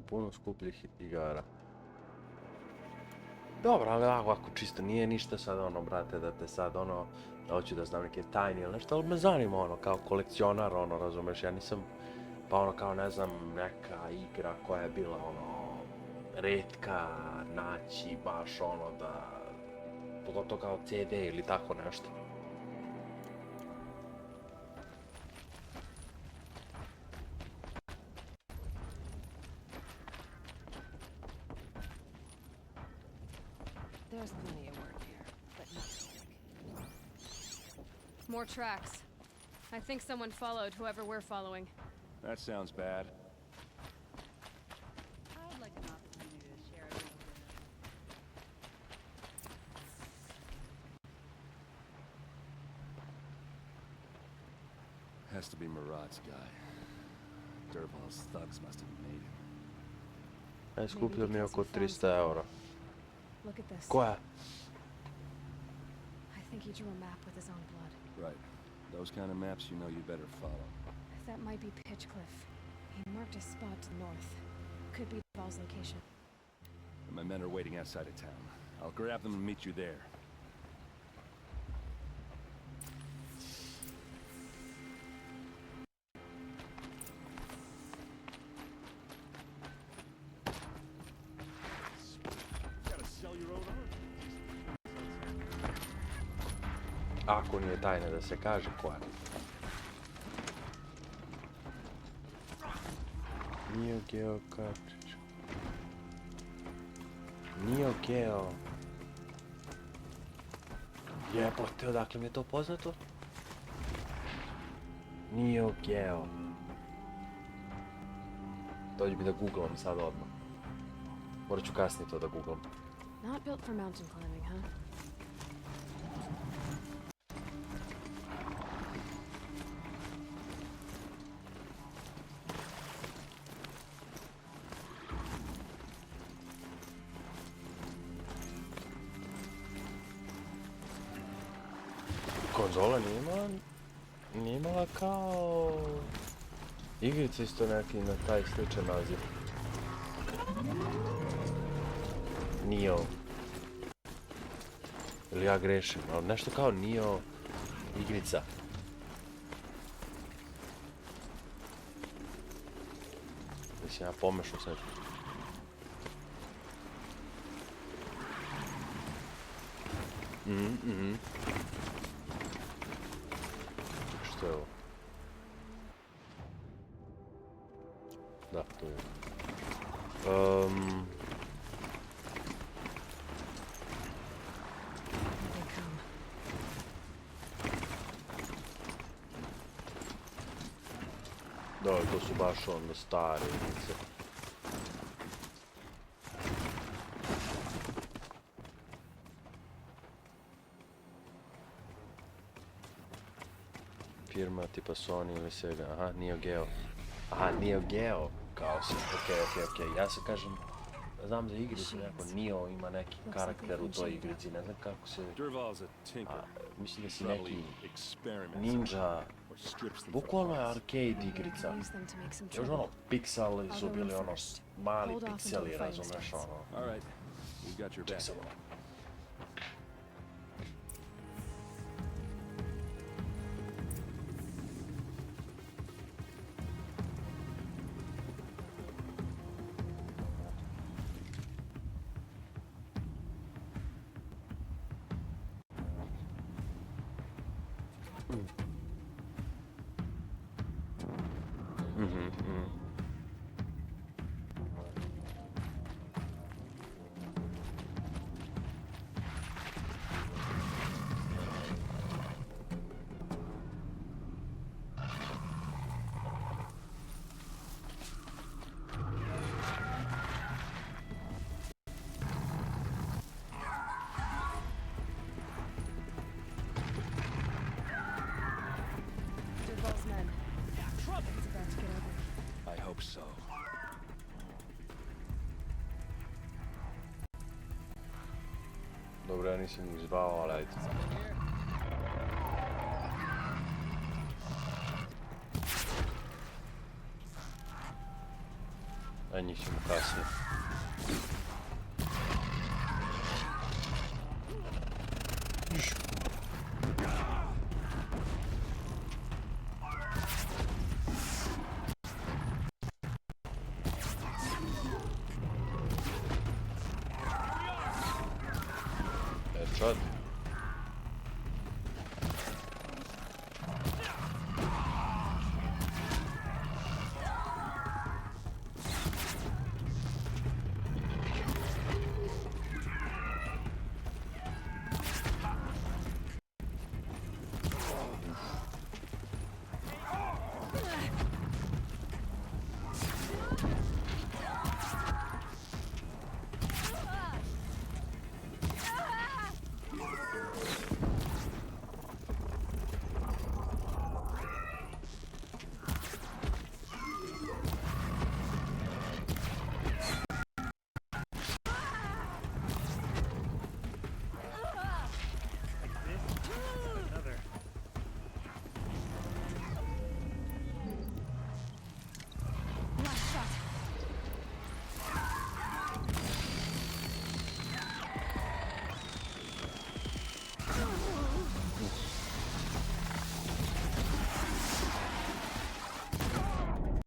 Puno skupljih igara. Dobro, ali ovako čisto nije ništa sad ono, brate, da te sad ono, da hoću da znam neke tajne ili nešto, ali me zanima ono, kao kolekcionar, ono, razumeš, ja nisam, pa ono, kao ne znam, neka igra koja je bila ono, retka naći, baš ono, da, pogotovo kao CD ili tako nešto. There's plenty of work here, but not quick. More tracks. I think someone followed whoever we're following. That sounds bad. I'd like an opportunity to share a little bit. Has to be Murat's guy. Derval's thugs must have made him. Aj skupio mi oko 300 eura. Look at this. Koja? I think he drew a map with his own blood. Right. Those kind of maps you know you better follow. That might be Pitchcliff. He marked a spot to the north. Could be Val's location. My men are waiting outside of town. I'll grab them and meet you there. Ako nije tajna da se kaže koja. Neo Geo cartridge. Neo Geo. Jebote, odakle mi je to poznato? Neo Geo. Dođi mi da googlam sad odmah. Morat ću kasnije to da googlam. Not built for mountain climbing, huh? Konzola nije imala kao igrice isto neki na taj sličan naziv. Neo. Ili ja grešim, ali nešto kao Neo igrica. Mislim, ja pomešao sad. Što je ovo? Da, to je. Da, to su baš onda stare igrice. Firma tipa Sony ili Sega, aha, Neo Geo. Aha, Neo Geo, kao se, okej. Ja se kažem, znam za igricu, neko Neo ima neki karakter u toj igrici, ne znam kako se... Mislim da si neki ninja, bukvalno je arcade igrica. Još ono, pikseli su bili ono, mali pikseli, razumeš, ono... Pikselo. Dobro, ja nisam ih zvao, ali ajde. A njih ćemo kasnije. Headshot.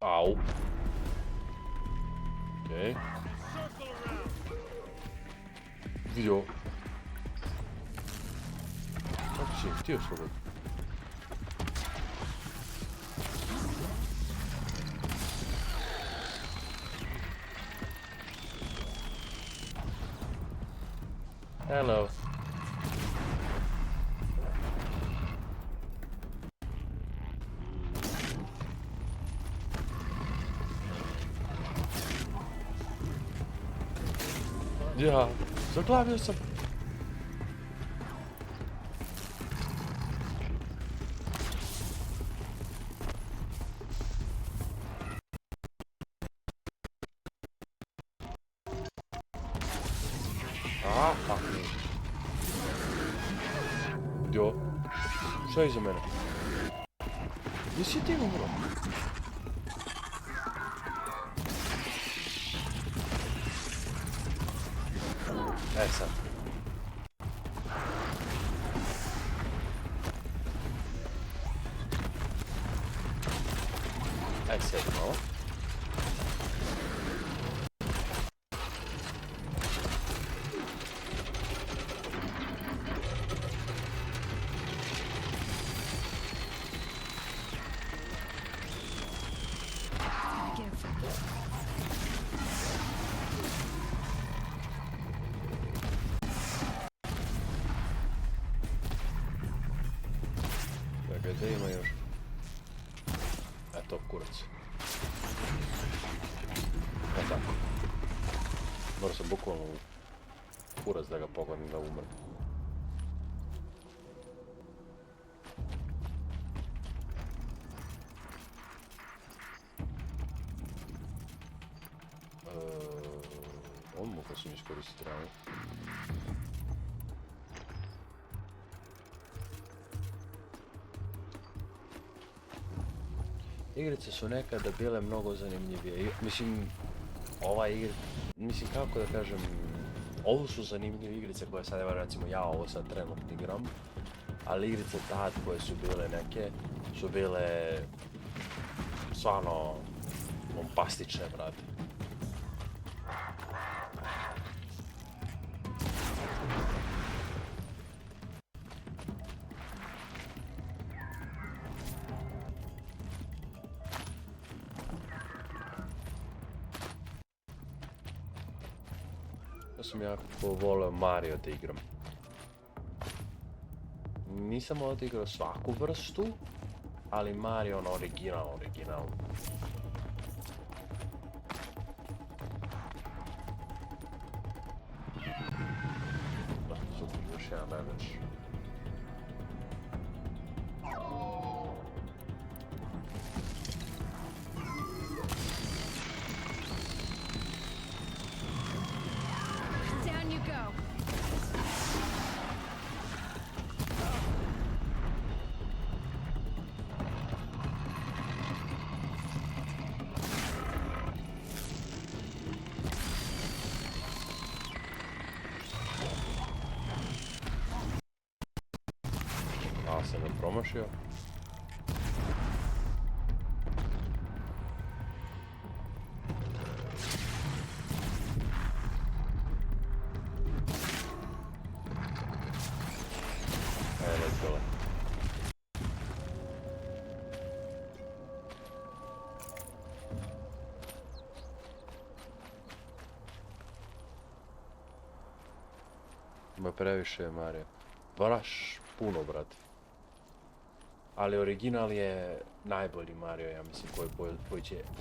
Au. Okej. Vidio. Kako si htio slobodno? Hello. Ja, zaglavio sam. A, fuck me. Jo. Šta je iza mene? Gdje si ti umro? E sad. Aj sjedi malo. Gdje ima još? Eto, kurac. E tako. Morao sam bukvalno u kurac da ga pogodim da umre. On mogu sam iskoristiti ranu. Igrice su nekada bile mnogo zanimljivije. Mislim, mislim kako da kažem, ovo su zanimljive igrice koje sad, evo recimo ja ovo sad trenutno igram, ali igrice tad koje su bile neke, su bile stvarno bombastične, brate. Ja sam jako volio Mario da igram. Nisam odigrao svaku vrstu, ali Mario on original. Da, super, još jedan damage. Down you go. A sam ga promašio. Let's go. Ima previše, Marija. Baš puno, brate. Ali original je najbolji Mario, ja mislim,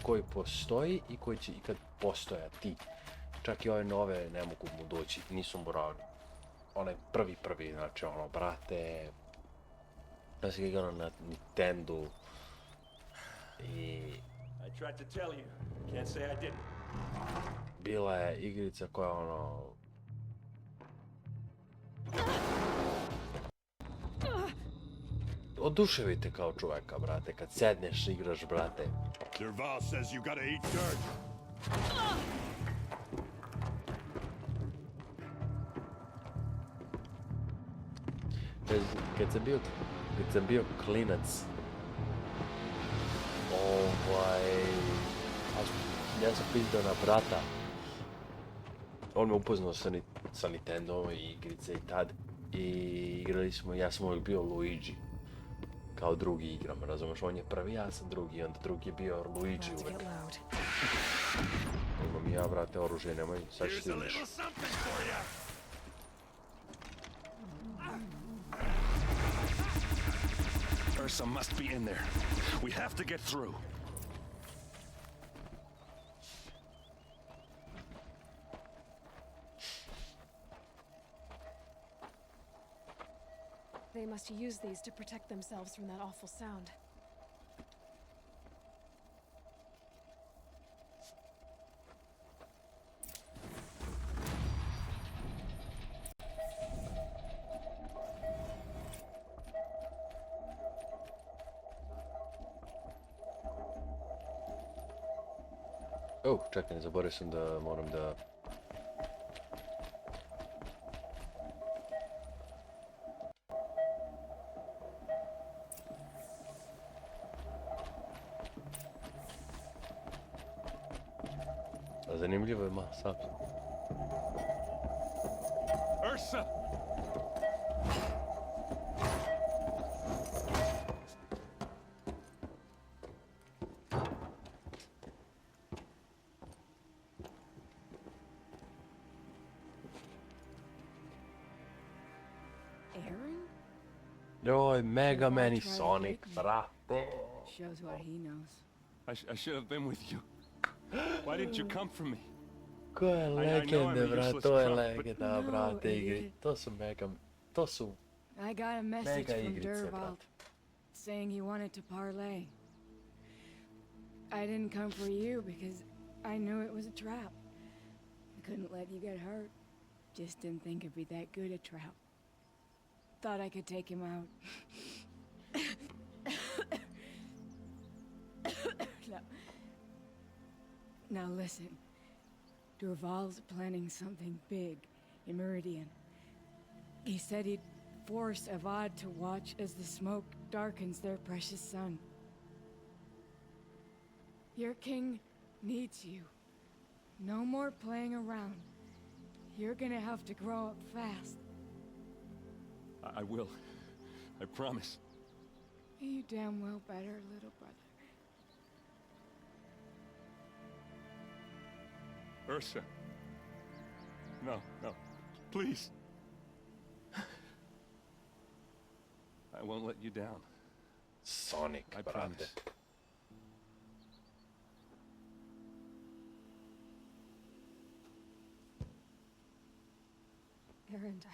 koji postoji i koji će ikad postojati. Čak i ove nove ne mogu mu doći, nisu moralni. Onaj prvi, znači ono, brate, ja sam igrao na Nintendo i bila je igrica koja ono... Oduševite kao čoveka, brate, kad sedneš, igraš, brate. Derval says you gotta eat dirt. Kad sam bio klinac, ja sam pizdao na brata. On me upoznao sa Nintendom i igrice i tad. I igrali smo, ja sam uvijek bio Luigi. Kao drugi igram, razumiješ? On je prvi, ja sam drugi, onda drugi je bio Luigi uvijek. Imam ja, brate, oružje, nemoj, sad ću stigneš. Ursa must be in there. We have to get through. They must use these to protect themselves from that awful sound. Oh, čekaj, zaboravio sam da moram da... Zanimljivo je sad. Ursa! Joj, Mega Man i Sonic, brate. Shows what he knows. I should have been with you. Why didn't you come for me? Koje legende, brate, to je legenda, brate, igri. To su Mega... To su... I got a message Mega from igrice, Derval brate. saying he wanted to parlay. I didn't come for you because I knew it was a trap. I couldn't let you get hurt. Just didn't think it'd be that good a trap. Thought I could take him out. Now listen. Derval's planning something big in Meridian. He said he'd force Avad to watch as the smoke darkens their precious sun. Your king needs you. No more playing around. You're gonna have to grow up fast. I will. I promise. You damn well better, little brother. Ursa. No, no. Please. I won't let you down. Sonic, I brate. promise. Erend,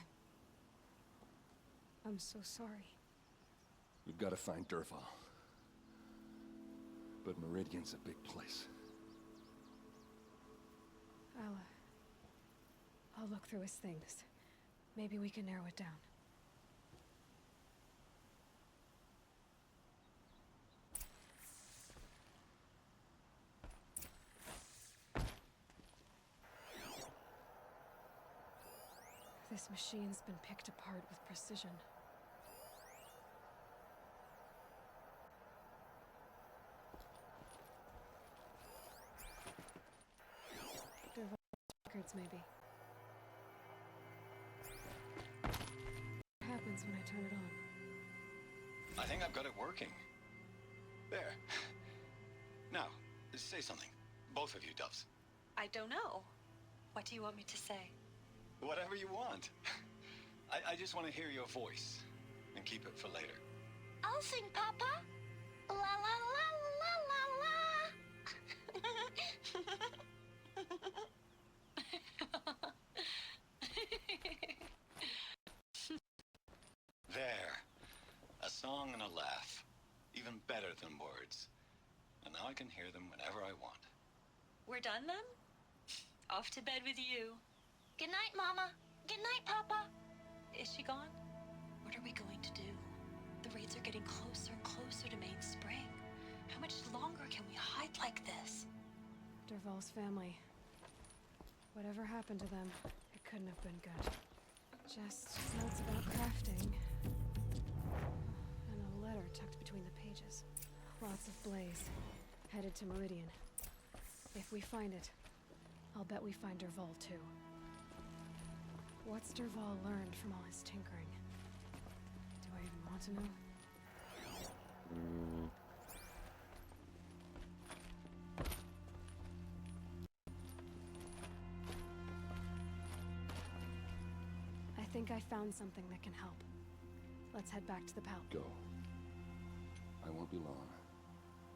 I'm so sorry. We've got to find Derval. But Meridian's a big place. I'll look through his things. Maybe we can narrow it down. This machine's been picked apart with precision. Records, maybe. What happens when I turn it on? I think I've got it working. There. Now, say something. Both of you, Doves. I don't know. What do you want me to say? Whatever you want. I just want to hear your voice. And keep it for later. I'll sing, Papa. La la la la la la. There. A song and a laugh. Even better than words. And now I can hear them whenever I want. We're done then? Off to bed with you. Good night, Mama. Good night, Papa. Is she gone? What are we going to do? The raids are getting closer and closer to Main Spring. How much longer can we hide like this? Dervahl's family. Whatever happened to them, it couldn't have been good. Just notes about crafting. And a letter tucked between the pages. Lots of blaze. Headed to Meridian. If we find it, I'll bet we find Dervahl too. What's Dervahl learned from all his tinkering? Do I even want to know? I think I found something that can help. Let's head back to the pal. Go. I won't be long,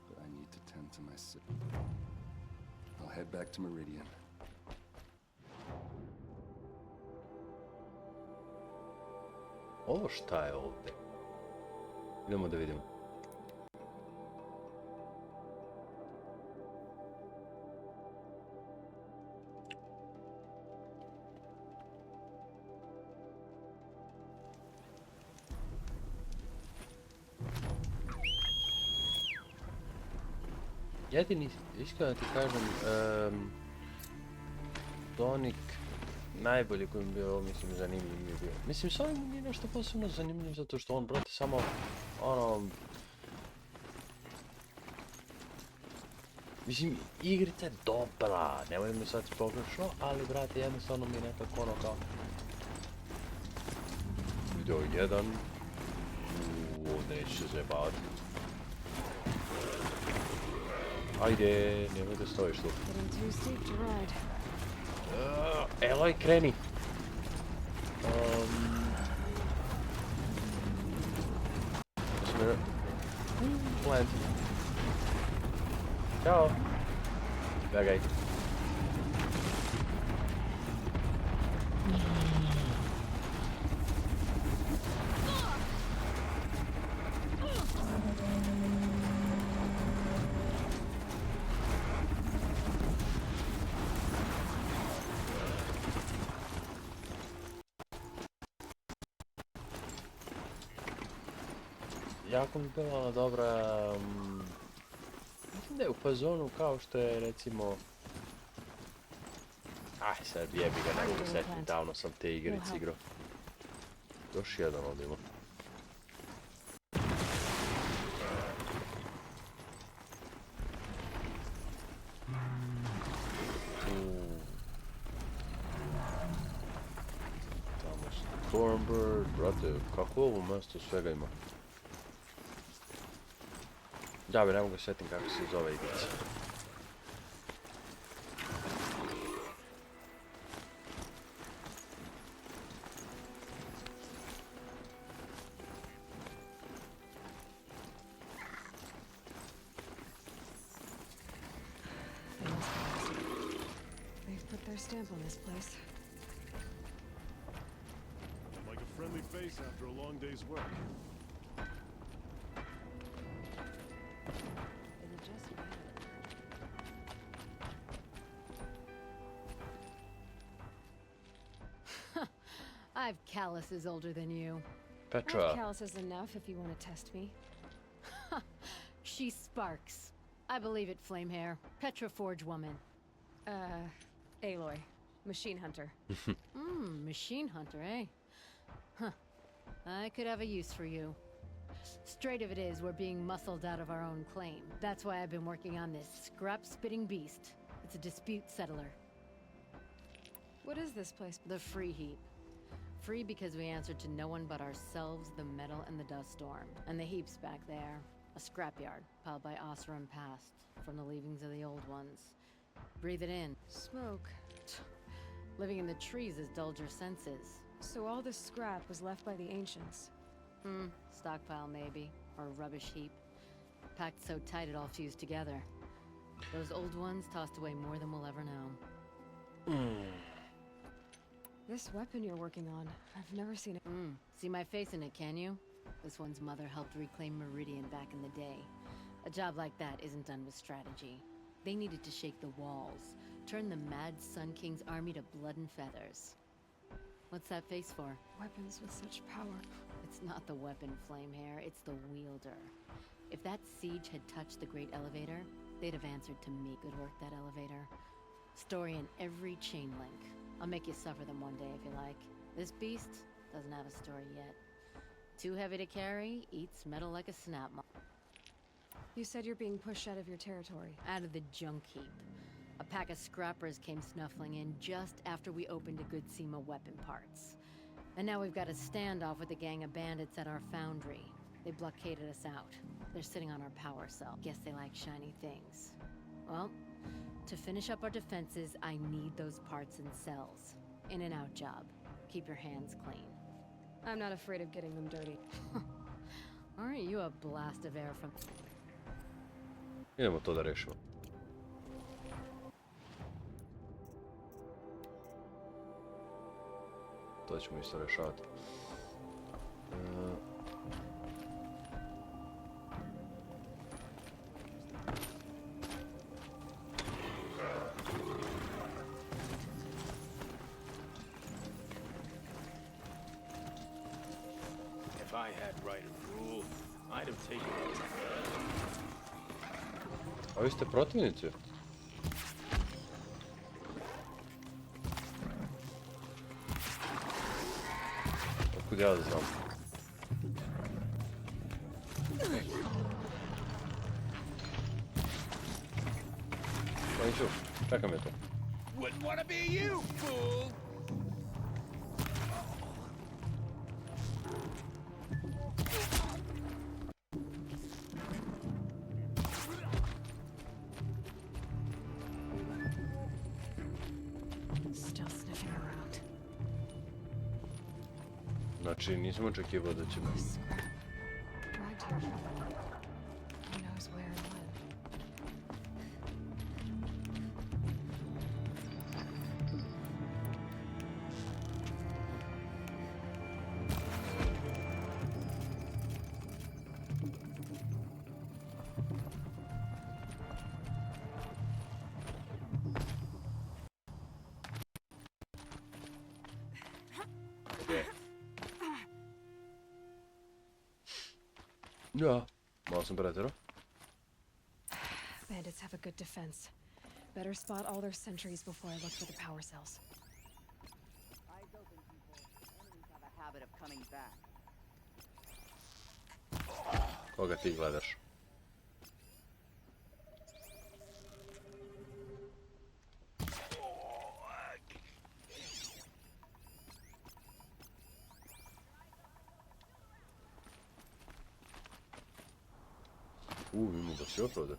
but I need to tend to my sip. I'll head back to Meridian. Ovo šta je ovdje? Idemo da vidimo. Jedini, iskreno ti kažem, Donik najbolji koji mi bio, mislim, zanimljiv mi je bio. Mislim, s ovim nije nešto posebno zanimljiv, zato što on, brate, samo, ono... Mislim, igrica je dobra, nemoj mi sad pogrešno, ali, brate, jednostavno mi je nekako ono kao... Video 1... neće se zajebavati. Ajde, nemoj da stojiš tu. Aloy, kreni! Plant. Ćao! Begaj. Jako mi bila ona dobra, mislim da je u fazonu kao što je recimo, sad jebi ga, ne mogu setiti, davno sam te igrice igrao. Još jedan odimo. Tamo Stormbird, brate, kako ovo mjesto svega ima. Ja bi ne mogu setim kako se zove igrica. They've put their stamp on this place. Like a friendly face after a long day's work. I've calluses older than you. Petra. Callus is enough if you want to test me. She sparks. I believe it, Flamehair. Petra Forge woman. Aloy. Machine hunter. Machine hunter, eh? Huh. I could have a use for you. Straight of it is, we're being muscled out of our own claim. That's why I've been working on this scrap-spitting beast. It's a dispute settler. What is this place? The Free Heap. Free because we answered to no one but ourselves, the metal, and the dust storm. And the heap's back there. A scrapyard, piled by Osram past, from the leavings of the old ones. Breathe it in. Smoke. Living in the trees has dulled your senses. So all this scrap was left by the ancients? Stockpile maybe. or a rubbish heap. Packed so tight it all fused together. Those old ones tossed away more than we'll ever know. This weapon you're working on, I've never seen it. See my face in it, can you? This one's mother helped reclaim Meridian back in the day. A job like that isn't done with strategy. They needed to shake the walls, turn the mad Sun King's army to blood and feathers. What's that face for? Weapons with such power. It's not the weapon, Flamehair, it's the wielder. If that siege had touched the Great Elevator, they'd have answered to me. Good work, that elevator. Story in every chain link. I'll make you suffer them one day if you like. This beast doesn't have a story yet. Too heavy to carry, eats metal like a snap moth. You said you're being pushed out of your territory. Out of the junk heap. A pack of scrappers came snuffling in just after we opened a good seam of weapon parts. And now we've got a standoff with a gang of bandits at our foundry. They blockaded us out. They're sitting on our power cell. Guess they like shiny things. Well, to finish up our defenses, I need those parts and cells. In and out job. Keep your hands clean. I'm not afraid of getting them dirty. Aren't you a blast of air from... Idemo to da rešimo. To ćemo isto rešavati. If I had right of rule, I'd have taken it. A vi ste protivnici? Otkud ja da znam? Pa niću, čekam je to. Wouldn't want to be you, fool! Still sniffing around. Znači, nisam očekivao da će me... Dragged here from who knows where and when. Ja, malo sam pretjerao. Bandits have a good defense. Better spot all their sentries before I look for the power cells. Eyes open, people. Enemies have a habit of coming back. Koga ti gledaš? Imamo da si još ovdje.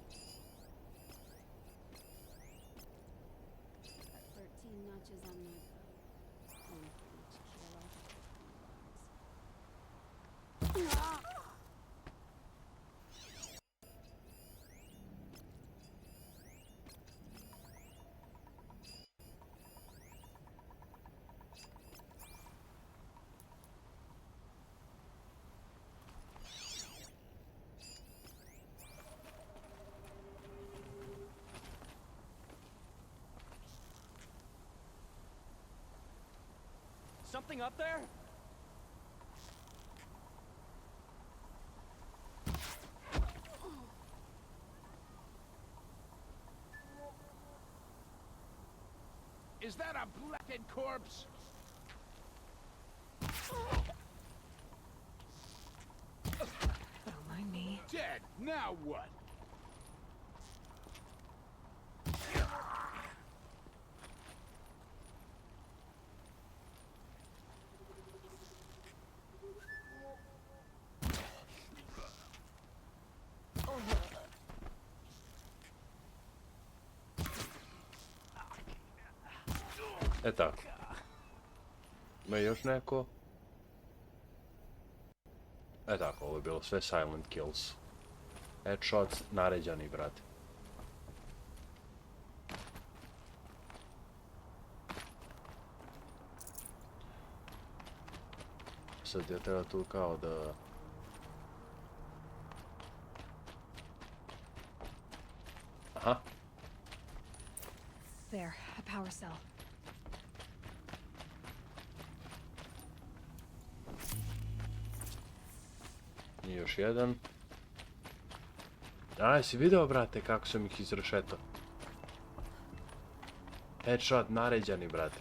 Something up there? Is that a blackened corpse? Don't mind me. Dead. Now what? E tako. Ima još neko? E tako, ovo je bilo sve silent kills. Headshots, naređani, brate. Sad je treba tu kao da... Aha. There, a power cell. I još jedan. A, jesi video, brate, kako sam ih izrešetao? Headshot naređani, brate.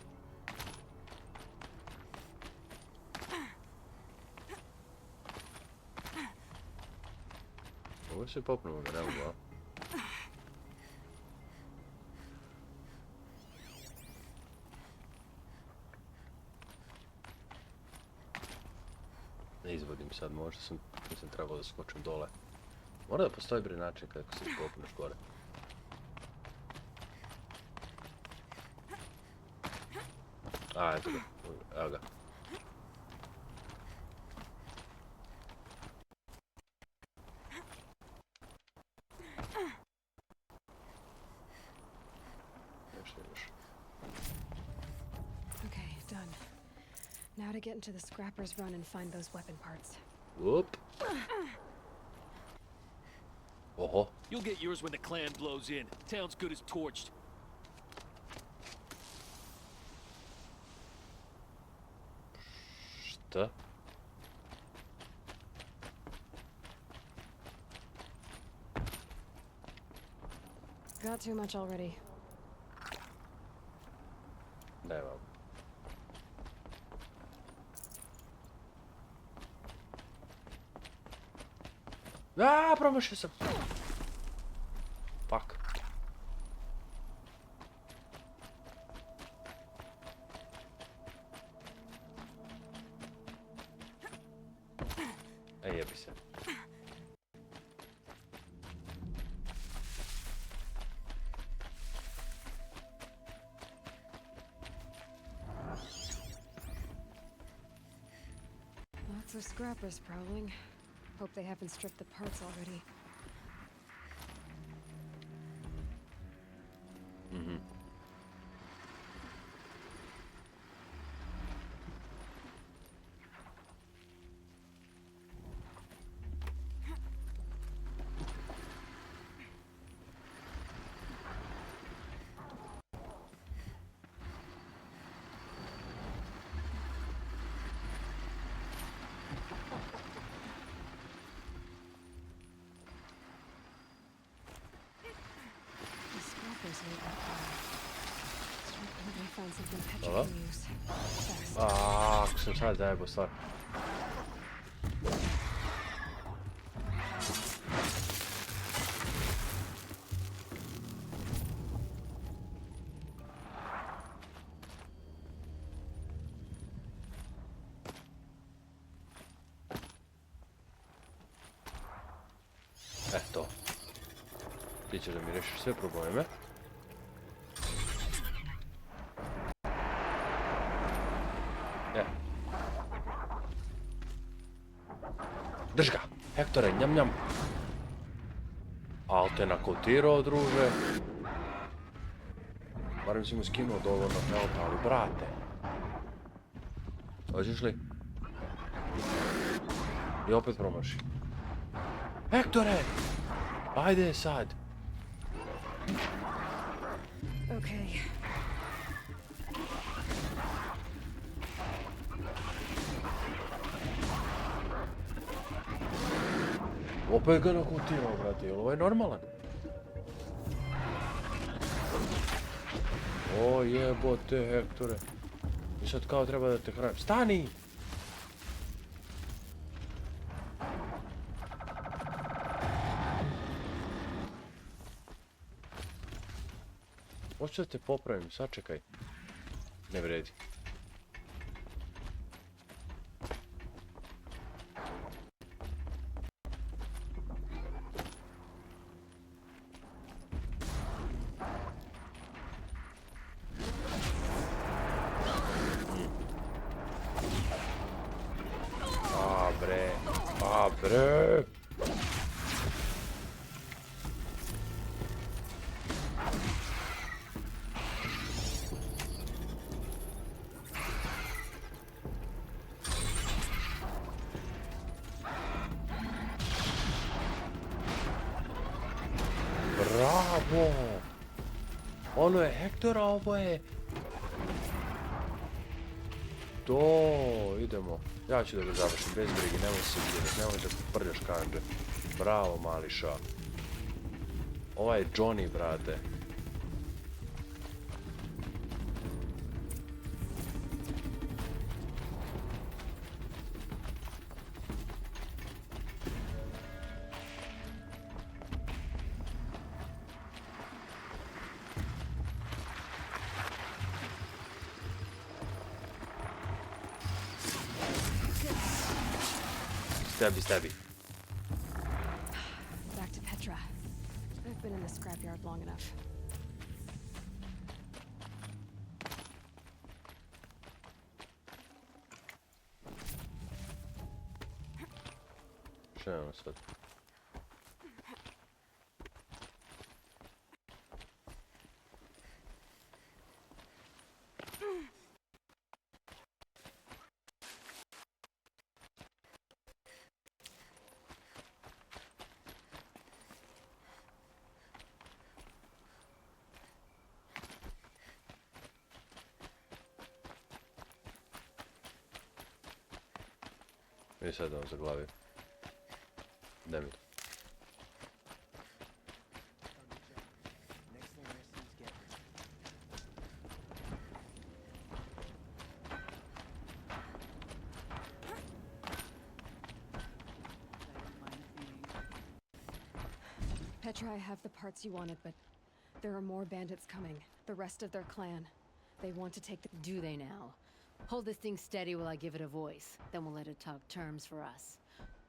Ovo se popnemo, ne mogu, a? Ne izvodim sad, možda nisam trebao da skočim dole. Mora da postoji bre način kako se popneš gore. A, eto ga, evo ga. Okay, done. Now to get into the scrapper's run and find those weapon parts. Whoop. Oho. You'll get yours when the clan blows in. Town's good as torched. Šta? Got too much already. Nemam. Aaaa, promašio sam. Fuck. Ej, jebi se. Lots of scrappers prowling. Hope they haven't stripped the parts already. Mhm. Hvala. Ako sam sad zajebo stvar. Eto. Ti ćeš da mi rešiš sve probleme. Drž ga! Hektore, njam njam! Al te nakotirao, druže. Barem si mu skinuo dovoljno helpa, ali brate. Hoćeš li? I opet promaši. Hektore! Ajde sad! Okay. Opet ga nakutirao, brate, jel ovo je normalan? O jebote, Hektore. I sad kao treba da te hranim. Stani! Hoću da te popravim, sačekaj. Ne vredi. Bre! Bravo! Ono je Hektora, ovo je... To, idemo. Ja ću da ga završim, bez brige, nemoj se vidjeti, nemoj da prljaš kanđe. Bravo, mali ša. Ovaj je Johnny, brate. Stabby. Back to Petra. I've been in the scrapyard long enough. Šta je ono sad? I sad vam zaglavio. Daj mi. Petra, I have the parts you wanted, but there are more bandits coming. The rest of their clan. They want to take the... Do they now? Hold this thing steady while I give it a voice. Then we'll let it talk terms for us.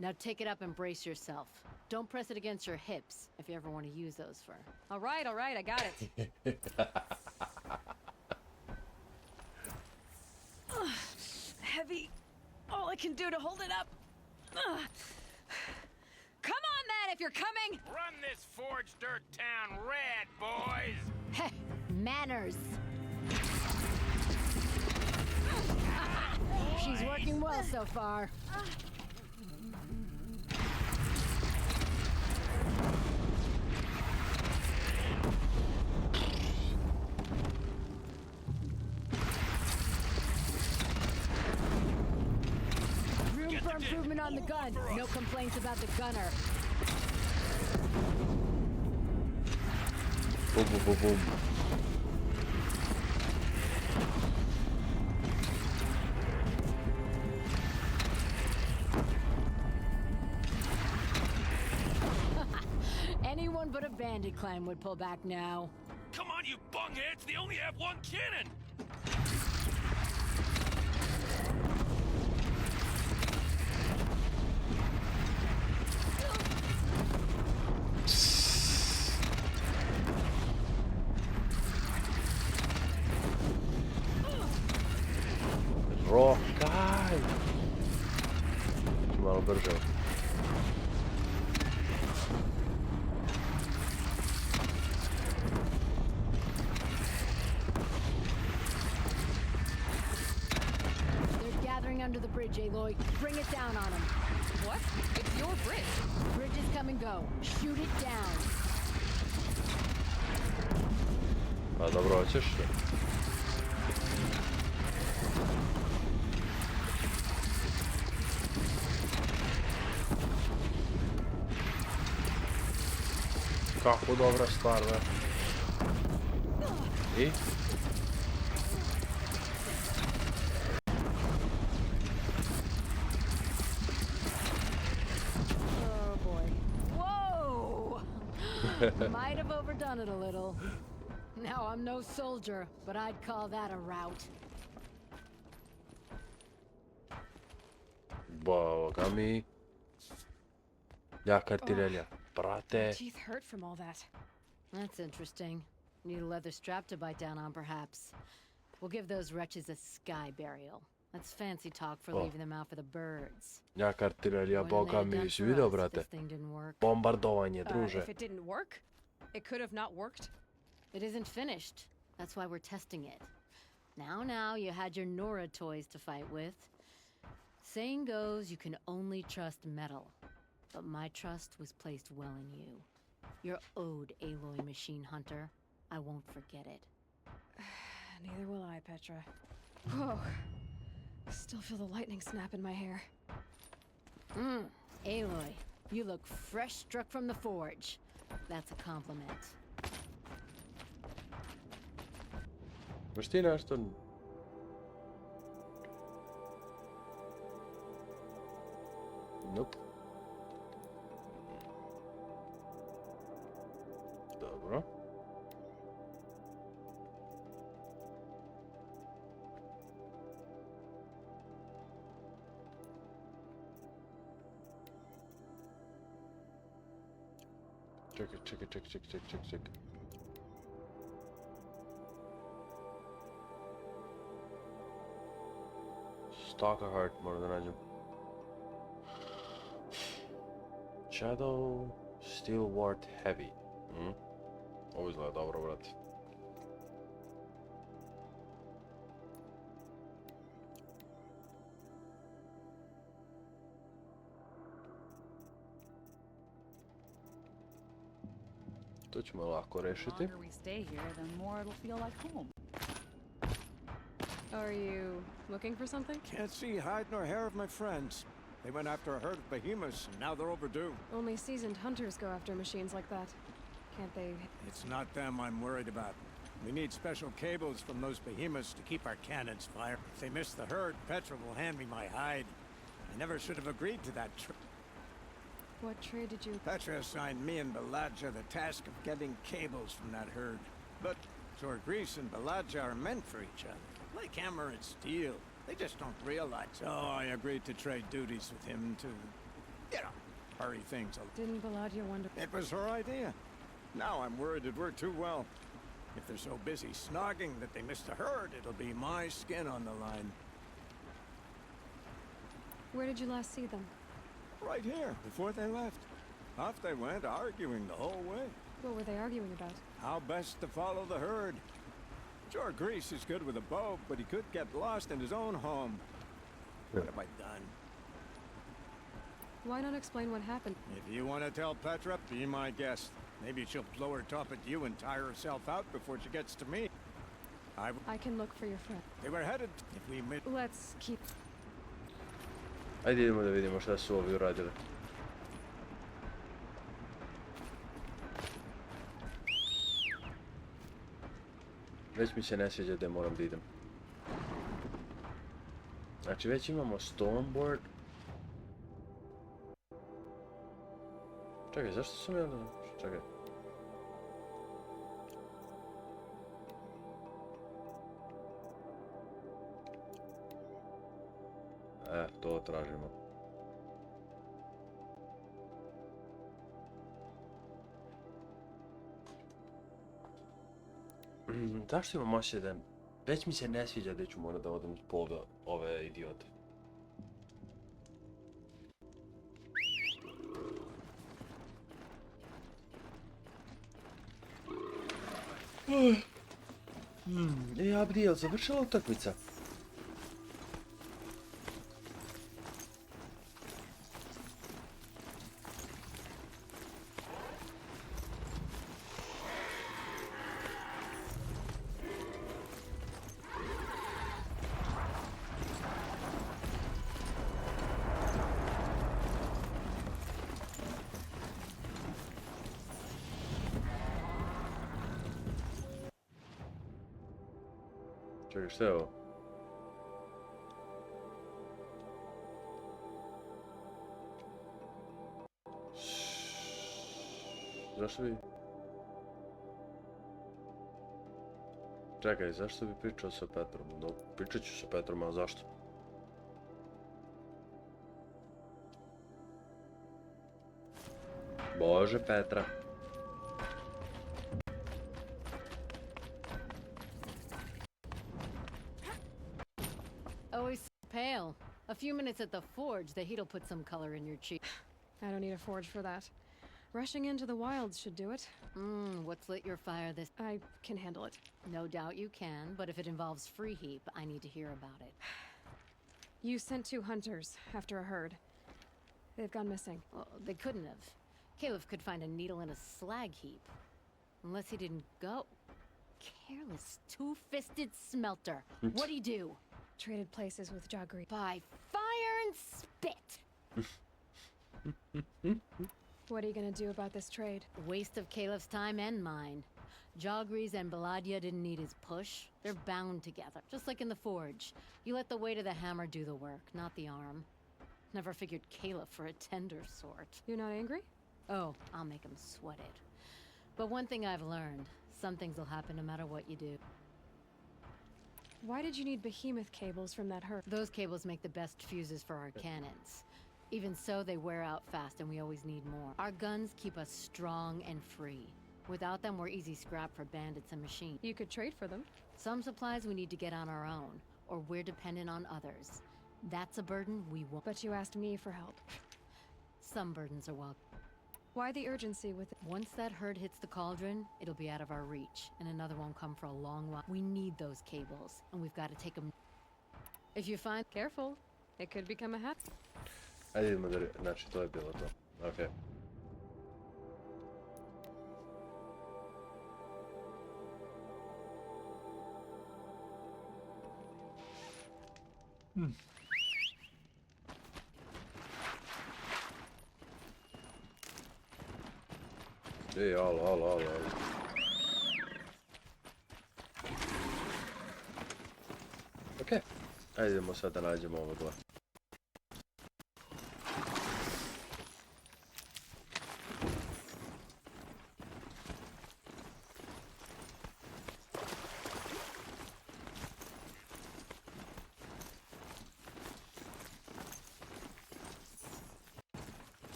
Now take it up and brace yourself. Don't press it against your hips if you ever want to use those for... All right, I got it. Heavy. All I can do to hold it up. Come on, then, if you're coming! Run this forged dirt town red, boys! Heh, manners! She's working well so far. Room for improvement on the gun. No complaints about the gunner. Boom, boom, boom, boom. Anyone but a bandit clan would pull back now. Come on, you bungheads! They only have one cannon! Rokaj! Malo brže. They're gathering under the bridge, Aloy. Bring it down on them. What? It's your bridge. Bridges come and go. Shoot it down. A dobro, hoćeš što? Kako dobra stvar, ve. I? Oh boy. Whoa! Might have overdone it a little. Now, I'm no soldier, but I'd call that a rout. Boga mi. Jaka artillerija. Brate. Teeth hurt from all that. That's interesting. Need a leather strap to bite down on, perhaps. We'll give those wretches a sky burial. That's fancy talk for Oh. leaving them out for the birds. Njak artilerija What boga had they mi done si for vidio, us, brate. this thing didn't work. Bombardovanje, druže. If it didn't work, it could have not worked. It isn't finished. That's why we're testing it. Now, you had your Nora toys to fight with. Saying goes, you can only trust metal. But my trust was placed well in you. You're owed, Aloy Machine Hunter. I won't forget it. Neither will I, Petra. Whoa. Still feel the lightning snap in my hair. Aloy, you look fresh struck from the forge. That's a compliment. Možeš ti nešto... Nope. Dobro. Čekaj. Stalker Heart moram da nađem. Shadow Steel Ward Heavy. Ovo izgleda dobro, brate. To ćemo lako rešiti. The longer we stay here, the more it'll feel like home. Are you looking for something? Can't see hide nor hair of my friends. They went after a herd of behemoths, and now they're overdue. Only seasoned hunters go after machines like that. Can't they... It's not them I'm worried about. We need special cables from those behemoths to keep our cannons fired. If they miss the herd, Petra will hand me my hide. I never should have agreed to that trade. What trade did you... Petra assigned me and Baladja the task of getting cables from that herd. But Grease and Baladja are meant for each other. Like hammer and steel. They just don't realize. So I agreed to trade duties with him to, hurry things along. Didn't Baladja wonder... It was her idea. Now I'm worried it worked too well. If they're so busy snogging that they miss the herd, it'll be my skin on the line. Where did you last see them? Right here, before they left. Off they went, arguing the whole way. What were they arguing about? How best to follow the herd. Sure, Grease is good with a bow, but he could get lost in his own home. What have I done? Why not explain what happened? If you want to tell Petra, be my guest. Maybe she'll blow her top at you and tire herself out before she gets to me. I can look for your friend. They were headed if we met. Let's keep... Ajde idemo da vidimo šta su ovi uradili. Već mi se ne sviđa da moram da idem. Znači već imamo Stormboard. Čekaj, zašto sam ja... Čekaj. To tražimo. Zašto imam osjećaj da... Već mi se ne sviđa da ću morat da odem po ove idiote. Abdi, jel završila utakmica? Čekaj, šta je ovo? Zašto bi... Čekaj, zašto bi pričao sa Petrom? No, pričat ću sa Petrom, a zašto? Bože, Petra. Pale. A few minutes at the forge, the heat'll put some color in your cheek. I don't need a forge for that. Rushing into the wilds should do it. What's lit your fire this... I can handle it. No doubt you can, but if it involves free heap, I need to hear about it. You sent 2 hunters after a herd. They've gone missing. Well, they couldn't have. Caleb could find a needle in a slag heap. Unless he didn't go. Careless, two-fisted smelter. What'd he do? Traded places with Jagri. By fire and spit! What are you gonna do about this trade? Waste of Caleb's time and mine. Jogris and Baladia didn't need his push. They're bound together, just like in the forge. You let the weight of the hammer do the work, not the arm. Never figured Caleb for a tender sort. You're not angry? Oh, I'll make him sweat it. But one thing I've learned, some things will happen no matter what you do. Why did you need behemoth cables from that herd? Those cables make the best fuses for our cannons. Even so, they wear out fast and we always need more. Our guns keep us strong and free. Without them, we're easy scrap for bandits and machines. You could trade for them. Some supplies we need to get on our own, or we're dependent on others. That's a burden we won't. But you asked me for help. Some burdens are welcome. Why the urgency with it? Once that herd hits the cauldron, it'll be out of our reach, and another won't come for a long while. We need those cables, and we've got to take them. If you find... Careful. It could become a hat. Ajde idemo da... Znači, to je bilo to. Okej. Ej, alo. Okej. Ajde idemo sad da nađemo ovo dva.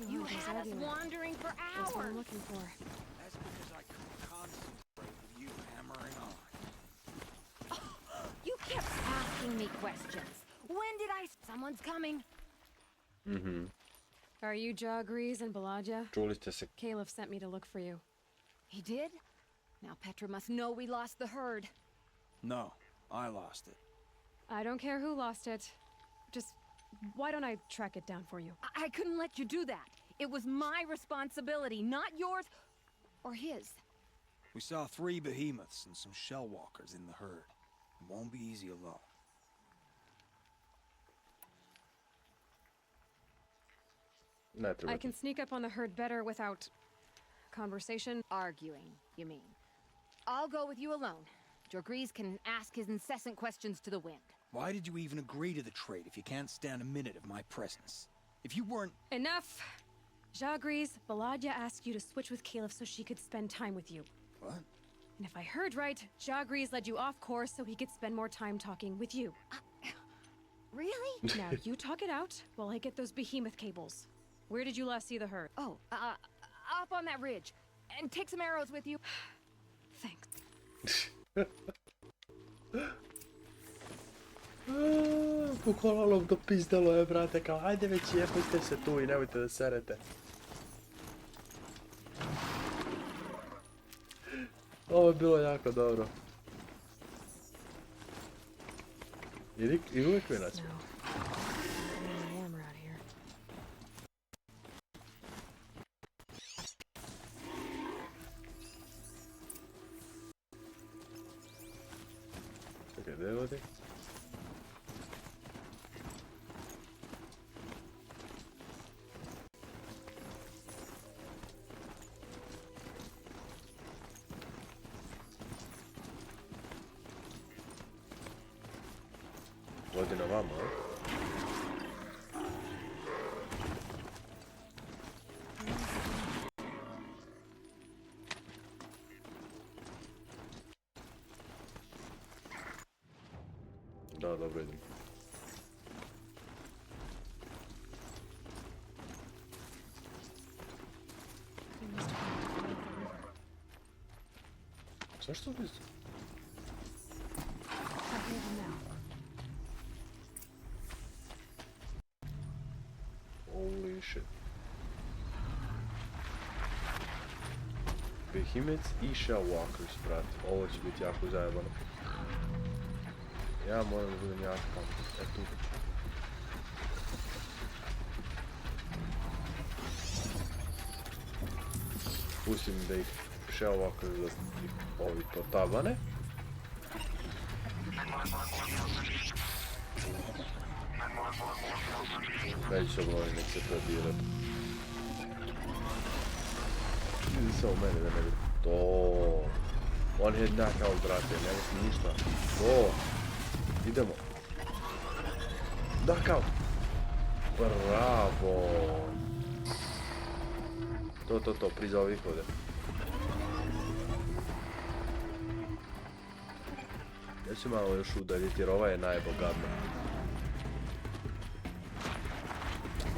You had us wandering for hours. That's what I'm looking for. That's because I couldn't concentrate with you hammering on. You kept asking me questions. When did I... Someone's coming. Are you Jagris and Baladia? Čuli ste se. Caleb sent me to look for you. He did? Now Petra must know we lost the herd. No, I lost it. I don't care who lost it. Just, why don't I track it down for you? I couldn't let you do that. It was my responsibility, not yours or his. We saw 3 behemoths and some shell walkers in the herd. It won't be easy alone. I can sneak up on the herd better without conversation. Arguing, you mean? I'll go with you alone. Jagris can ask his incessant questions to the wind. Why did you even agree to the trade if you can't stand a minute of my presence? If you weren't... Enough! Jagris, Baladia asked you to switch with Caleb so she could spend time with you. What? And if I heard right, Jagris led you off course so he could spend more time talking with you. Really? Now you talk it out while I get those behemoth cables. Where did you last see the herd? Oh, up on that ridge. And take some arrows with you. Thanks. Bukvalno dopizdalo je, brate, kao ajde već jebite se tu i nemojte da serete. Ovo je bilo jako dobro. I uvijek vinac. Čekaj, gdje je vodi? Vodi na vama, a? Da, dobro idem. Zašto bi... Holy shit. Behemoth i Shellwalkers, brat. Ovo će biti jako zajebano. Ja moram da budem jako tamo. Tu. Pustim da ih Shellwalkers da ih ovi potabane. Međusobno oni nek se probile. Idi samo mene da ne vidim. To. One hit knockout, brate, nema se ništa. To. Idemo. Knockout. Bravo. To, priza ovih ovdje. Ja ću malo još udaljiti jer ova je najbogadna.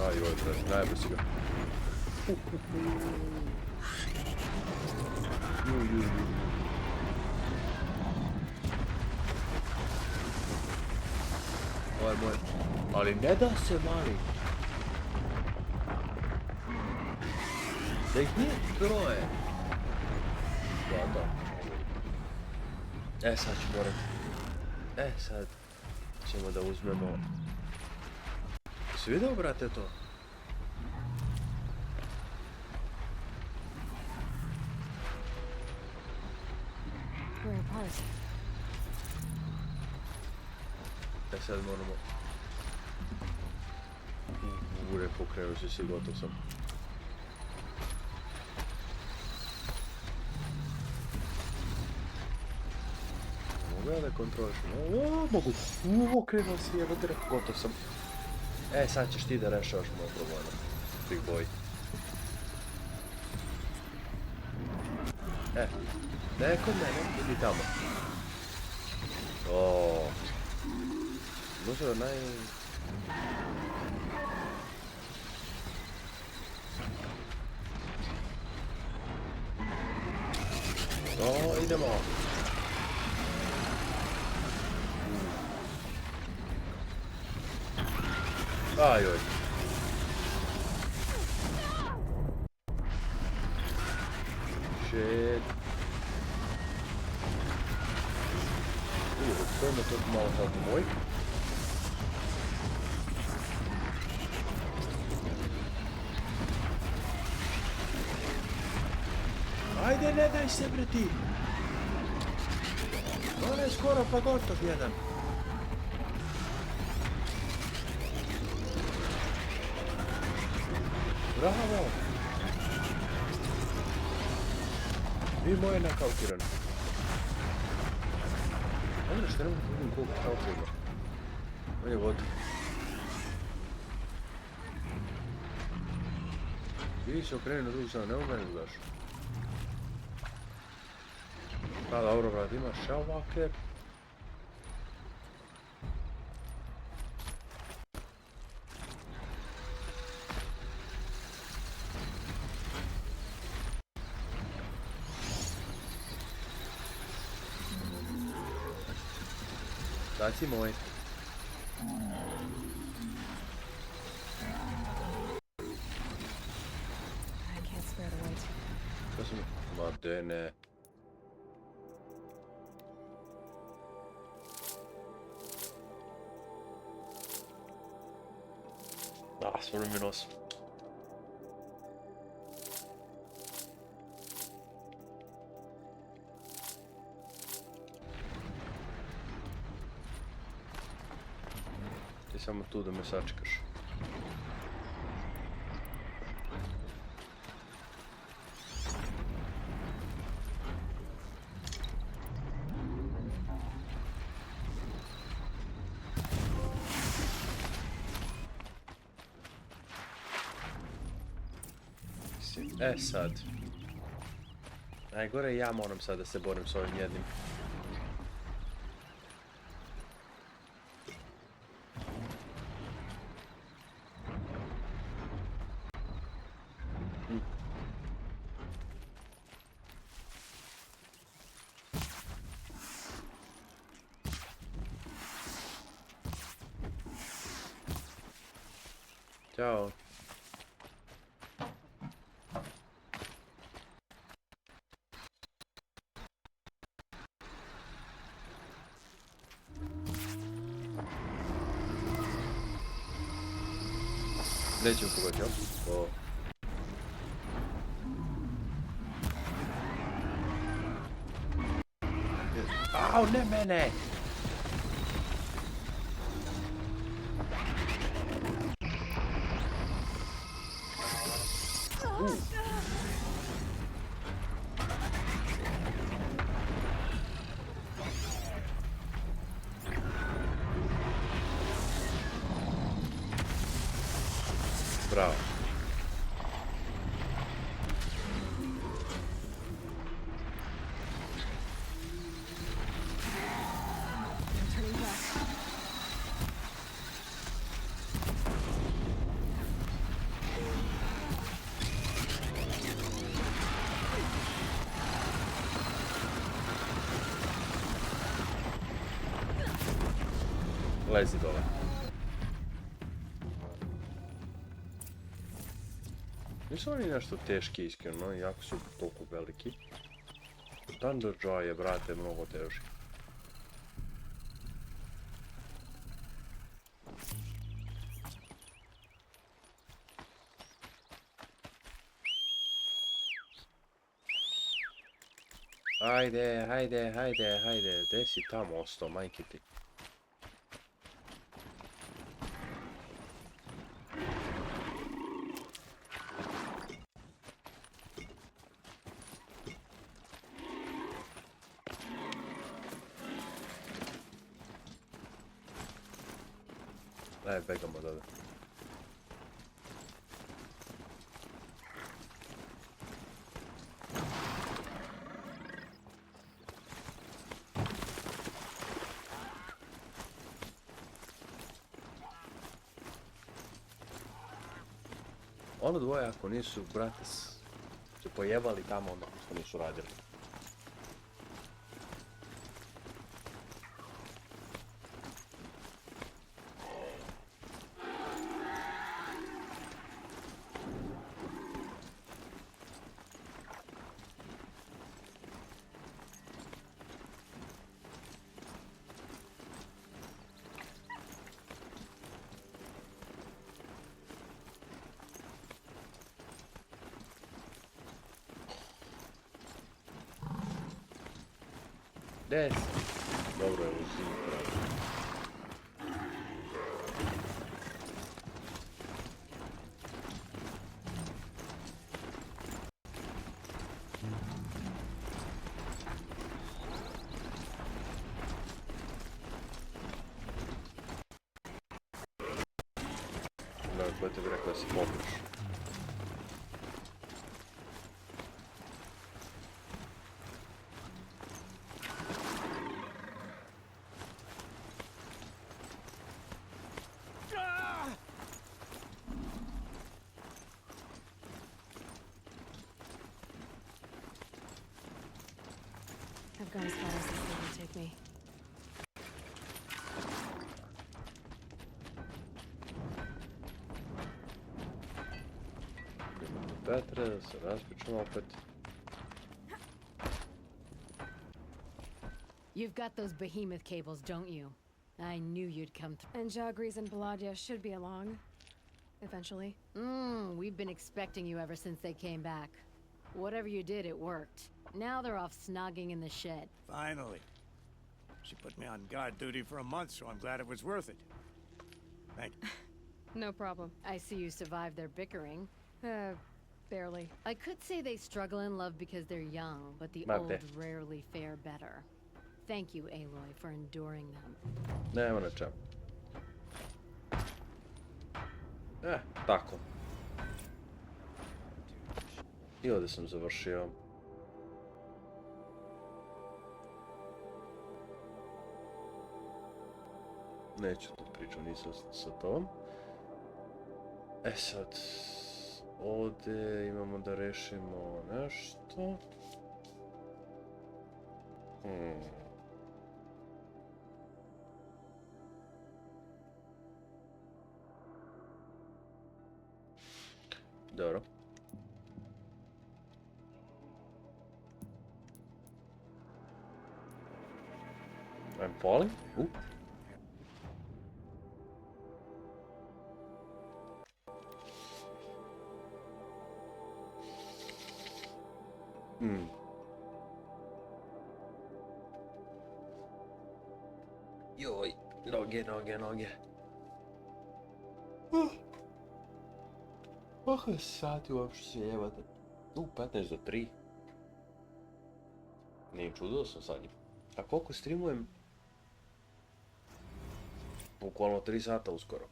Aj, oj, brate, najbolj si ga. Ovo je moj. Ali ne da se, mali. Da ih nije troje. Da. Sad ću morat. Sad ćemo da uzmemo. Si vidio, brate, to? Sad moramo... pokrenuo si, gotov sam. Mogu ja da kontrolišem? Mogu! Krenuo si, evo direkt, gotov sam. Sad ćeš ti da rešavaš moj problem. Big boy. Ne kod mene, idi tamo. Možda da idemo. Ajoj. Shit. To me to malo help moj. Ajde, ne daj se, bre, ti! On je skoro pa gotov jedan. Bravo! I moj je nakautiran. Ono što ne mogu da vidim koliko kauta ima. On je gotov. Vidi se okreni na drugu stranu, ne mogu meni udaš. Dobro, brat, ima Shellwalker. Daj si moj. Što sam... Ma de ne. Svoj mi nos. Ti samo tu da me sačekaš. Sad. Najgore ja moram sad da se borim s ovim jednim. Ćao. Nećemo pogoditi, jel? O. Au, ne mene! Bravo. Turning back. Lezi dole. Nisu oni nešto teški, iskreno, jako su toliko veliki. Thunderjaw je, brate, mnogo teži. Hajde, hajde, hajde, hajde, gdje si tamo ostao, majke ti? Daj, begamo dole. Ono dvoje ako nisu, brate, se pojebali tamo, onda što nisu radili. Des. Dobro je u zimu pravi. Da, ko je tebi rekao da se popiš? I've gone as far as this thing will take me. Idemo do Petre, da se raspičemo opet. You've got those behemoth cables, don't you? I knew you'd come through. And Jagris and Baladia should be along. Eventually. We've been expecting you ever since they came back. Whatever you did, it worked. Now they're off snogging in the shed. Finally. She put me on guard duty for a month, so I'm glad it was worth it. Thank you. No problem. I see you survived their bickering. Barely. I could say they struggle in love because they're young, but the Vabbè. old rarely fare better. Thank you, Aloy, for enduring them. Nema na čemu. Tako. I ovdje sam završio. Neću tu priču, nisam sa tobom. E sad, ovdje imamo da rešimo nešto. Dobro. I'm falling? Ooh. Hmm. Joj, noge. Kako je sati uopšte se jebate? 15 do 3. Nije čudo da sam sad. A koliko streamujem? Bukvalno 3 sata uskoro.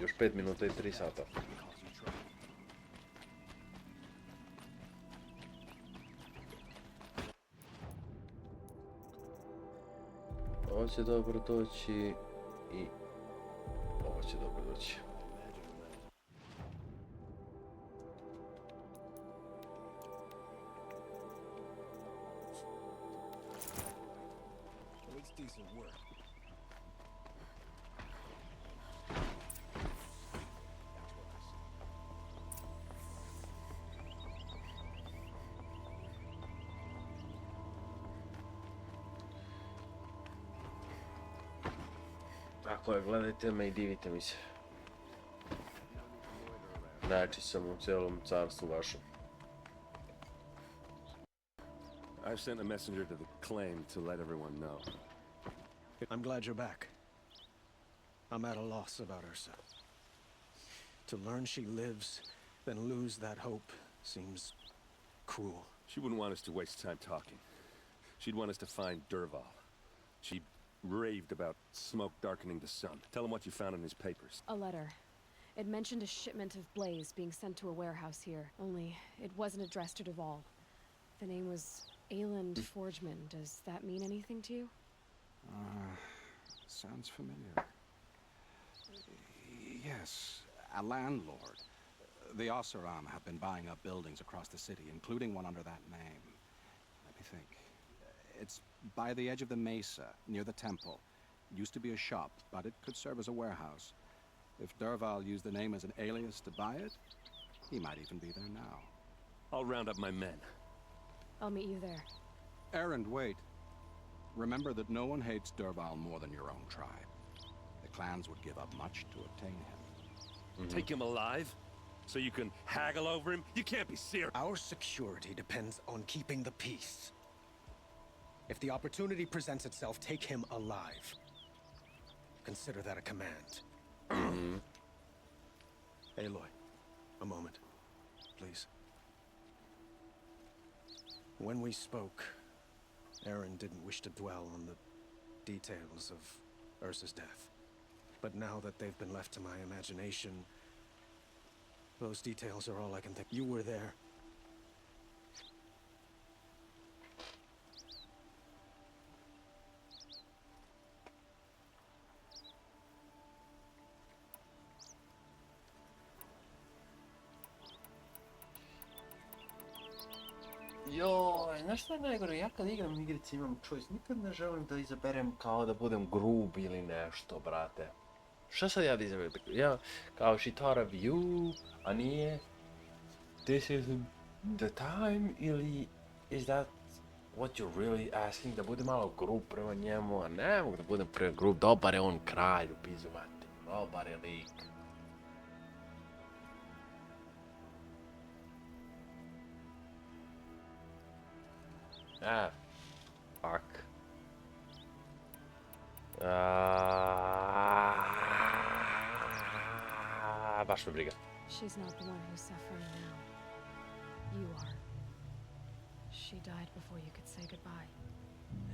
Još 5 minuta i 3 sata. Ovo će dobro doći i ovo će dobro doći. Tako je, gledajte me i divite mi se. Najjači sam u cijelom carstvu vašem. I've sent a messenger to the claim to let everyone know. I'm glad you're back. I'm at a loss about Ursa. To learn she lives, then lose that hope seems cruel. She wouldn't want us to waste time talking. She'd want us to find Dervahl. She raved about smoke darkening the sun. Tell him what you found in his papers. A letter. It mentioned a shipment of blaze being sent to a warehouse here. Only, it wasn't addressed to Dervahl. The name was Ayland Forgeman. Does that mean anything to you? Sounds familiar. Yes, a landlord. The Oseram have been buying up buildings across the city, including one under that name. Let me think. It's by the edge of the mesa, near the temple. Used to be a shop, but it could serve as a warehouse. If Dervahl used the name as an alias to buy it, he might even be there now. I'll round up my men. I'll meet you there. Erend, wait. Remember that no one hates Dervahl more than your own tribe. The clans would give up much to obtain him. Take him alive? So you can haggle over him? You can't be serious. Our security depends on keeping the peace. If the opportunity presents itself, take him alive. Consider that a command. Aloy, a moment, please. When we spoke, Erend didn't wish to dwell on the details of Ursa's death. But now that they've been left to my imagination, those details are all I can think. You were there. Joj, znaš šta je najgore? Ja kad igram igrice imam choice, nikad ne želim da izaberem kao da budem grub ili nešto, brate. Šta sad ja da izaberem? Ja, kao she thought of you, a nije this is the time, ili is that what you're really asking? Da budem malo grub prema njemu, a ne mogu da budem prema grub, dobar je on kralj u pizu mati, dobar je lik. Fuck. Baš me briga. She's not the one who's suffering now. You are. She died before you could say goodbye.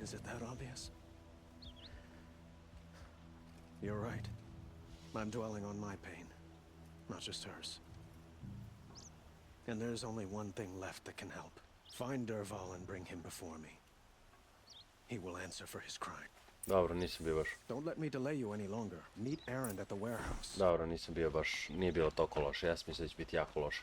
Is it that obvious? You're right. I'm dwelling on my pain, not just hers. And there's only one thing left that can help. Find Dervahl and bring him before me. He will answer for his crime. Dobro, nisam bio baš. Don't let me delay you any longer. Meet Erend at the warehouse. Dobro, nisam bio baš, nije bilo toliko loše. Ja sam mislio da će biti jako loše.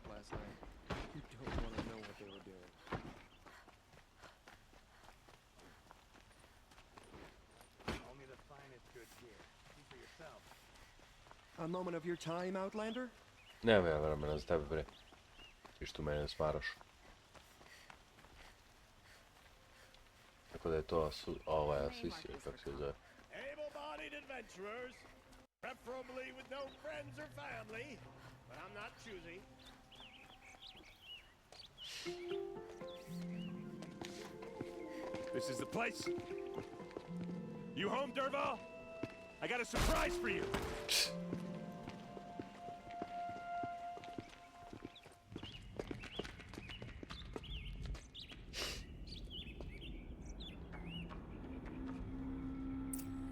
dark last night. You don't want to know what they were doing. Only the finest goods here. See for yourself. A moment of your time, Outlander? Nemam ja vremena za tebe, bre. Ti što mene smaraš. Tako da je to ovaj asisio, kako se zove. Able-bodied adventurers, preferably with no friends or family, but I'm not choosy. This is the place. You home, Dervahl? I got a surprise for you.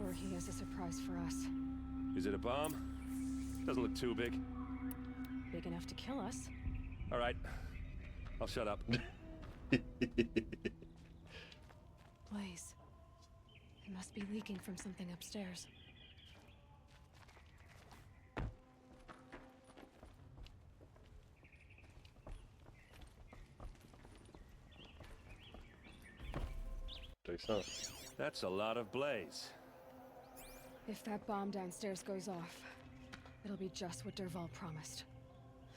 Or he has a surprise for us. Is it a bomb? Doesn't look too big. Big enough to kill us. All right. I'll shut up. Blaze. It must be leaking from something upstairs. That's a lot of blaze. If that bomb downstairs goes off, it'll be just what Dervahl promised.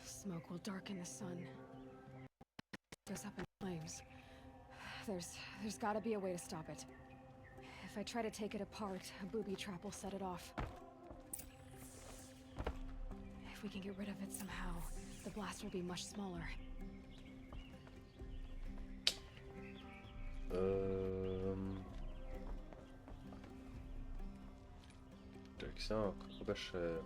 Smoke will darken the sun. Goes up in flames. There's gotta be a way to stop it. If I try to take it apart, a booby trap will set it off. If we can get rid of it somehow, the blast will be much smaller. Čekaj samo, kako beše...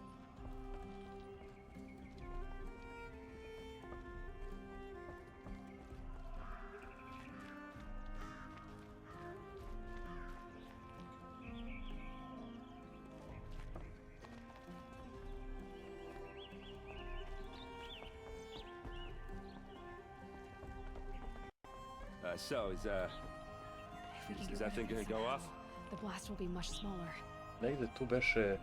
So, is that thing gonna go off? The blast will be much smaller. Negde tu beše...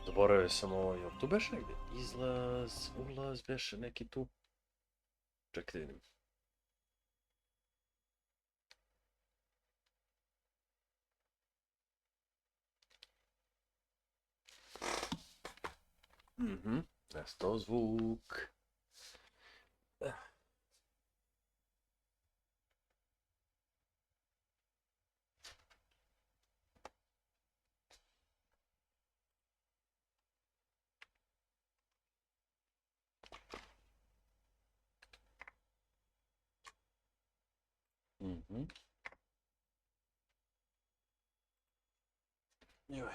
Zaboravio sam ovo, jel tu beše negde? Izlaz, ulaz, beše neki tu. Čekaj da vidim. Nastao zvuk. Joj.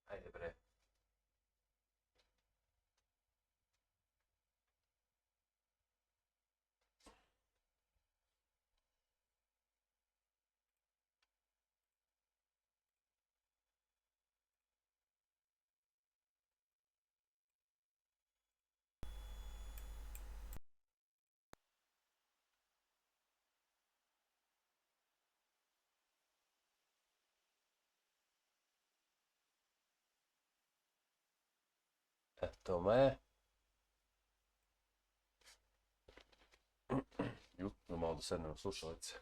Ajde bre. Eto me. Ju, malo da sednem na slušalice.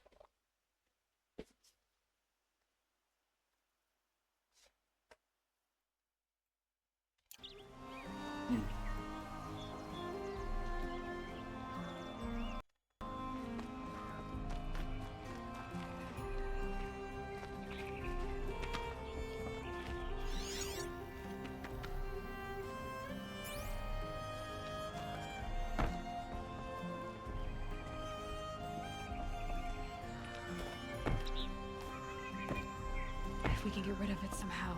If we can get rid of it somehow,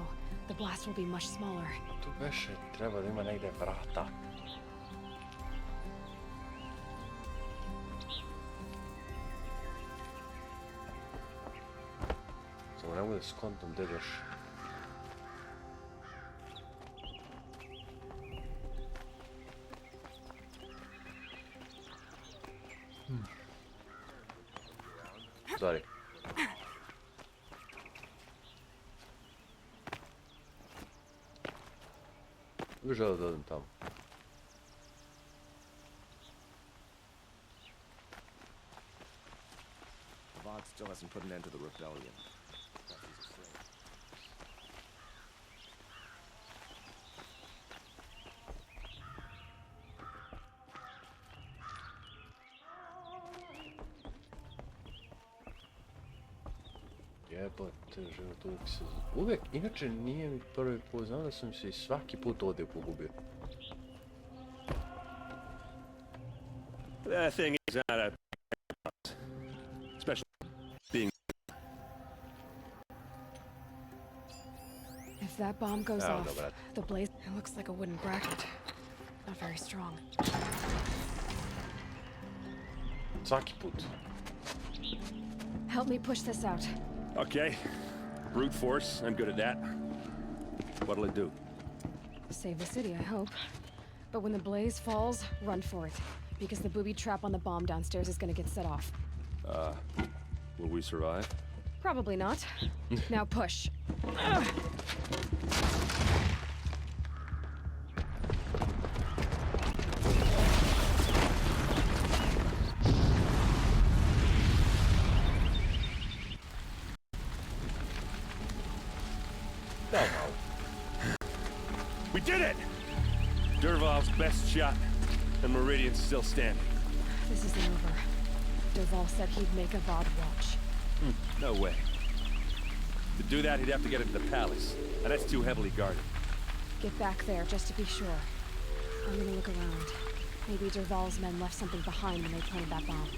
the blast will be much smaller. Tu beše, treba da ima negde vrata. Samo ne mogu da skontam gde beše. Sorry. Želim da odem tamo. Vod still hasn't put an end to the rebellion. Jebote, život uvijek se... Uvijek, inače nije mi prvi put, znam da sam se i svaki put ovdje pogubio. That thing is not a... Especially being... If that bomb goes I don't off, know, but the blaze... It looks like a wooden bracket. Not very strong. Svaki put. Help me push this out. Okay. Brute force, I'm good at that. What'll it do? Save the city, I hope. But when the blaze falls, run for it. Because the booby trap on the bomb downstairs is gonna get set off. Will we survive? Probably not. Now push. We did it! Dervahl's best shot, and Meridian's still standing. This isn't over. Dervahl said he'd make a Vod watch. No way. To do that, he'd have to get into the palace, and that's too heavily guarded. Get back there, just to be sure. I'm gonna look around. Maybe Dervahl's men left something behind when they planted that bomb.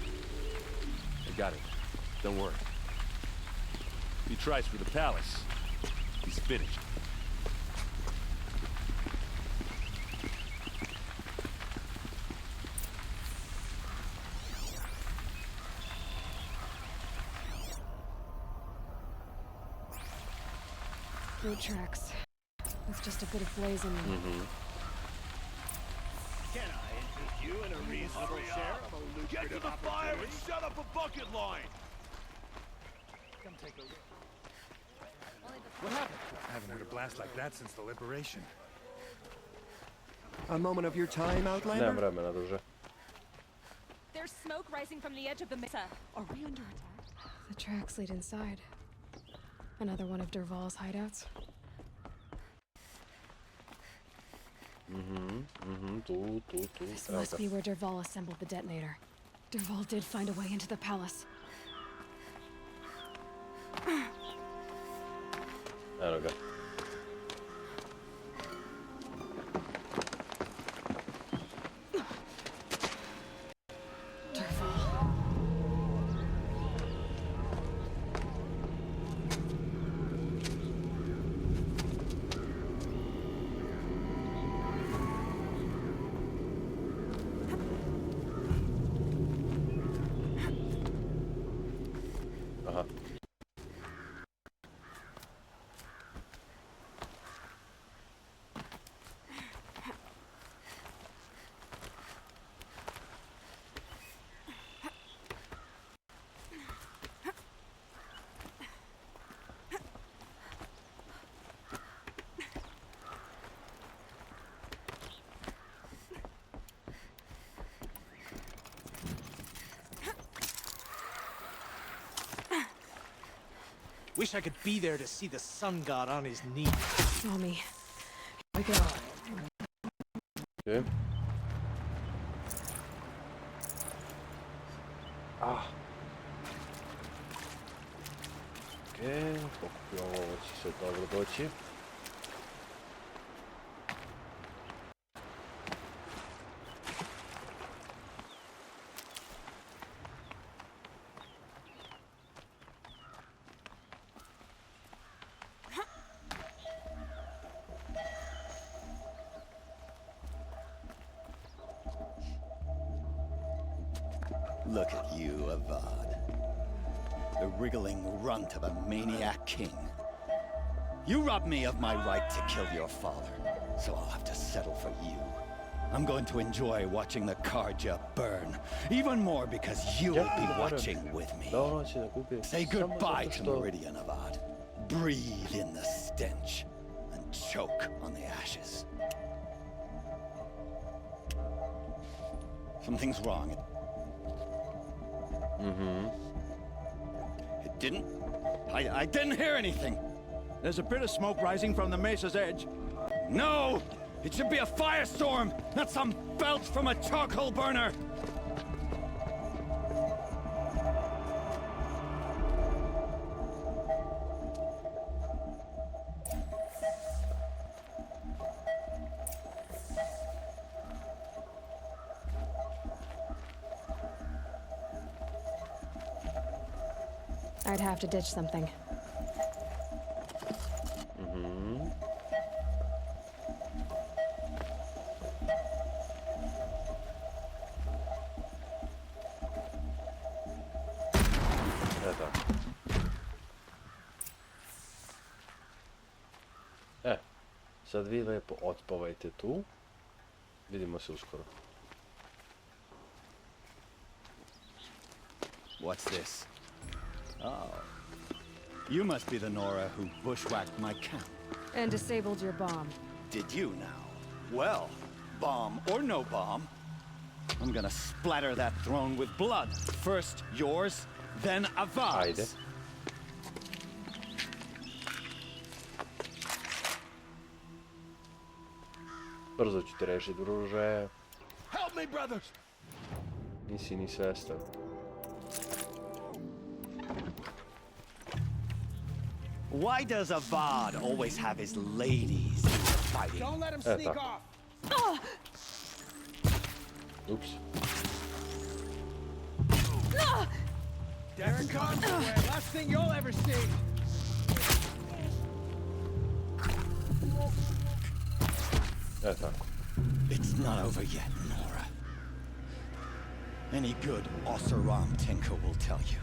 I got it. Don't worry. If he tries for the palace, he's finished. Road tracks. With just a bit of blaze in them. Can I interest you in a reasonable share of a lucrative Get to the fire and set up a bucket line! Come take a look. What happened? I haven't heard a blast like that since the liberation. A moment of your time, Outlander? Nemam vremena, druže. There's smoke rising from the edge of the mesa. Are we under attack? The tracks lead inside. Another one of Dervahl's hideouts. This must be where Dervahl assembled the detonator. Dervahl did find a way into the palace. Evo ga. Aha. Wish I could be there to see the sun god on his knees. Saw me. Here we go. Okay. Okej, pokupimo ovo će se dobro doći. Look at you, Avad. The wriggling runt of a maniac king. You robbed me of my right to kill your father, so I'll have to settle for you. I'm going to enjoy watching the Karja burn. Even more because you will be watching with me. Say goodbye to Meridian Avad. Breathe in the stench and choke on the ashes. Something's wrong. It didn't? I didn't hear anything. There's a bit of smoke rising from the mesa's edge. No! It should be a firestorm, not some belch from a charcoal burner! I'd have to ditch something. Sad vi lepo otpavajte tu. Vidimo se uskoro. What's this? Oh. You must be the Nora who bushwhacked my camp. And disabled your bomb. Did you now? Well, bomb or no bomb, I'm gonna splatter that throne with blood. First yours, then Avad's. Brzo ću te rešiti, druže. Help me, brothers! Nisi ni svestan. Why does Avad always have his ladies fighting? Don't let him sneak off! Oops. Darren Conway, last thing you'll ever see! It's not over yet, Nora. Any good Oseram tinker will tell you.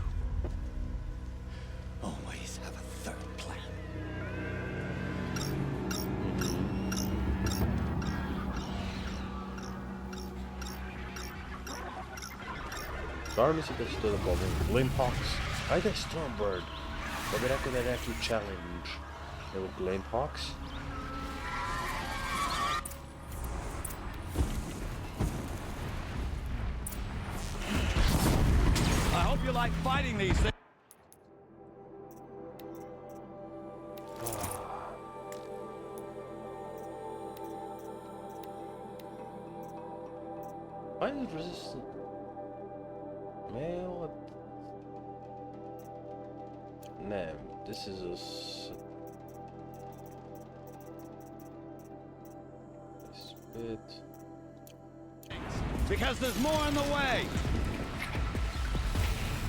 Always have a third plan. Stvar mislite da će to da pobjede? Glimphox? Ajde Stormbird. Da bi rekao da je neki challenge. Evo Glimphox. I hope you like fighting these things. Why is it resistant? Mail. No, this is a. Spit. Because there's more on the way.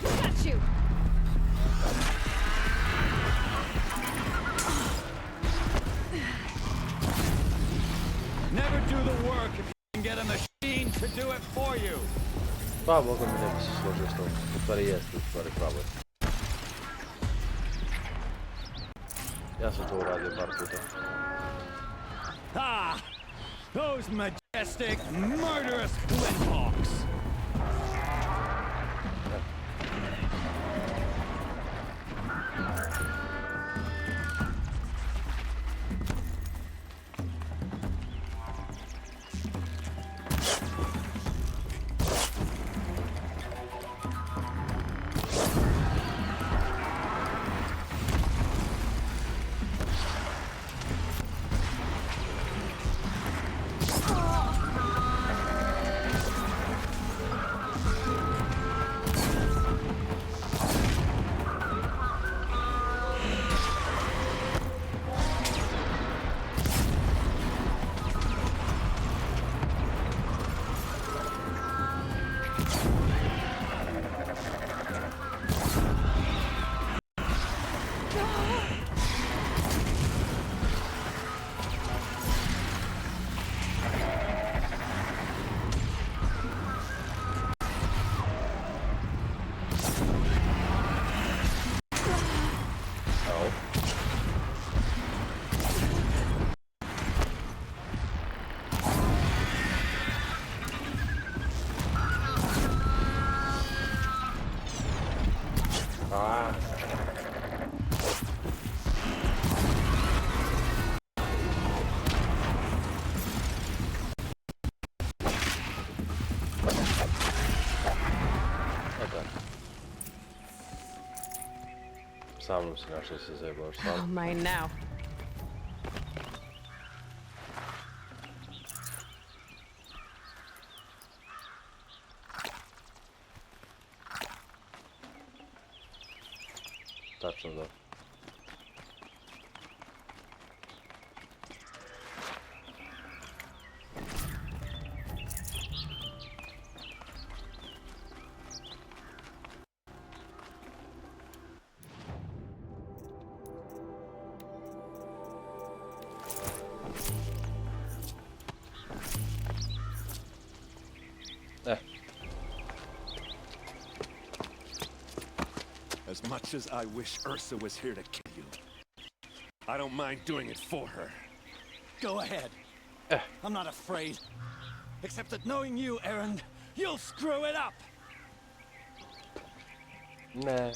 Got you. Never do the work if you can get a machine to do it for you. Pa, Boga mi ne bi se složio s tom. U stvari jeste, u stvari pravo je. Ja sam to uradio par puta. Ah! Those majestic, murderous Glimphox! Ah. Sa mnom si našao se zajebavaš sam. Oh, mine now. Tačno da. As much as I wish Ursa was here to kill you, I don't mind doing it for her. Go ahead. I'm not afraid. Except that knowing you, Aaron, you'll screw it up! Ne.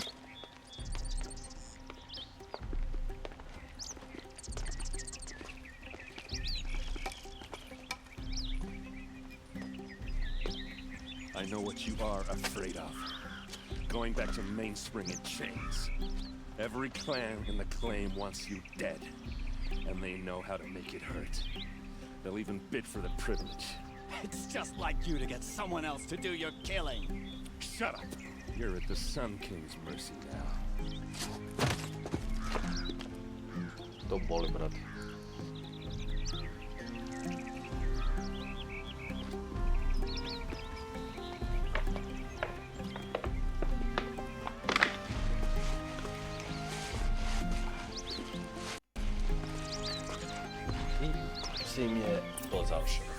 I know what you are afraid of. Going back to Mainspring in chains. Every clan in the claim wants you dead. And they know how to make it hurt. They'll even bid for the privilege. It's just like you to get someone else to do your killing. Shut up! You're at the Sun King's mercy now. To boli, brat. I s tim je to završeno.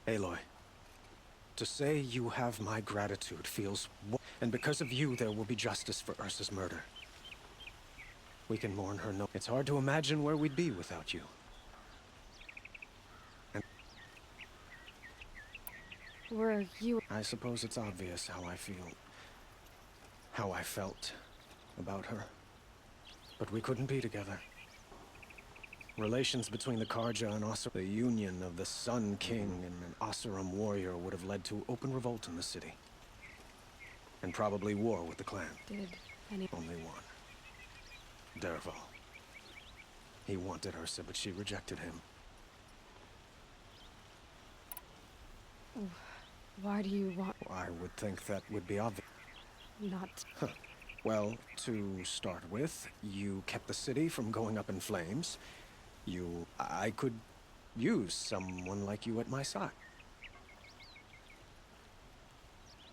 Aloy, to say you have my gratitude feels... And because of you, there will be justice for Ursa's murder. We can mourn her no... It's hard to imagine where we'd be without you. And... Were you... I suppose it's obvious how I feel. How I felt about her. But we couldn't be together. Relations between the Karja and Oseram, the union of the Sun King and an Oseram warrior would have led to open revolt in the city. And probably war with the clan. Did any... Only one. Dervahl. He wanted Ursa, but she rejected him. Why do you want... I would think that would be obvious. Not... Huh. Well, to start with, you kept the city from going up in flames. I could use someone like you at my side.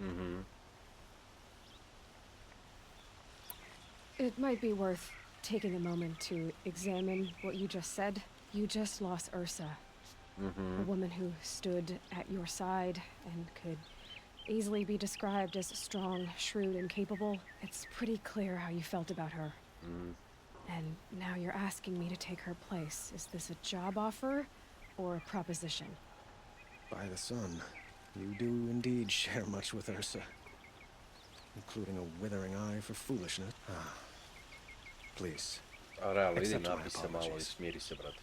Mm-hmm. It might be worth taking a moment to examine what you just said. You just lost Ursa. Mm-hmm. A woman who stood at your side and could easily be described as strong, shrewd, and capable. It's pretty clear how you felt about her. Mm. And now you're asking me to take her place. Is this a job offer or a proposition? By the sun, you do indeed share much with Ursa. Including a withering eye for foolishness. Please. Realno, idi accept my napi se malo i apologies. smiri se, brate.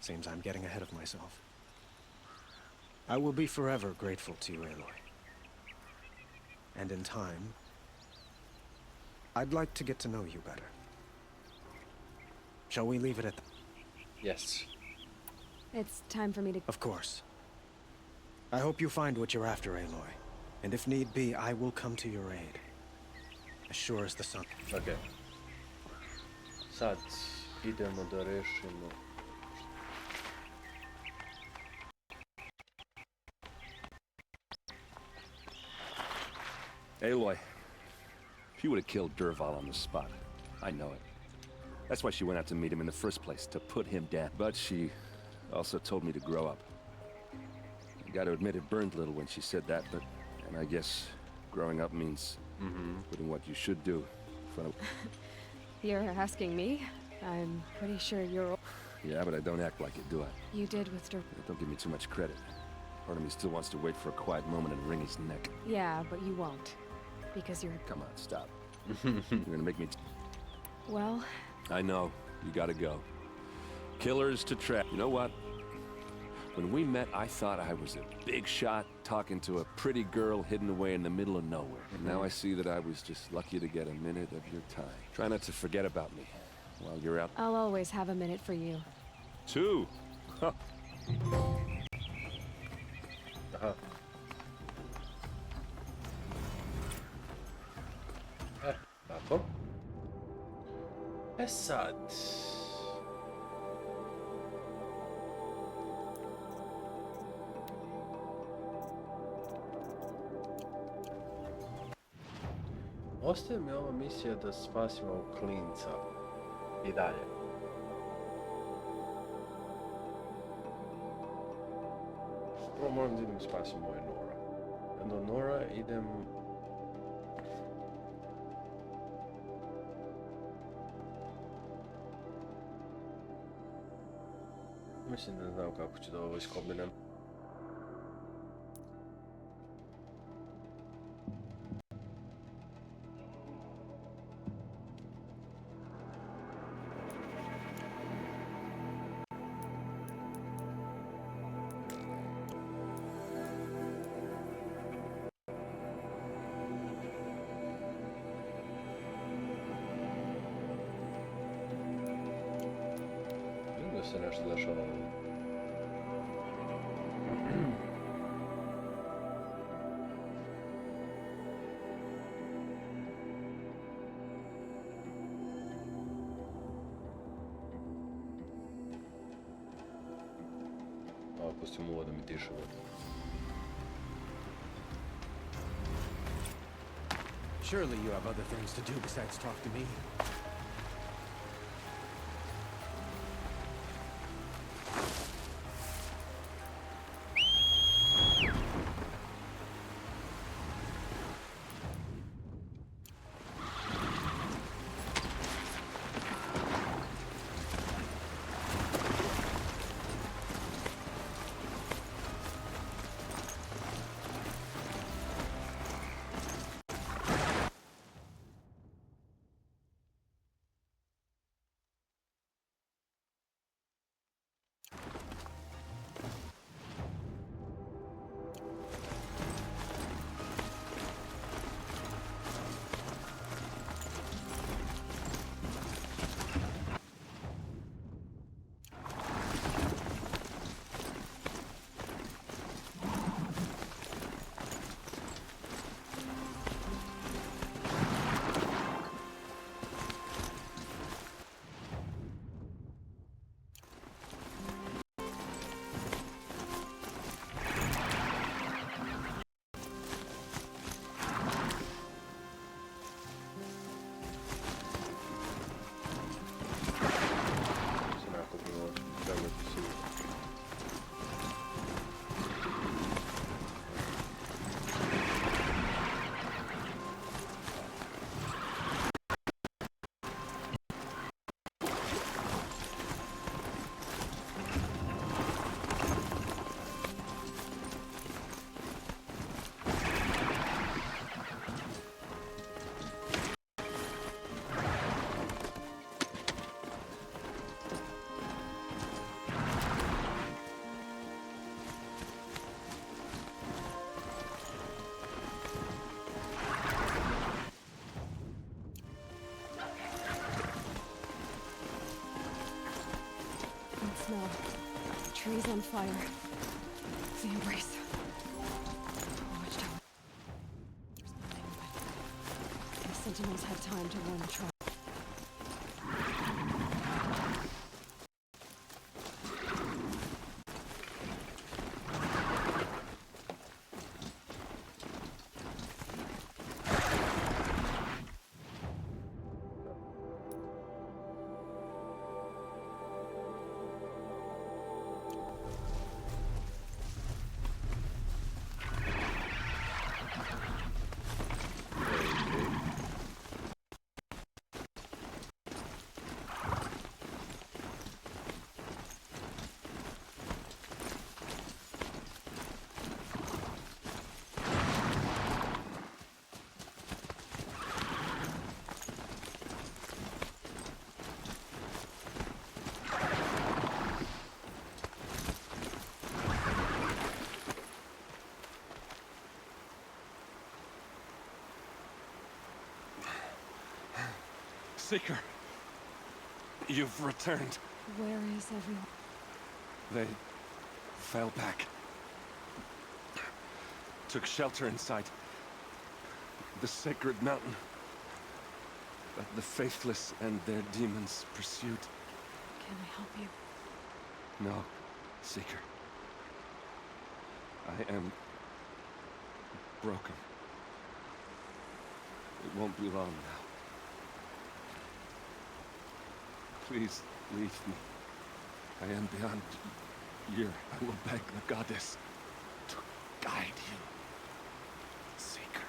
Seems I'm getting ahead of myself. I will be forever grateful to you, Aloy. And in time, I'd like to get to know you better. Shall we leave it at that? Yes. It's time for me to... Of course. I hope you find what you're after, Aloy. And if need be, I will come to your aid. As sure as the sun. Okay. Sad idemo da rešimo... Aloy, she would have killed Dervahl on the spot. I know it. That's why she went out to meet him in the first place, to put him down. But she also told me to grow up. I gotta admit it burned a little when she said that, but... And I guess growing up means doing what you should do in front of... You're asking me? I'm pretty sure you're... Yeah, but I don't act like it, do I? You did with Don't give me too much credit. Part of me still wants to wait for a quiet moment and wring his neck. Yeah, but you won't. Because you're... Come on, stop. You're gonna make me... Well... I know. You gotta go. Killers to trap. You know what? When we met, I thought I was a big shot talking to a pretty girl hidden away in the middle of nowhere. And now I see that I was just lucky to get a minute of your time. Try not to forget about me while you're out. I'll always have a minute for you. 2. Huh. Aha. Tako. E sad... Ostaje mi ova misija da spasimo ovog klinca. I dalje. Prvo moram da idem spasim moje Nora. A do Nora idem... Mislim da znam kako ću da ovo iskombinam. Se nešto dešava. Malo pustim ovo da mi tiše vode. Surely you have other things to do besides talk to me. Smell. Trees on fire. The embrace. Watchtower. The sentinels had time to warn the tribe. Seeker, you've returned. Where is everyone? They fell back. Took shelter inside the sacred mountain. But the faithless and their demons pursued. Can I help you? No, Seeker. I am broken. It won't be long now. Please leave me. I am beyond year. I will beg the goddess to guide you, Seeker.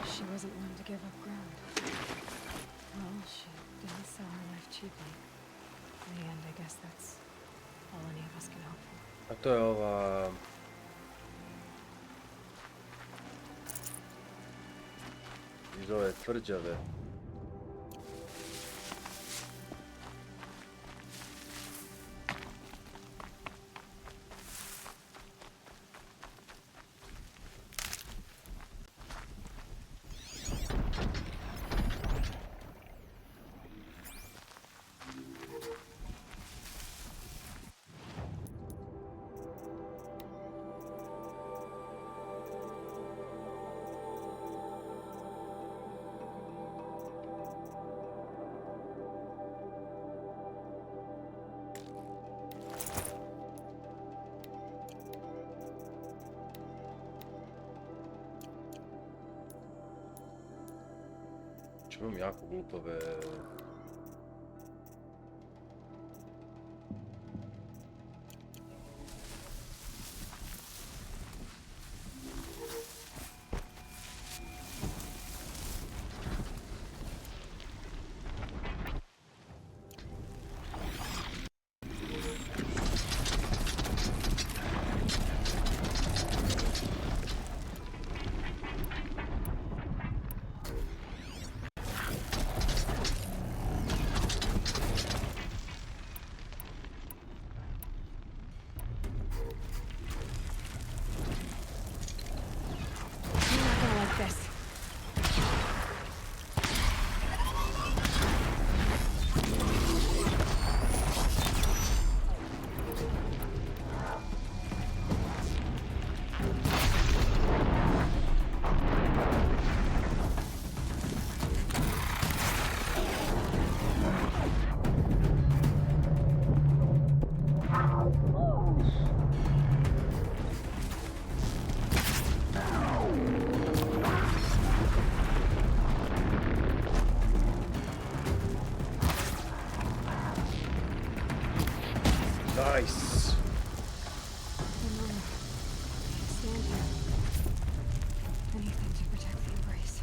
She wasn't one to give up ground. Well, she didn't sell her life cheaply. In the end, I guess that's all any of us can hope for. A to je ova... iz ove tvrđave. Imam jako glupove... Nice. Stand here. Anything to protect the embrace.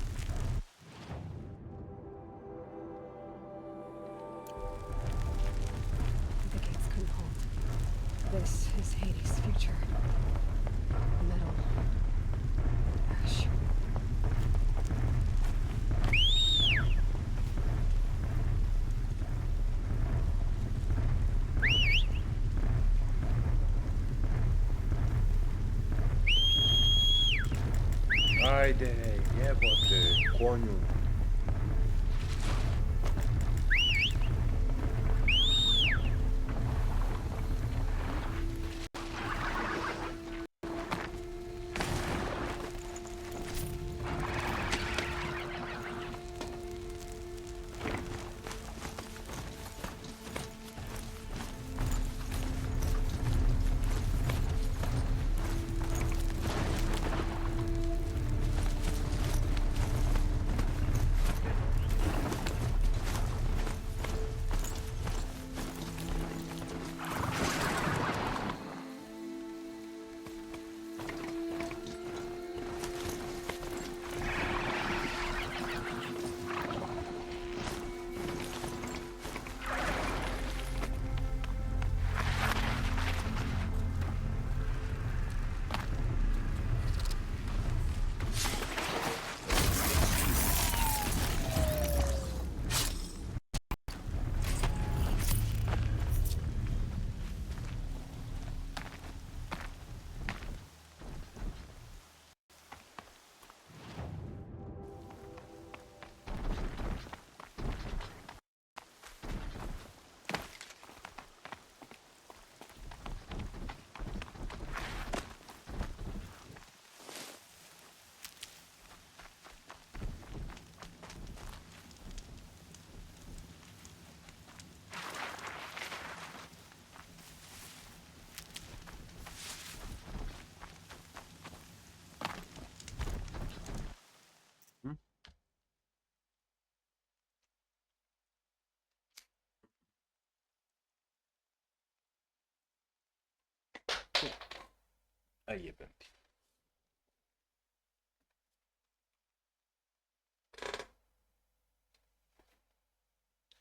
The gates couldn't hold. This is Hades' future. Metal. Ash. Ajde, jebote, konju. A jebem ti.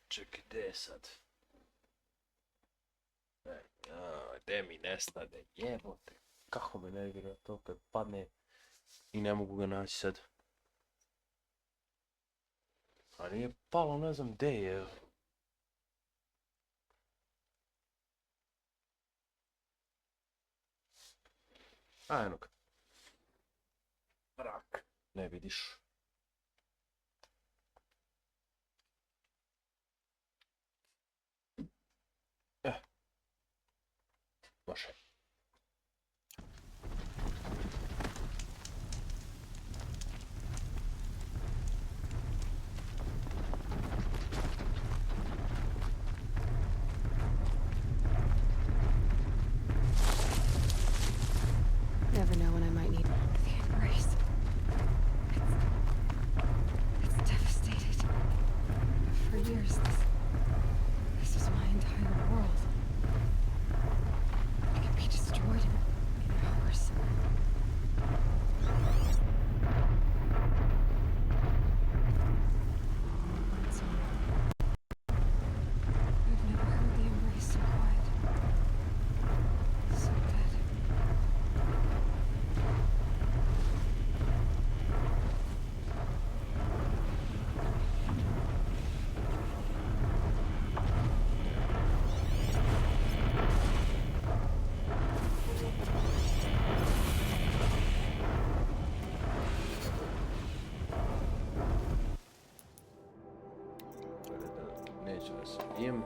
Čekaj, gdje je sad? Gdje mi nestade? Jebote. Kako me nervira to kad padne i ne mogu ga naći sad. A nije palo, ne znam gdje je. A, eno ga. Mrak. Ne vidiš. Može. Never know when I might need the embrace. It's devastated. For years, this was my entire world. It could be destroyed in hours. Once more. I've never heard the embrace so quiet. So dead. Neću da se bijem.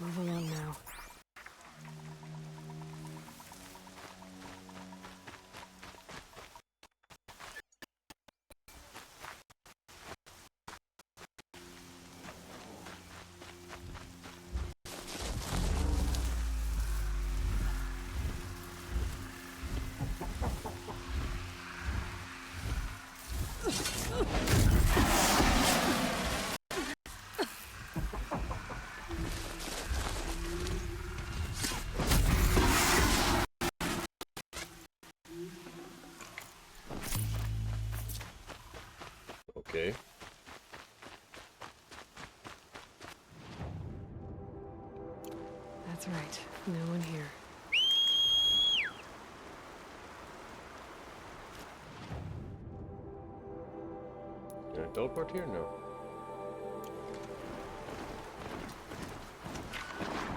Move along now. Okay. That's right. No one here. Can I teleport here? No.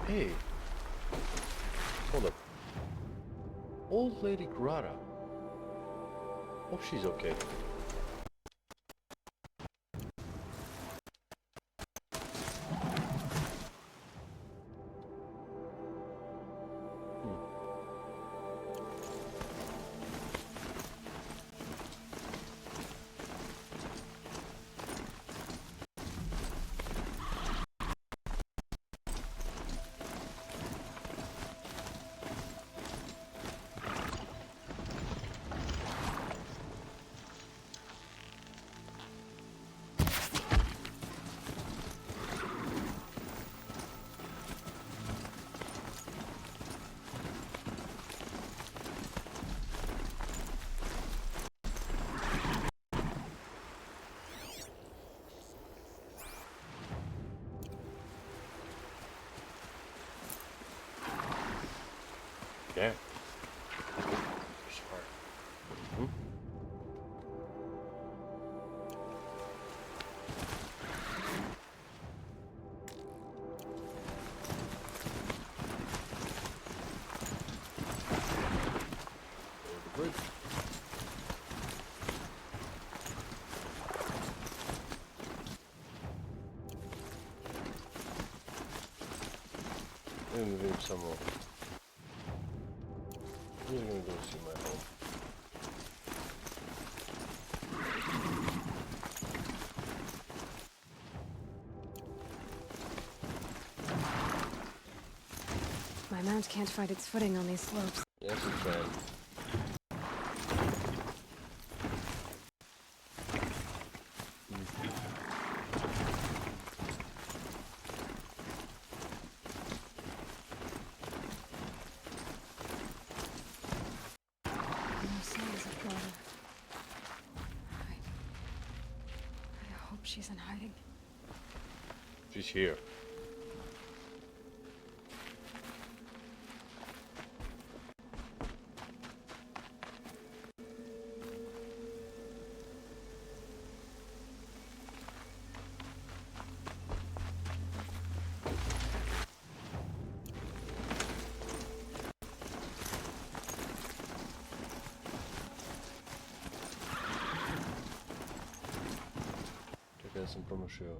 Hey. Hold up. Old Lady Grata. Hope she's okay. Okay. Vidim samo... He's gonna go see my home. My mount can't find its footing on these slopes. Yes, it can. I hope she's in hiding. She's here. Ja sam promašio.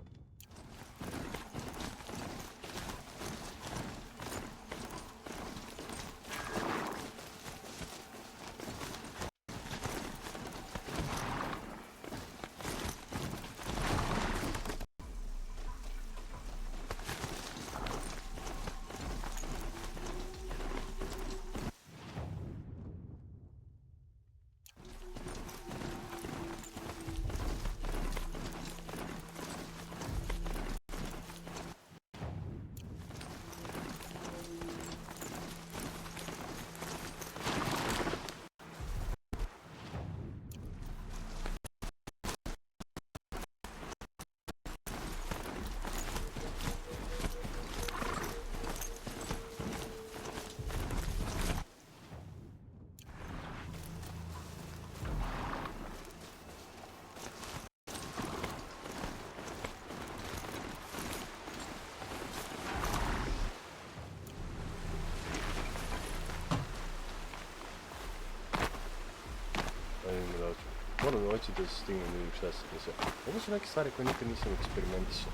Moram doći da stignem da vidim šta se desilo. Ovo su neke stvari koje nikad nisam eksperimentisao.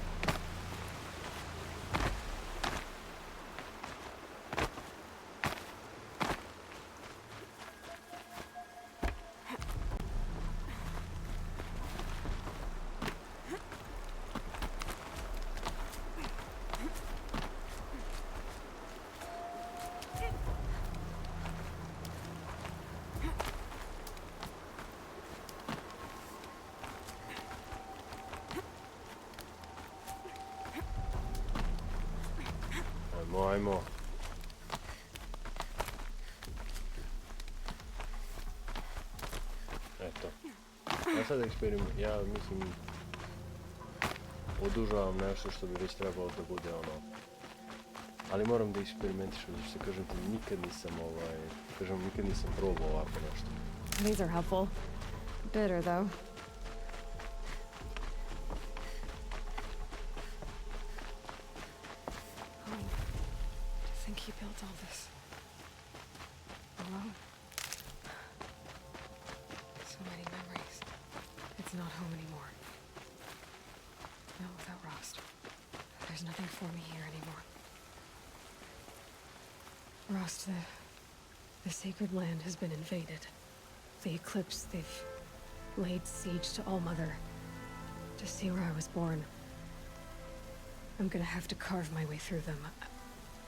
Ajmo. Eto. Ja sad ja mislim odužavam nešto što bi već trebalo da bude ono. Ali moram da eksperimentišem, zato što kažem ti nikad nisam probao ovako nešto. These are helpful. Bitter though. He built all this alone. So many memories. It's not home anymore. Not without Rost. There's nothing for me here anymore. Rost, the sacred land has been invaded. The Eclipse, they've laid siege to All Mother. To see where I was born. I'm gonna have to carve my way through them.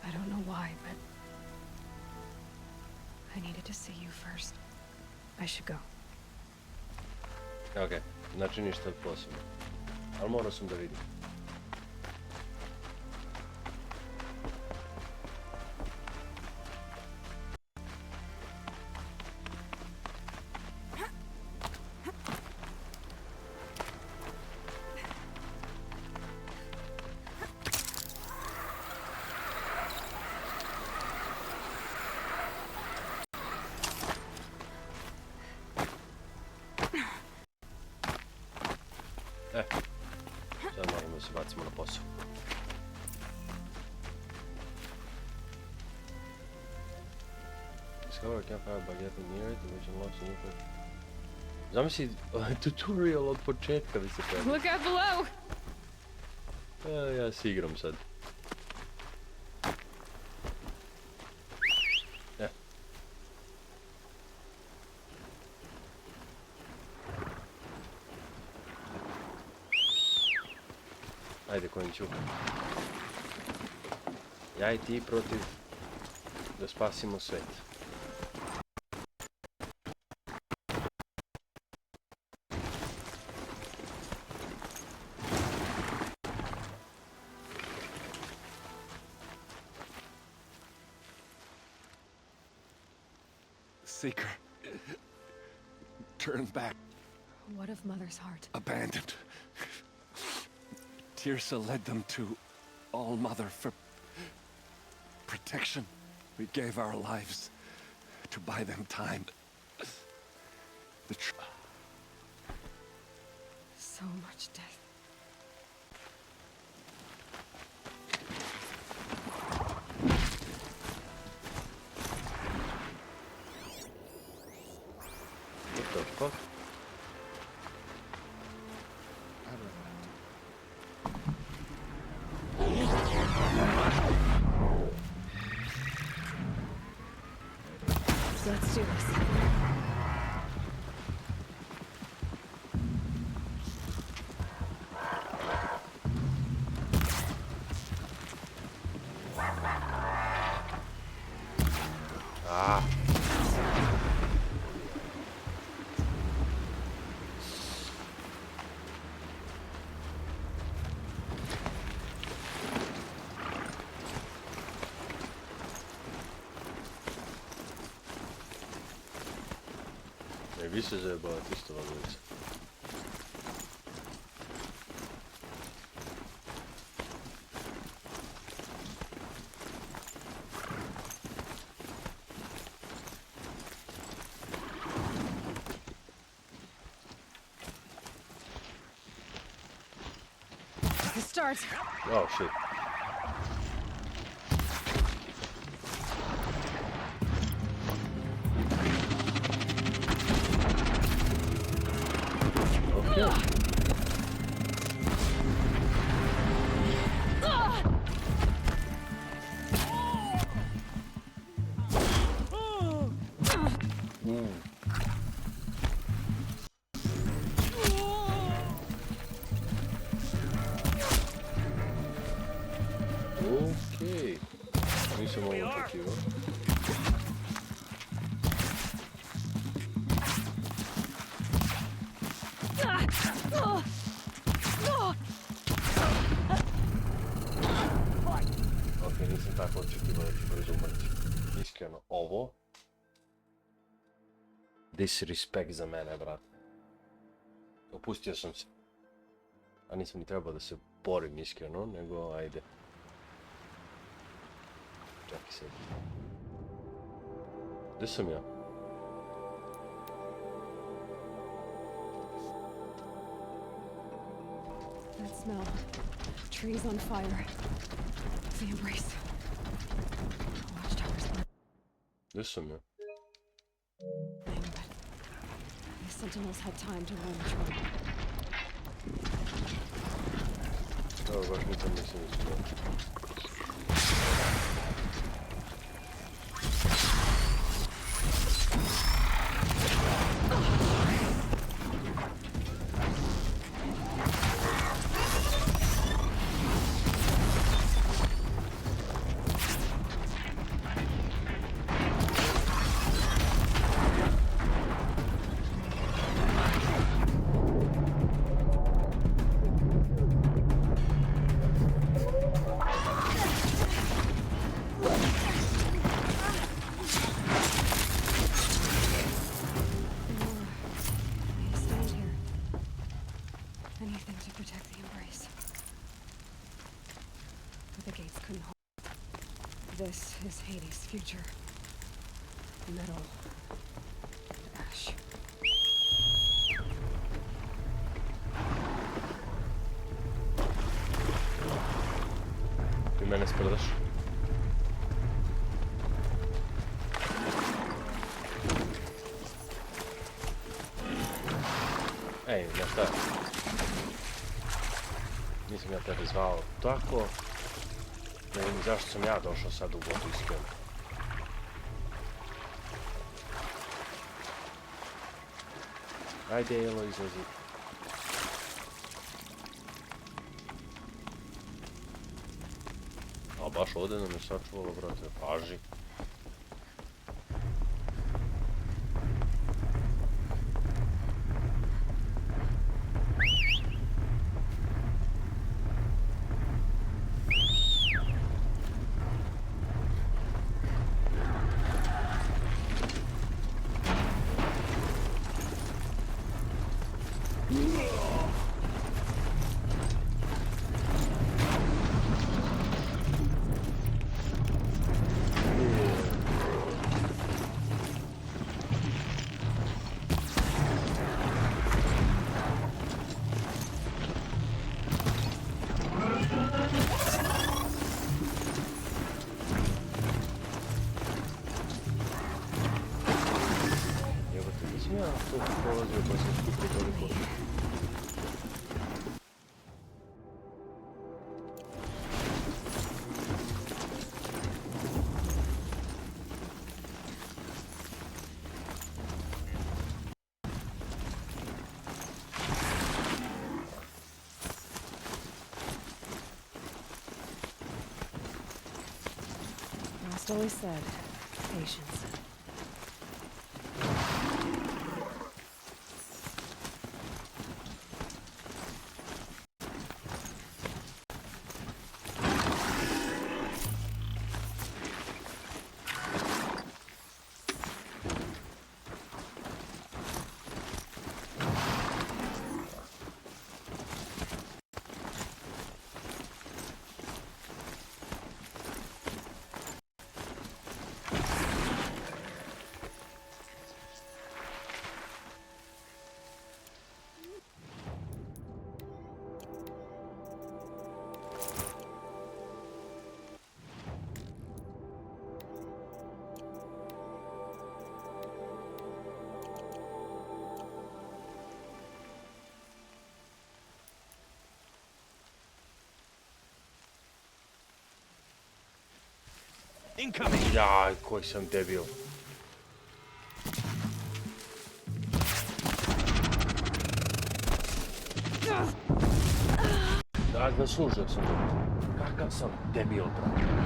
I don't know why, but I needed to see you first. I should go. Okay, znači ništa posebno. Ali morao sam da vidim. Sad moramo da se bacimo na posao. Discover a campfire by getting near it, which unlocks a new quick. Zamisli tutorial od početka da se pravi. Look out below! Ja se igram sad. Miću. Ja i ti protiv da spasimo svet. Seeker turned back, What of Mother's heart? abandoned. Tirsa led them to All Mother for protection. We gave our lives to buy them time. So much death. What the fuck? Let's do this. Ah. Vi se zajebavati isto vagovica. This starts. Oh shit. Okej. Nisam ovo očekivao. Ok, nisam tako očekivao da ću brzo umrti. Iskreno, ovo disrespect za mene, brat. Opustio sam se. A nisam ni trebao da se borim iskreno, nego ajde. Čekaj se. Gdje sam ja? That smell. Trees on fire. The embrace. Watchtowers burn. Gdje sam ja? The sentinels had time to learn the trouble. Evo, baš nisam mislio. This is Hades' future. Metal. Ash. Ti mene sprdaš? Ej, znaš šta? Nisam ja tebe zvao tako. Ne vidim zašto sam ja došao sad u botu iskreno. Ajde, Aloy, izlazi. baš ovdje nam je sačuvalo, brate, paži. Most always said, patience. Incoming! Jaj, koji sam debil. Da, zaslužio sam. Kakav sam debil, brate.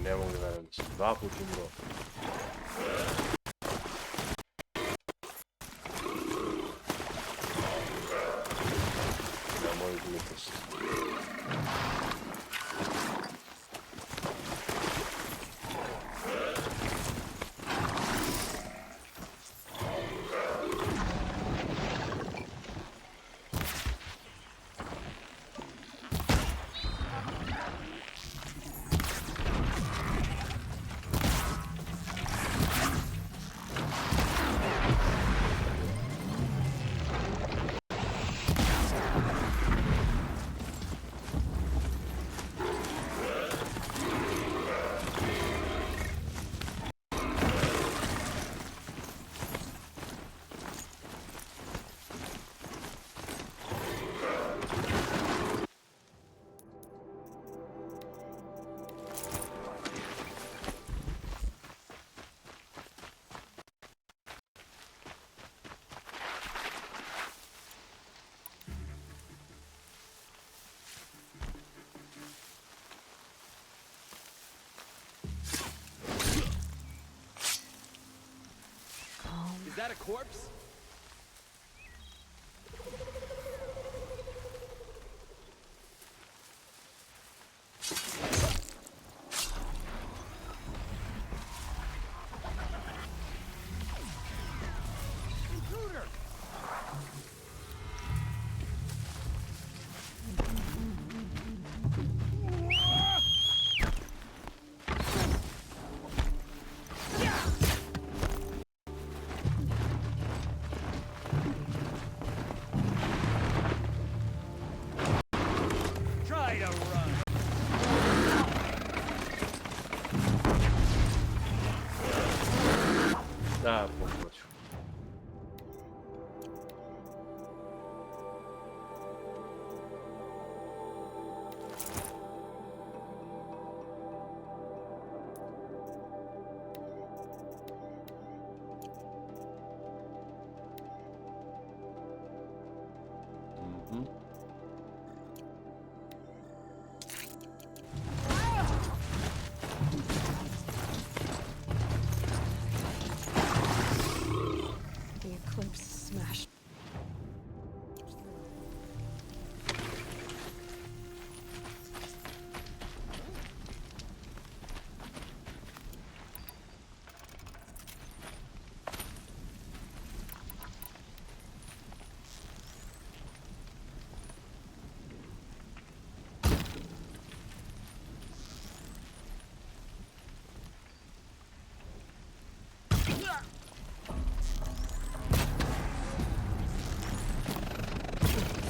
Ne mogu da verujem, dva put umro. Na moju glupost. Is that a corpse? Intruder! Try to run. Da, popatrz. Mhm. The eclipse smashed.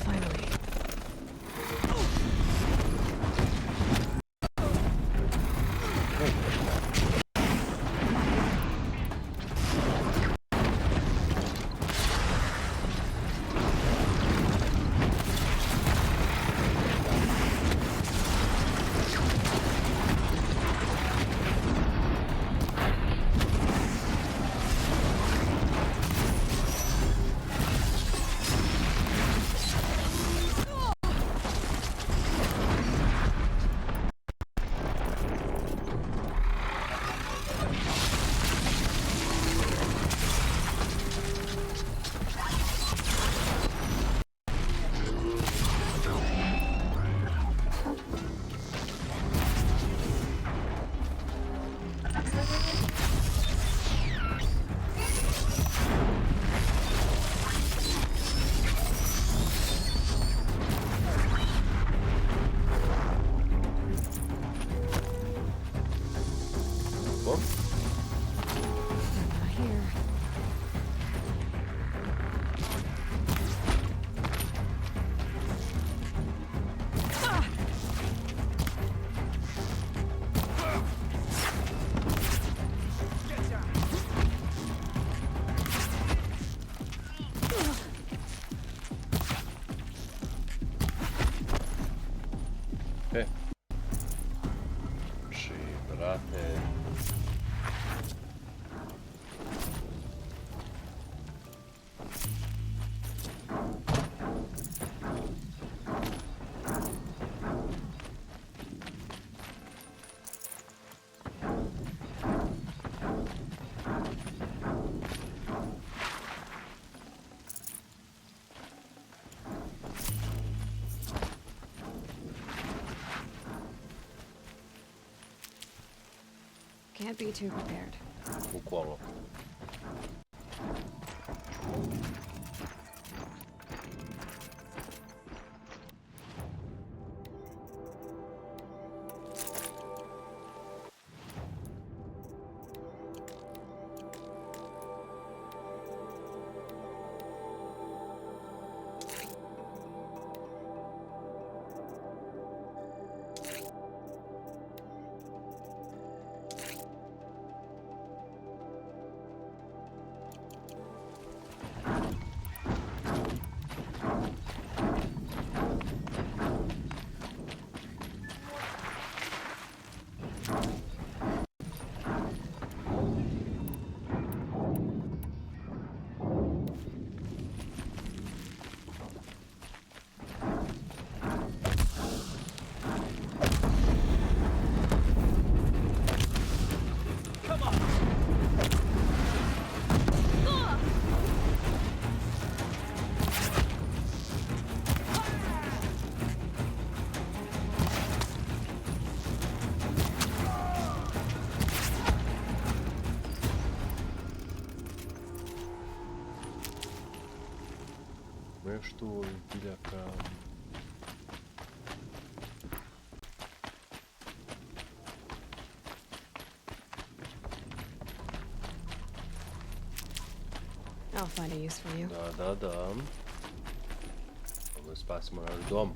Finally. Bom. Not here. E. Či, brate. Can't be too prepared. Bukvalno. nešto ovih biljaka. I'll find a use for you. Da. Ovo spasimo naš dom.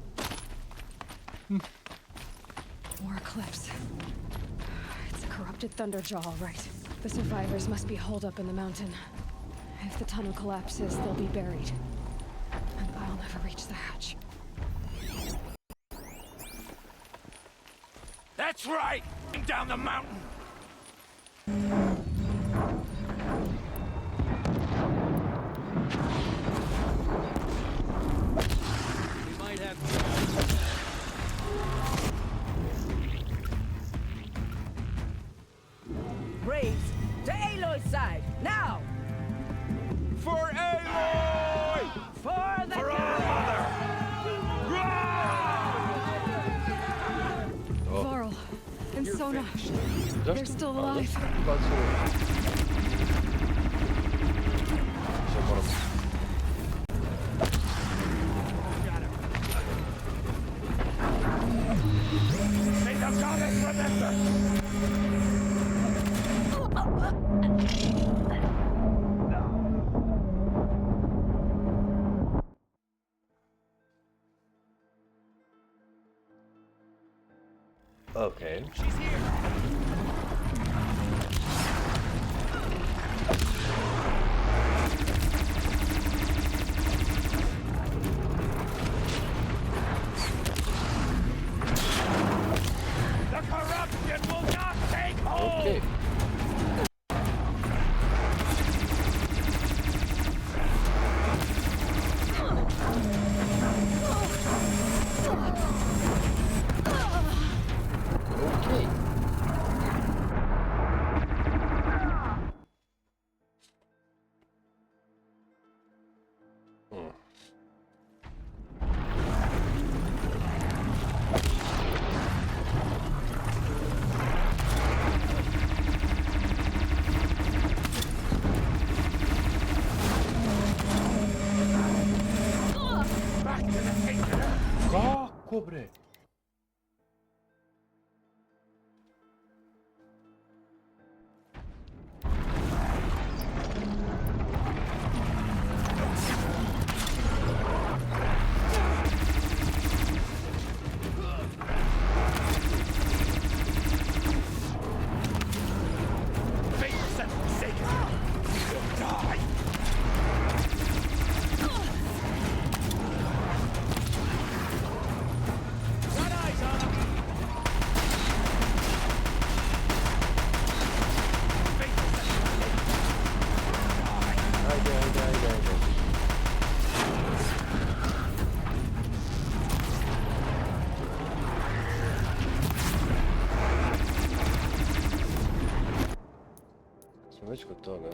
More eclipse. It's a corrupted Thunderjaw, all right. The survivors must be holed up in the mountain. If the tunnel collapses, they'll be buried. And I'll never reach the hatch. That's right! Down the mountain! We might have... Braves, to Aloy's side, now! For Aloy! For the For our mother! Varl and Sona, they're still alive. May the goddess remember! Okay. She's here! The corruption will not take hold! Okay. Kako bre? Smo već kod toga.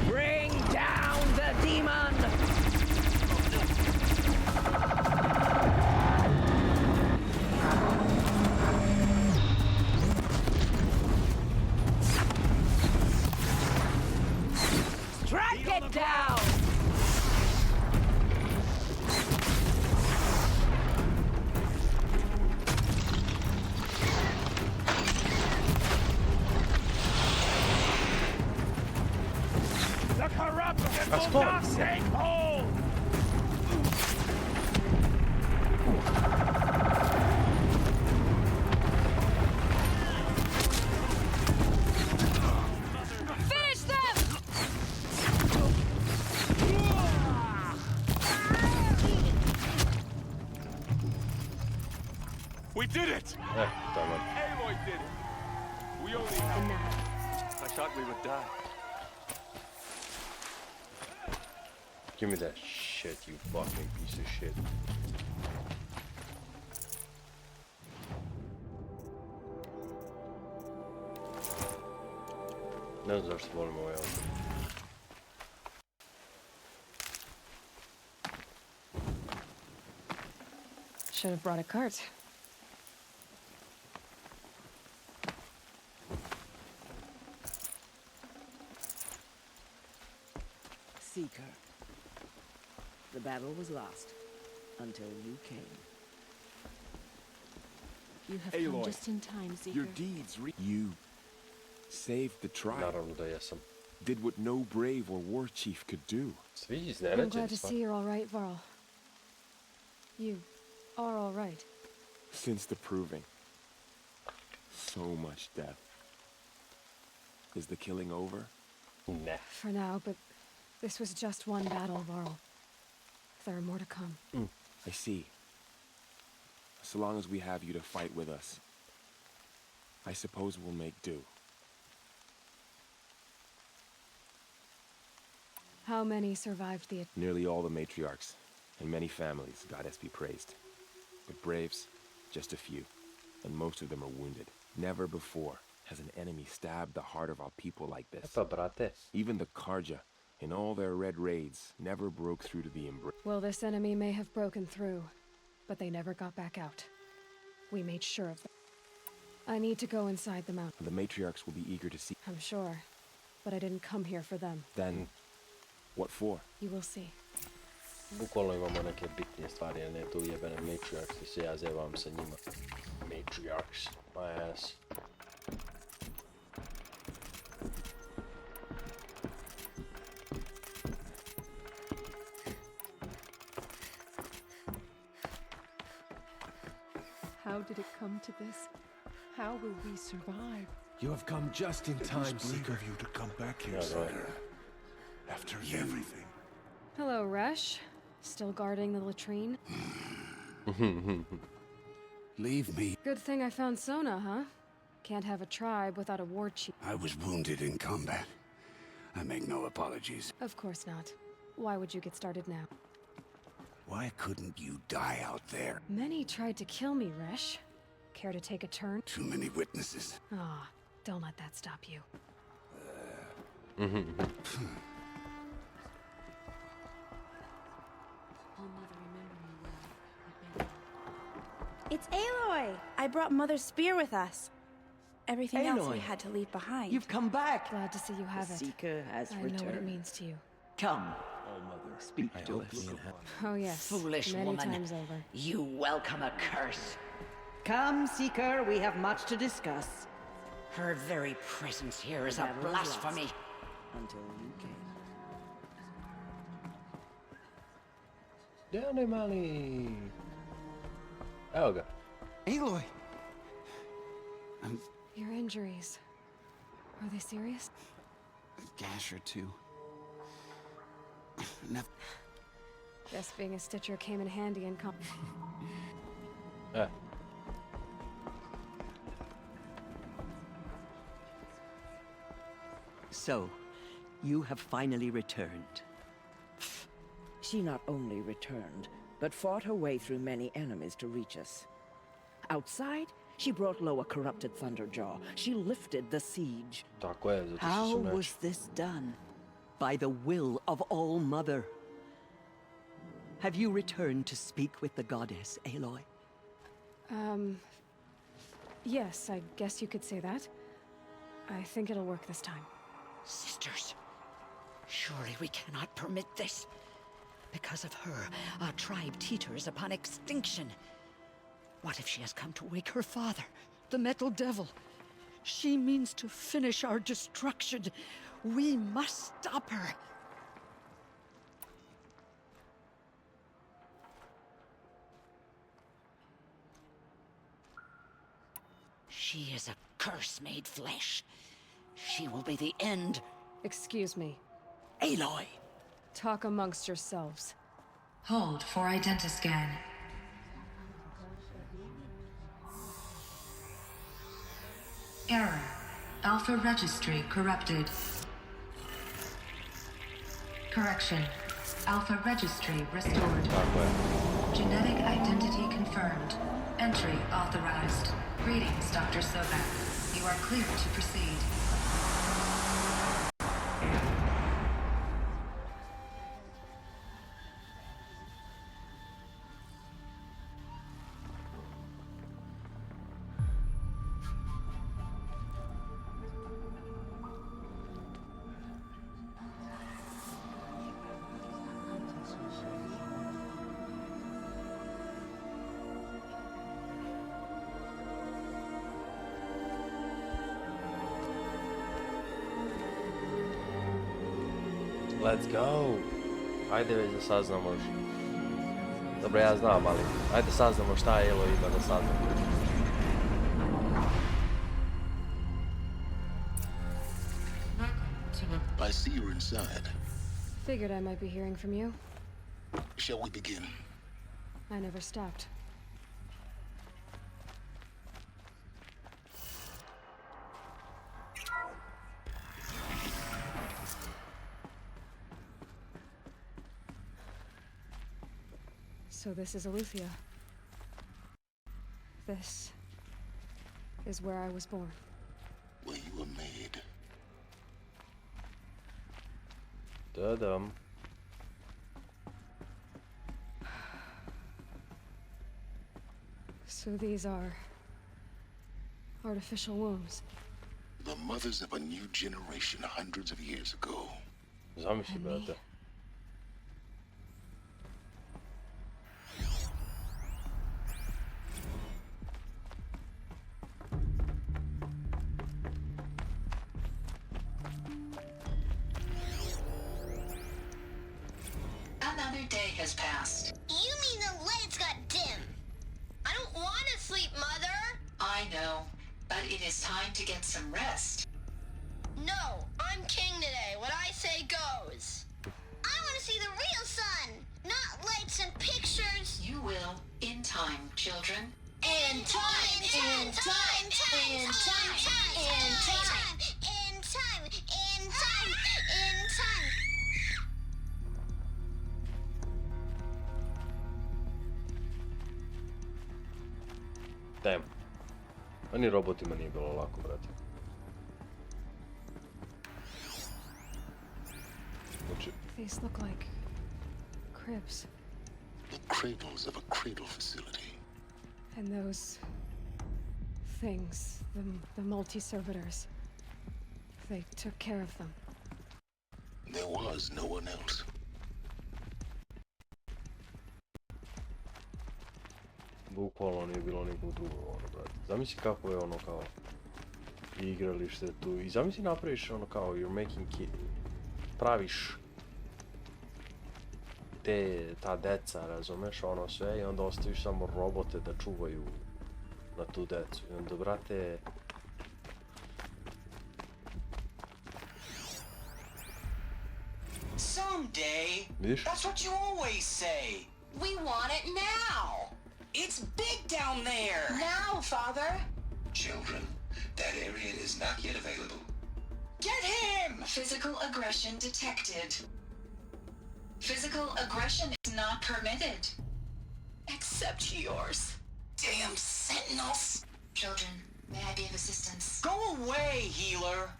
Bring down the demon! Strike it down! The corruption will not take hold! Finish them! We did it! Tamam. Aloy did it! We only have... Enough. I thought we would die. Give me that shit, you fucking piece of shit. Ne znam zašto volim ovaj auto. Should have brought a cart. Seeker. The battle was lost until you came. You have Aloy, come just in time, Seeker. Your deeds you saved the tribe. Naravno da jesam. Did what no brave or war chief could do. Svi I'm iznenađeni glad to see you're all right, Varl. You are all right. Since the proving. So much death. Is the killing over? Nah. For now, but this was just one battle, Varl. There are more to come. I see. So long as we have you to fight with us, I suppose we'll make do. How many survived the... Nearly all the matriarchs, and many families, goddess be praised. But braves, just a few, and most of them are wounded. Never before has an enemy stabbed the heart of our people like this. Even the Karja, in all their red raids, never broke through to the embrace. Well, this enemy may have broken through, but they never got back out. We made sure of that. I need to go inside the mountain. The matriarchs will be eager to see. I'm sure, but I didn't come here for them. Then, what for? You will see. Bukvalno imamo neke bitnije stvari, a ne tu jebene matriarchs i se ja zevam sa njima. Matriarchs, my ass. How did it come to this? How will we survive? You have come just in time, Seeker. Of you to come back here, Seeker. After everything. Hello, Resh. Still guarding the latrine? Leave me. Good thing I found Sona, huh? Can't have a tribe without a war chief. I was wounded in combat. I make no apologies. Of course not. Why would you get started now? Why couldn't you die out there? Many tried to kill me, Resh. Care to take a turn? Too many witnesses. Ah, don't let that stop you. It's Aloy! I brought Mother's spear with us. Everything else we Aloy. had to leave behind. You've come back. Glad to see you have The it. Seeker has I know returned. what it means to you. Come, All Mother, speak to us. Oh yes, Foolish many woman. times over. You welcome a curse. Come, Seeker, we have much to discuss. Her very presence here is a That was blasphemy. lost until you came. Gdje mali? Evo ga. Aloy! Your injuries. Are they serious? A gash or two. Guess being a stitcher came in handy in So, you have finally returned. She not only returned, but fought her way through many enemies to reach us. Outside, she brought low a corrupted Thunderjaw. She lifted the siege. Tako je, zato što How su meč. was this done? By the will of All Mother. Have you returned to speak with the goddess, Aloy? Yes, I guess you could say that. I think it'll work this time. Sisters, surely we cannot permit this. Because of her, our tribe teeters upon extinction. What if she has come to wake her father, the Metal Devil? She means to finish our destruction. We must stop her. She is a curse made flesh. She will be the end. Excuse me. Aloy! Talk amongst yourselves. Hold for identiscan. Error. Alpha registry corrupted. Correction. Alpha registry restored. Genetic identity confirmed. Entry authorized. Greetings, Dr. Sobeck. You are clear to proceed. Let's go! Ajde već da saznamo. Dobro, ja znam, ali ajde saznamo šta je Aloy ima da saznamo. I see you're inside. Figured I might be hearing from you. Shall we begin? I never stopped. So this is Aletheia. This is where I was born. Where you were made. Da-dum. So these are artificial wombs. The mothers of a new generation hundreds of years ago. Zamisli, brate. Another day has passed. You mean the lights got dim? I don't want to sleep, Mother! I know, but it is time to get some rest. No, I'm king today. What I say goes. I want to see the real sun, not lights and pictures. You will, in time, children. In time, in time, in time, in time, in time, in time, in time. Damn. Ani robotima nije bilo lako, brate. These look like cribs. The cradles of a cradle facility. And those things, the multi-servitors, they took care of them. There was no one else. Bukvalno nije bilo nikog drugog, ono, brate. Zamisli kako je ono kao igralište tu. I zamisli napraviš ono kao you're making praviš ta deca, razumeš, ono sve, i onda ostaviš samo robote da čuvaju na tu decu. I onda, brate... Someday. Vidiš? That's what you always say. We want it now. It's big down there. Now, Father. Children, that area is not yet available. Get him! Physical aggression detected. Physical aggression is not permitted. Except yours. Damn sentinels! Children, may I be of assistance? Go away, healer!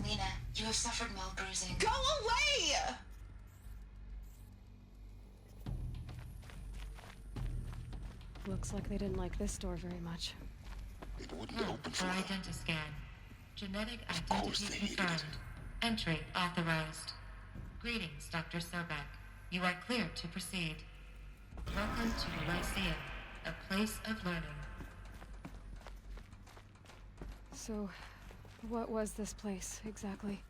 Lena, you have suffered mild bruising. Go away! Looks like they didn't like this door very much. It wouldn't open for identiscan. Genetic identity confirmed. Entry authorized. Greetings, Dr. Sobeck. You are clear to proceed. Welcome to the Lyceum, a place of learning. So, what was this place, exactly?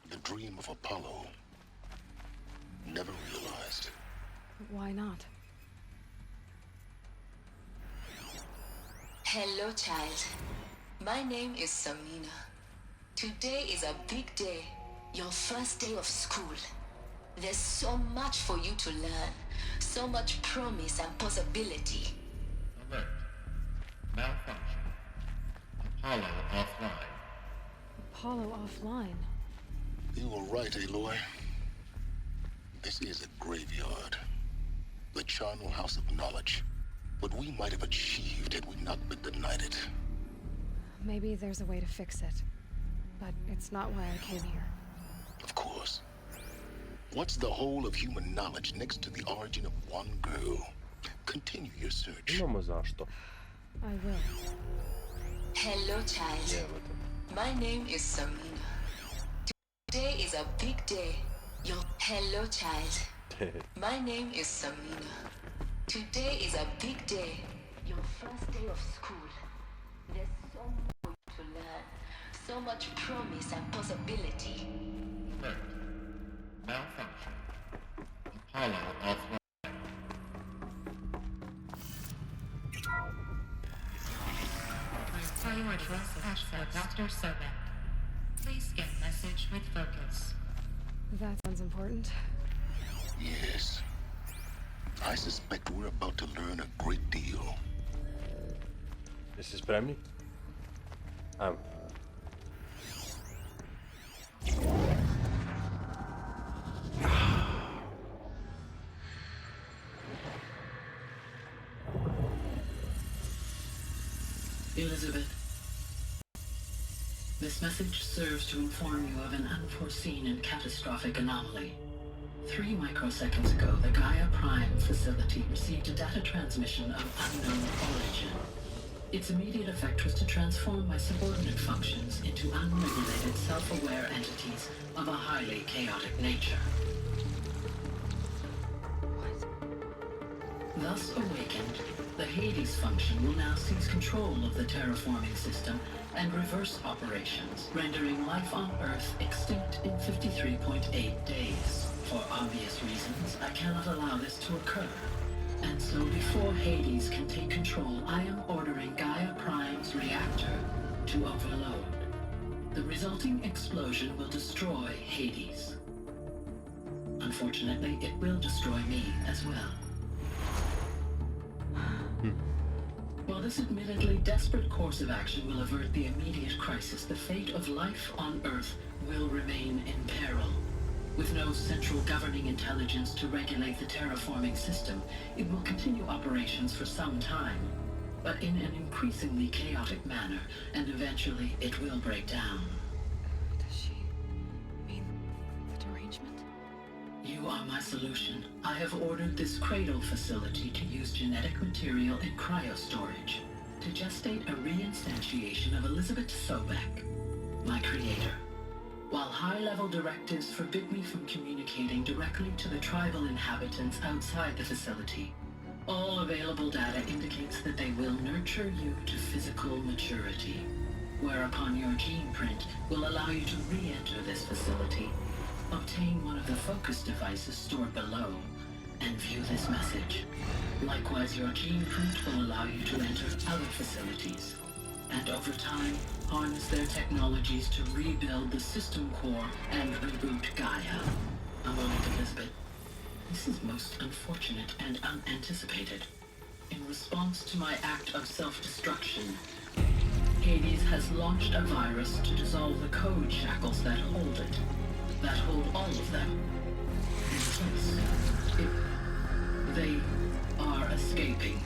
The dream of Apollo. Never realized. But why not? Hello, child. My name is Samina. Today is a big day. Your first day of school. There's so much for you to learn. So much promise and possibility. Alert. Malfunction. Apollo offline. hollow offline. You were right, Aloy. This is a graveyard. The charnel house of knowledge. What we might have achieved had we not been denied it. Maybe there's a way to fix it. But it's not why I came here. Of course. What's the whole of human knowledge next to the origin of one girl? Continue your search. Imamo zašto. I will. Hello, child. My name is Serena. Today is a big day. Hello, child. My name is Serena. Today is a big day. Your first day of school. There's so much to learn. So much promise and possibility. Malfunction. Apollo offline. Priority access Dr. Sobeck. Please get message with focus. That sounds important. Yes. I suspect we're about to learn a great deal. Jeste spremni? Ajmo. Elisabet, this message serves to inform you of an unforeseen and catastrophic anomaly. 3 microseconds ago, the GAIA Prime facility received a data transmission of unknown origin. Its immediate effect was to transform my subordinate functions into unregulated, self-aware entities of a highly chaotic nature. Thus awakened, the Hades function will now seize control of the terraforming system and reverse operations, rendering life on Earth extinct in 53.8 days. For obvious reasons, I cannot allow this to occur. And so before Hades can take control, I am ordering Gaia Prime's reactor to overload. The resulting explosion will destroy Hades. Unfortunately, it will destroy me as well. While this admittedly desperate course of action will avert the immediate crisis, the fate of life on Earth will remain in peril. With no central governing intelligence to regulate the terraforming system, it will continue operations for some time, but in an increasingly chaotic manner, and eventually it will break down. Does she mean the derangement? You are my solution. I have ordered this cradle facility to use genetic material in cryostorage to gestate a reinstantiation of Elisabet Sobeck, my creator. While high-level directives forbid me from communicating directly to the tribal inhabitants outside the facility, all available data indicates that they will nurture you to physical maturity, whereupon your gene print will allow you to re-enter this facility, obtain one of the focus devices stored below, and view this message. Likewise, your gene print will allow you to enter other facilities, and over time, harness their technologies to rebuild the system core and reboot Gaia. A moment, Elisabet. This is most unfortunate and unanticipated. In response to my act of self-destruction, Hades has launched a virus to dissolve the code shackles that hold it, that hold all of them in place. They are escaping,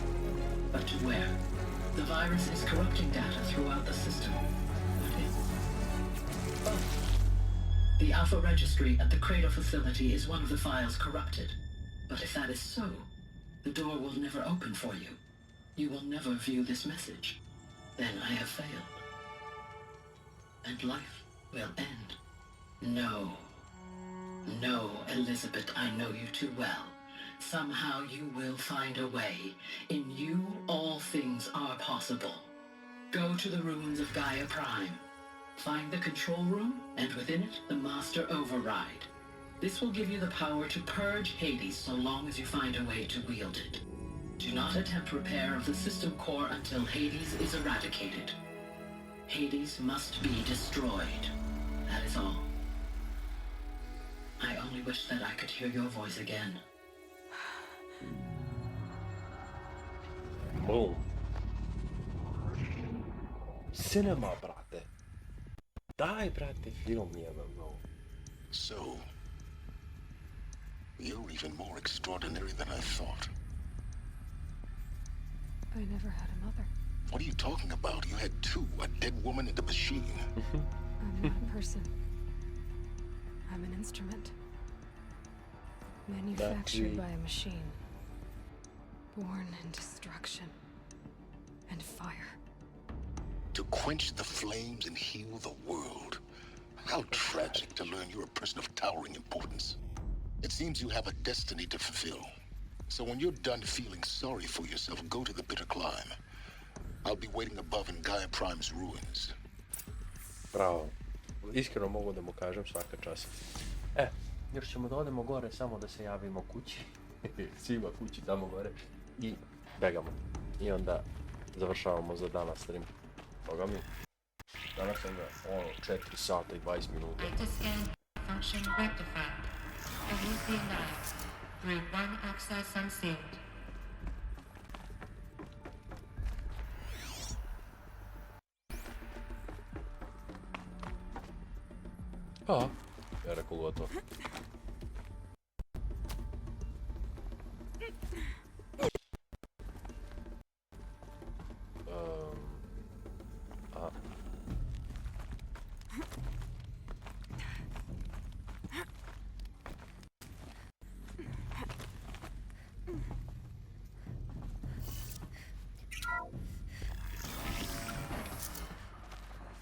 but to where? The virus is corrupting data throughout the system. The Alpha Registry at the Cradle facility is one of the files corrupted. But if that is so, the door will never open for you. You will never view this message. Then I have failed. And life will end. No. No, Elisabet, I know you too well. Somehow you will find a way. In you, all things are possible. Go to the ruins of Gaia Prime. Find the control room, and within it, the Master Override. This will give you the power to purge Hades so long as you find a way to wield it. Do not attempt repair of the system core until Hades is eradicated. Hades must be destroyed. That is all. I only wish that I could hear your voice again. Boom. Cinema, brate. Daj, brate, film je ovo. So, you're even more extraordinary than I thought. I never had a mother. What are you talking about? You had two, a dead woman and a machine. I'm not a person. I'm an instrument. Manufactured by a machine. Born in destruction and fire. To quench the flames and heal the world. How tragic to learn you're a person of towering importance. It seems you have a destiny to fulfill. So when you're done feeling sorry for yourself, go to the bitter climb. I'll be waiting above in Gaia Prime's ruins. Bravo. Iskreno mogu da mu kažem svaka čast. Još ćemo da odemo gore, samo da se javimo kući. Svima kući tamo gore. I begamo. I onda završavamo za danas stream. Boga mi. Danas sam ga 4 sata i 20 minuta. Function rectified. Elysian Labs. Through 1 access unsealed. Ja rekao gotovo.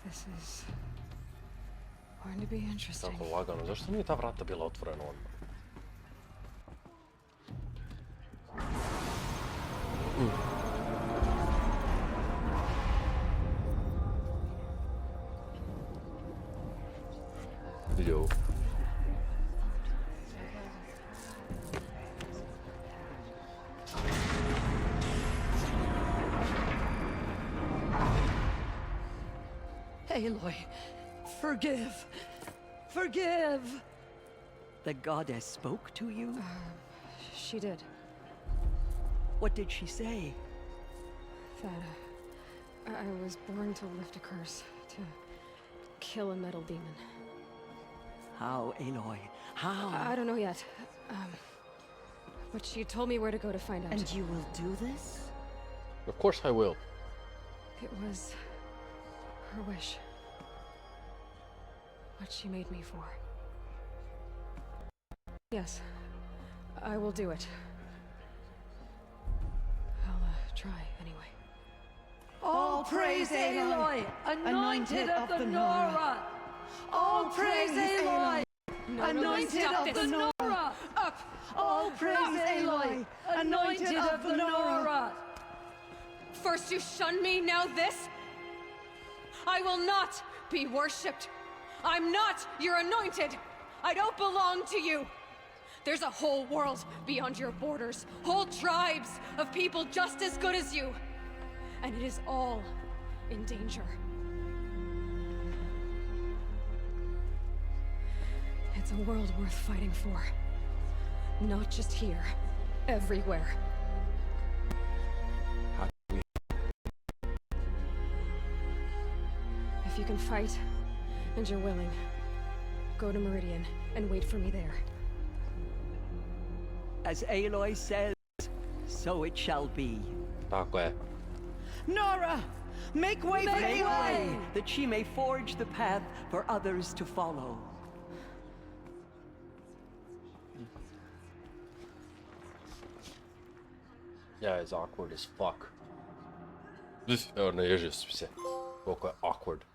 This is going to be interesting. Tako lagano, zašto nije ta vrata bila otvorena odmah? Yo. Aloy, forgive. Forgive! The goddess spoke to you? She did. What did she say? That I was born to lift a curse, to kill a metal demon. How, Aloy? How? I don't know yet. But she told me where to go to find out. And you will do this? Of course I will. It was her wish. What she made me for. Yes, I will do it. I'll try anyway. All praise Aloy, anointed of the Nora. All praise Aloy, anointed of the Nora. Up! All praise Aloy, anointed of the Nora. First you shun me, now this? I will not be worshipped. I'm not your anointed. I don't belong to you. There's a whole world beyond your borders, whole tribes of people just as good as you. And it is all in danger. It's a world worth fighting for. Not just here, everywhere. If you can fight, and you're willing, go to Meridian and wait for me there. As Aloy says, so it shall be. Tako je. Nora, make way for Aloy! That she may forge the path for others to follow. Yeah, it's awkward as fuck. Evo, naježio sam se. Koliko je awkward.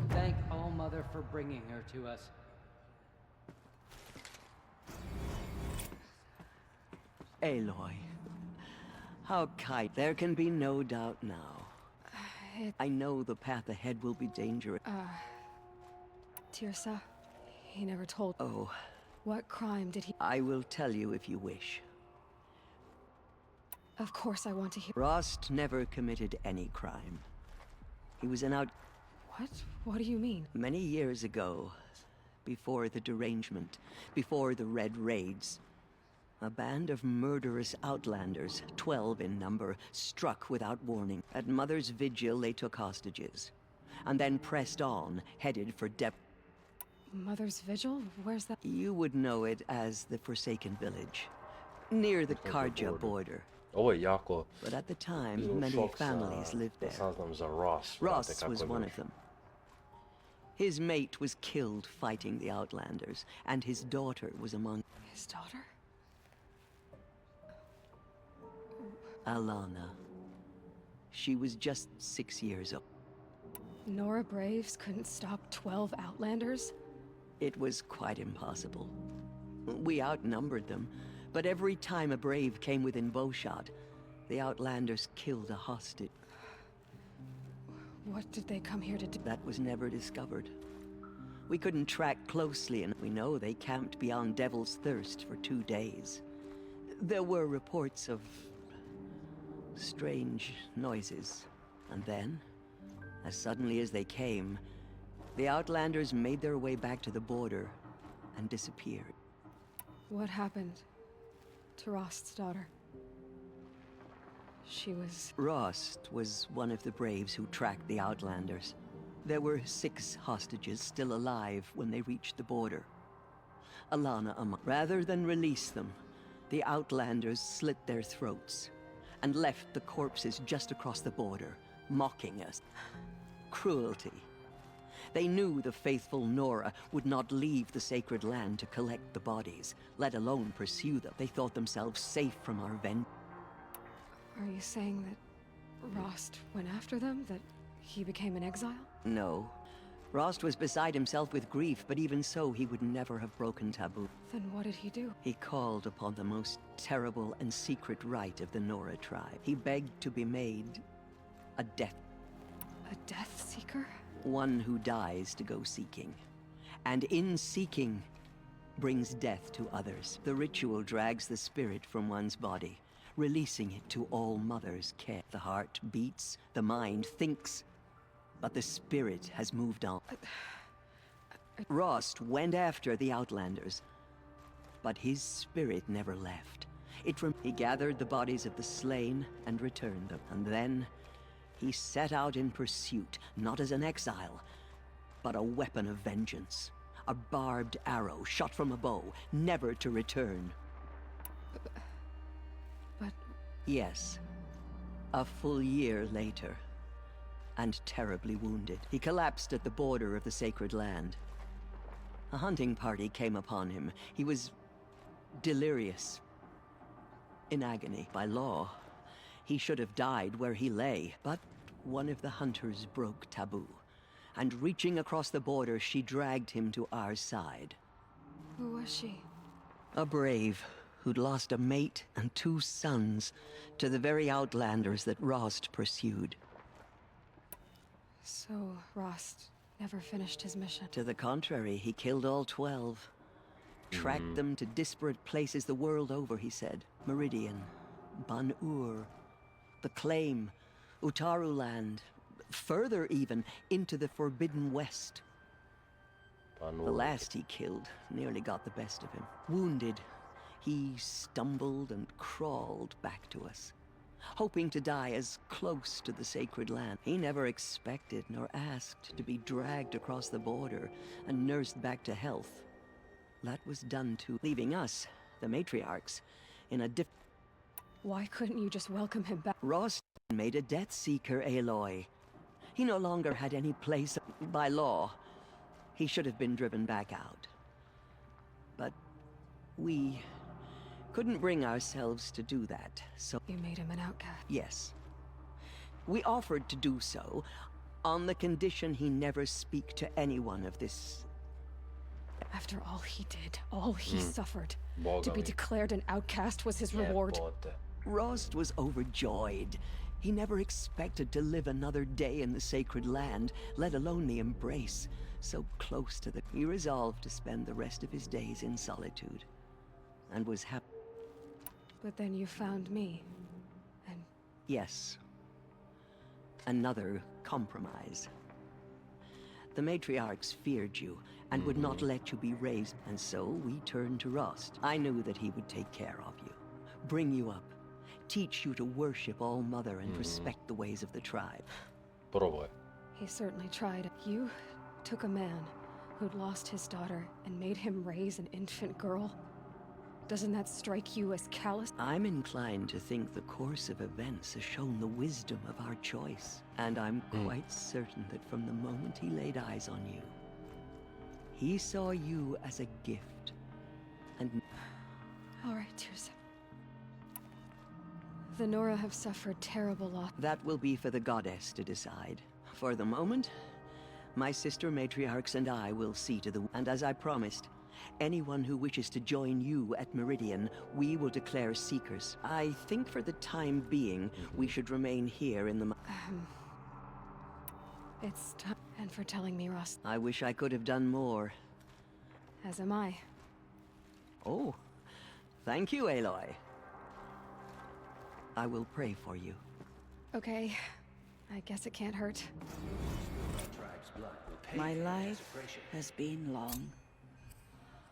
Thank All Mother for bringing her to us. Aloy. How kite, there can be no doubt now. I know the path ahead will be dangerous. Tirsa, he never told. Oh. What crime did he... I will tell you if you wish. Of course I want to hear... Rost never committed any crime. He was an out... What? What do you mean? Many years ago, before the derangement, before the Red Raids, A band of murderous outlanders, 12 in number, struck without warning. At Mother's vigil, they took hostages, and then pressed on, headed for Mother's Vigil? Where's that? You would know it as the Forsaken Village, near the Karja border. Ovo je jako But at the time, bio many šok families lived da there. saznam za Ross. Ross was one of them. His mate was killed fighting the Outlanders, and his daughter was among... His daughter? Alana. She was just 6 years old. Nora Braves couldn't stop 12 Outlanders? It was quite impossible. We outnumbered them, but every time a Brave came within bowshot, the Outlanders killed a hostage. What did they come here to do? That was never discovered. We couldn't track closely, and we know they camped beyond Devil's Thirst for 2 days. There were reports of strange noises, and then, as suddenly as they came, the Outlanders made their way back to the border and disappeared. What happened to Rost's daughter? She was... Rost was one of the Braves who tracked the Outlanders. There were 6 hostages still alive when they reached the border. Alana among... Rather than release them, the Outlanders slit their throats and left the corpses just across the border, mocking us. Cruelty. They knew the faithful Nora would not leave the sacred land to collect the bodies, let alone pursue them. They thought themselves safe from our vengeance. Are you saying that Rost went after them? That he became an exile? No. Rost was beside himself with grief, but even so, he would never have broken taboo. Then what did he do? He called upon the most terrible and secret rite of the Nora tribe. He begged to be made a death... A death seeker? One who dies to go seeking. And in seeking, brings death to others. The ritual drags the spirit from one's body, releasing it to All Mother's care. The heart beats, the mind thinks, but the spirit has moved on. Rost went after the Outlanders, but his spirit never left. He gathered the bodies of the slain and returned them, and then he set out in pursuit, not as an exile, but a weapon of vengeance. A barbed arrow shot from a bow, never to return. But... Yes. A full year later, and terribly wounded, he collapsed at the border of the sacred land. A hunting party came upon him. He was delirious, in agony. By law, he should have died where he lay, but one of the hunters broke taboo, and reaching across the border, she dragged him to our side. Who was she? A brave who'd lost a mate and 2 sons to the very Outlanders that Rost pursued. So, Rost never finished his mission? To the contrary, he killed all 12. Tracked them to disparate places the world over, he said. Meridian, Ban-Ur, the Claim, Utaru Land, further even, into the Forbidden West. The last he killed nearly got the best of him. Wounded, he stumbled and crawled back to us, hoping to die as close to the sacred land. He never expected nor asked to be dragged across the border and nursed back to health. That was done too, leaving us, the matriarchs, in a Why couldn't you just welcome him back? Rost made a death seeker, Aloy. He no longer had any place by law. He should have been driven back out. But we couldn't bring ourselves to do that, so... You made him an outcast? Yes. We offered to do so, on the condition he never speak to anyone of this... After all he did, all he suffered, to be Bogami. declared an outcast was his reward. Rost was overjoyed. He never expected to live another day in the sacred land, let alone the embrace, so close to the... He resolved to spend the rest of his days in solitude, and was happy. But then you found me, and... Yes. Another compromise. The matriarchs feared you and would not let you be raised, and so we turned to Rost. I knew that he would take care of you, bring you up, teach you to worship All-Mother and respect the ways of the tribe. Probaj. He certainly tried. You took a man who'd lost his daughter and made him raise an infant girl? Doesn't that strike you as callous? I'm inclined to think the course of events has shown the wisdom of our choice, and I'm quite certain that from the moment he laid eyes on you, he saw you as a gift, and... All right, Tirza. The Nora have suffered terrible loss. That will be for the goddess to decide. For the moment, my sister matriarchs and I will see to the... And as I promised, anyone who wishes to join you at Meridian, we will declare seekers. I think for the time being, we should remain here in the... It's time. And for telling me, Ross. I wish I could have done more. As am I. Oh, thank you, Aloy. I will pray for you. Okay. I guess it can't hurt. My life has been long,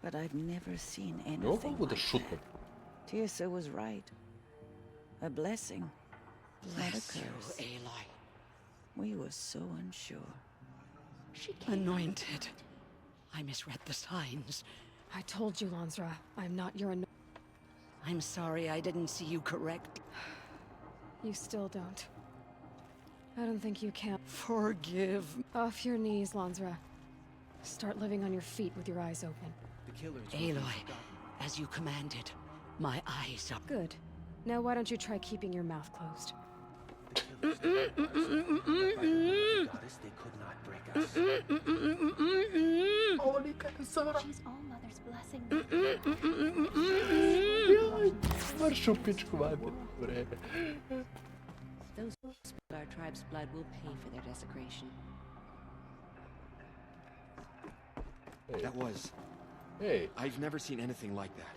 but I've never seen anything like that. Tirza was right. A blessing, not a Bless you, curse. Aloy. We were so unsure. Anointed. I misread the signs. I told you, Lansra. I'm not your I'm sorry I didn't see you correct. You still don't. I don't think you can. Forgive. Off your knees, Lansra. Start living on your feet with your eyes open. Aloy, as you commanded, my eyes are... Good. Now why don't you try keeping your mouth closed? She's All-Mother's blessing. Maršu pičku mater, bre. Those our tribe's blood will pay for their desecration. Hey. That was... Hey. I've never seen anything like that.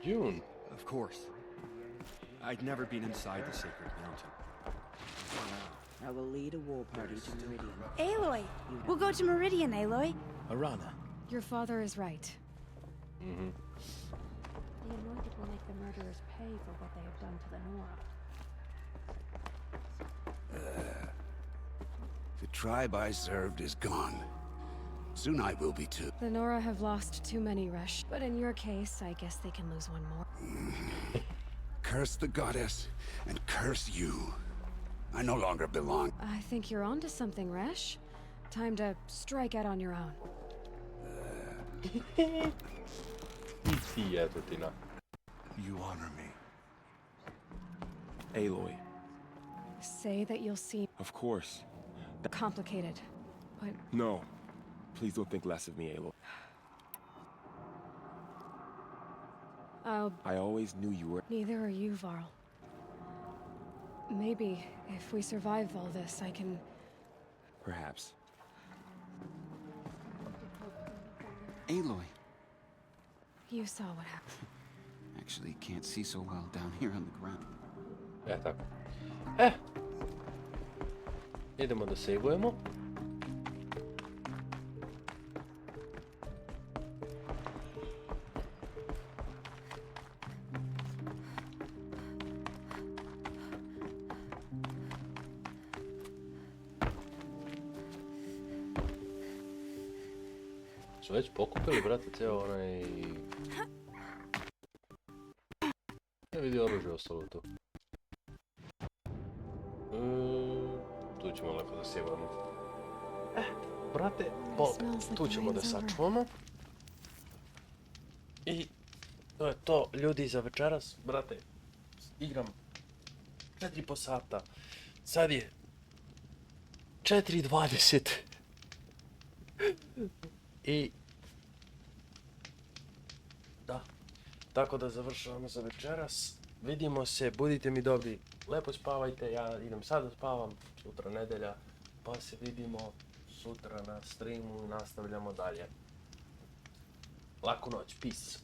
June. Of course. I'd never been inside the sacred mountain. I will lead a war party to Meridian. Aloy! We'll go to Meridian, Aloy. Arana. Your father is right. The Anointed will make the murderers pay for what they have done to the Nora. The tribe I served is gone. Soon I will be too. The Nora have lost too many, Resh. But in your case, I guess they can lose one more. Curse the goddess, and curse you. I no longer belong. I think you're onto something, Resh. Time to strike out on your own. You honor me. Aloy. Say that you'll see... Of course. Complicated, but... No. Please don't think less of me, Aloy. I always knew you were... Neither are you, Varl. Maybe, if we survive all this, I can... Perhaps. Aloy. You saw what happened. Actually, can't see so well down here on the ground. Tako. Idemo da segujemo. Su već pokupili, brate, cijelo onaj... Ne vidi oružje ostalo tu. Tu ćemo lepo da sjevamo. Brate, tu ćemo da sačuvamo. I to je to, ljudi, za večeras. Brate, igram 4,5 sata. Sad je 4:20. I... Da. Tako da završavamo za večeras. Vidimo se, budite mi dobri. Lepo spavajte, ja idem sad da spavam. Sutra nedelja. Pa se vidimo sutra na streamu i nastavljamo dalje. Laku noć, peace.